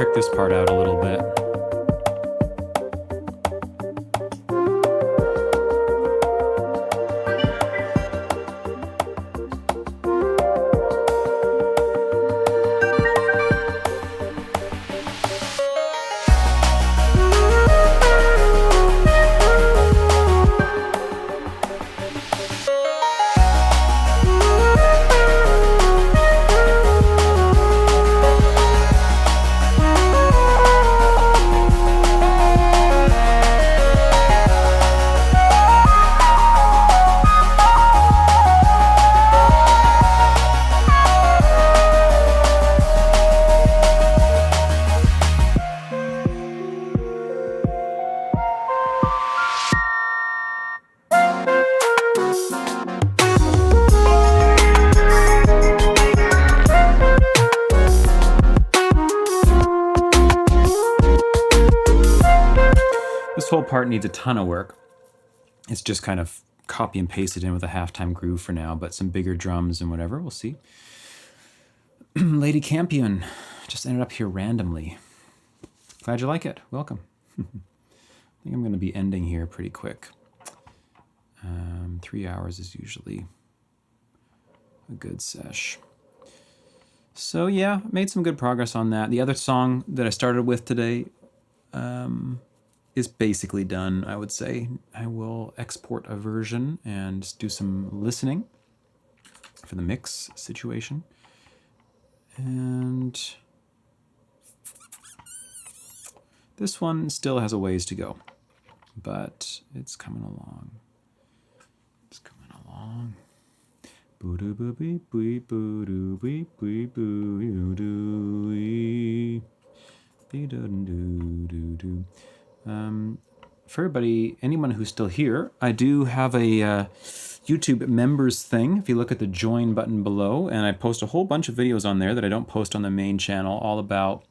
A: trick this part out a little bit. This whole part needs a ton of work. It's just kind of copy and pasted in with a halftime groove for now, but some bigger drums and whatever, we'll see. Lady Campion just ended up here randomly. Glad you like it. Welcome. I think I'm going to be ending here pretty quick. 3 hours is usually a good sesh. So yeah, made some good progress on that. The other song that I started with today is basically done, I would say. I will export a version and do some listening for the mix situation. And this one still has a ways to go, but it's coming along. It's coming along. For everybody, anyone who's still here, I do have a YouTube members thing. If you look at the join button below, and I post a whole bunch of videos on there that I don't post on the main channel, all about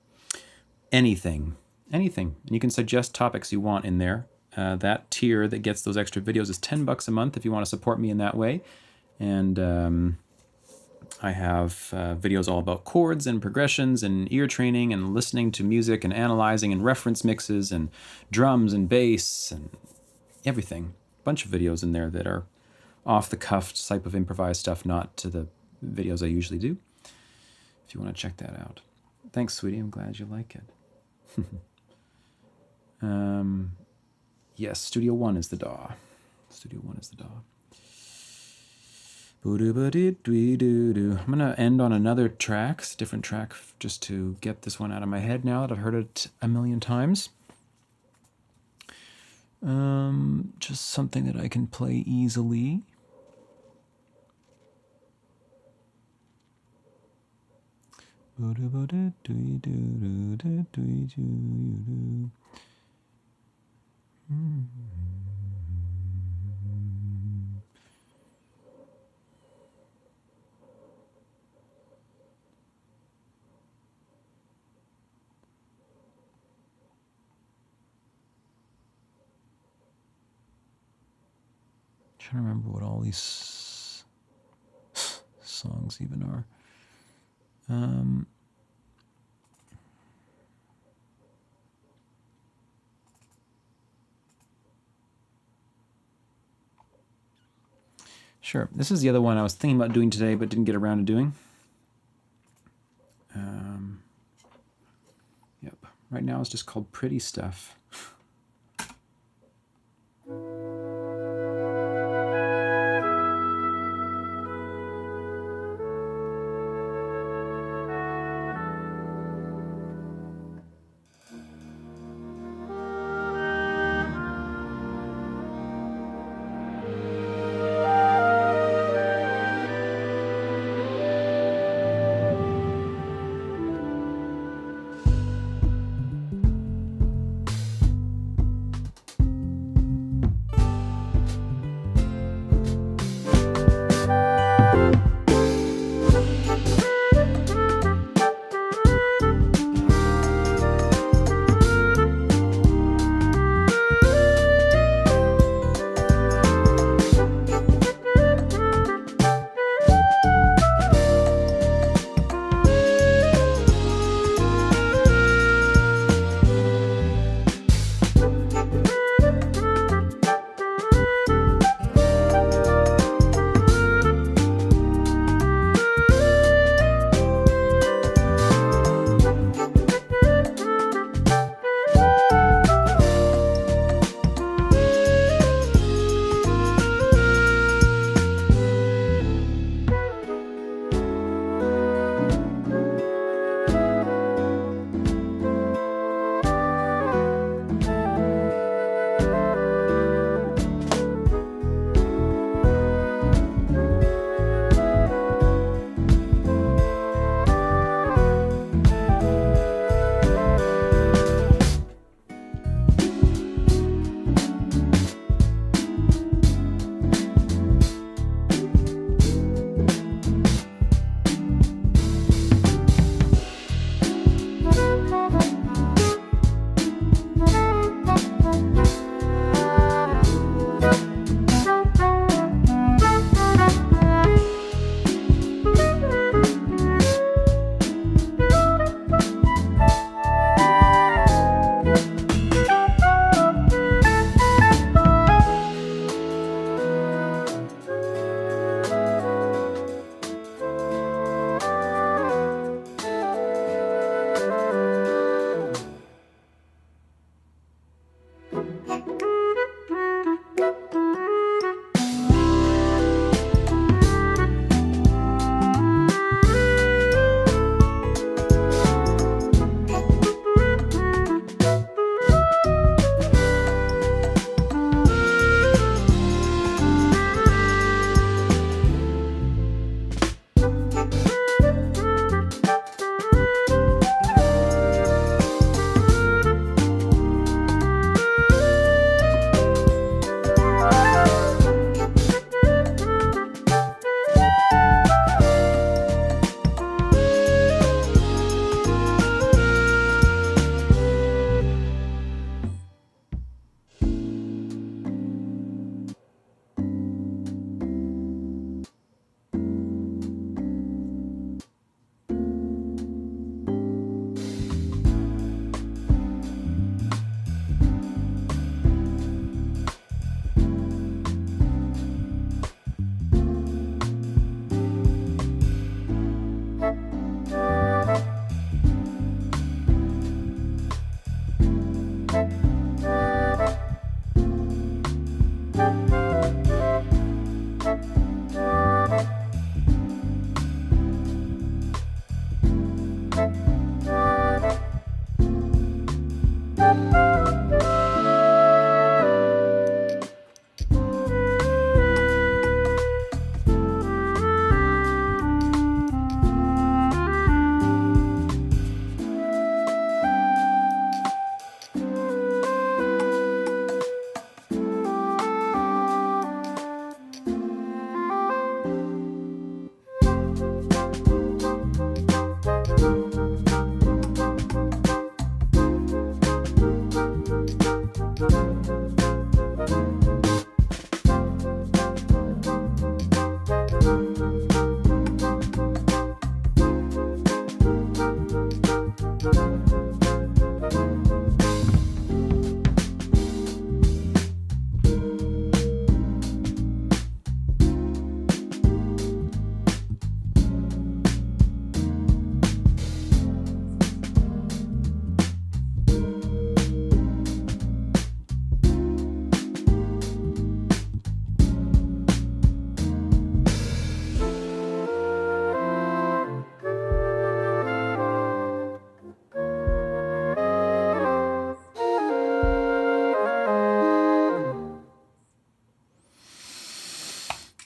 A: anything. And you can suggest topics you want in there. That tier that gets those extra videos is $10 a month if you want to support me in that way. And I have videos all about chords and progressions and ear training and listening to music and analyzing and reference mixes and drums and bass and everything. A bunch of videos in there that are off the cuff type of improvised stuff, not to the videos I usually do. If you want to check that out. Thanks, sweetie. I'm glad you like it. Yes, Studio One is the DAW. Studio One is the DAW. I'm going to end on another track, a different track, just to get this one out of my head now that I've heard it a million times. Just something that I can play easily. Trying to remember what all these songs even are. Sure, this is the other one I was thinking about doing today but didn't get around to doing. Yep, right now it's just called Pretty Stuff.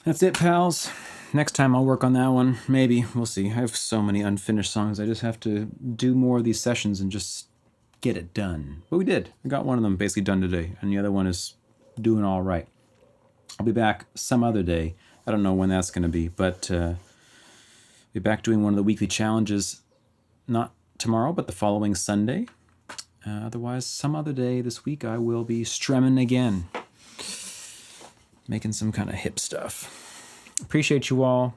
A: That's it, pals. Next time I'll work on that one. Maybe. We'll see. I have so many unfinished songs. I just have to do more of these sessions and just get it done. But we did. I got one of them basically done today, and the other one is doing all right. I'll be back some other day. I don't know when that's going to be, but be back doing one of the weekly challenges, not tomorrow, but the following Sunday. Otherwise, some other day this week, I will be strumming again, making some kind of hip stuff. Appreciate you all.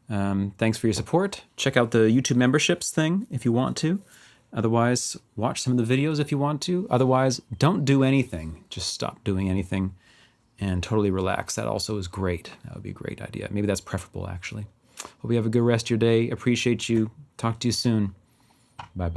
A: Thanks for your support. Check out the YouTube memberships thing if you want to. Otherwise, watch some of the videos if you want to. Otherwise, don't do anything. Just stop doing anything and totally relax. That also is great. That would be a great idea. Maybe that's preferable, actually. Hope you have a good rest of your day. Appreciate you. Talk to you soon. Bye-bye.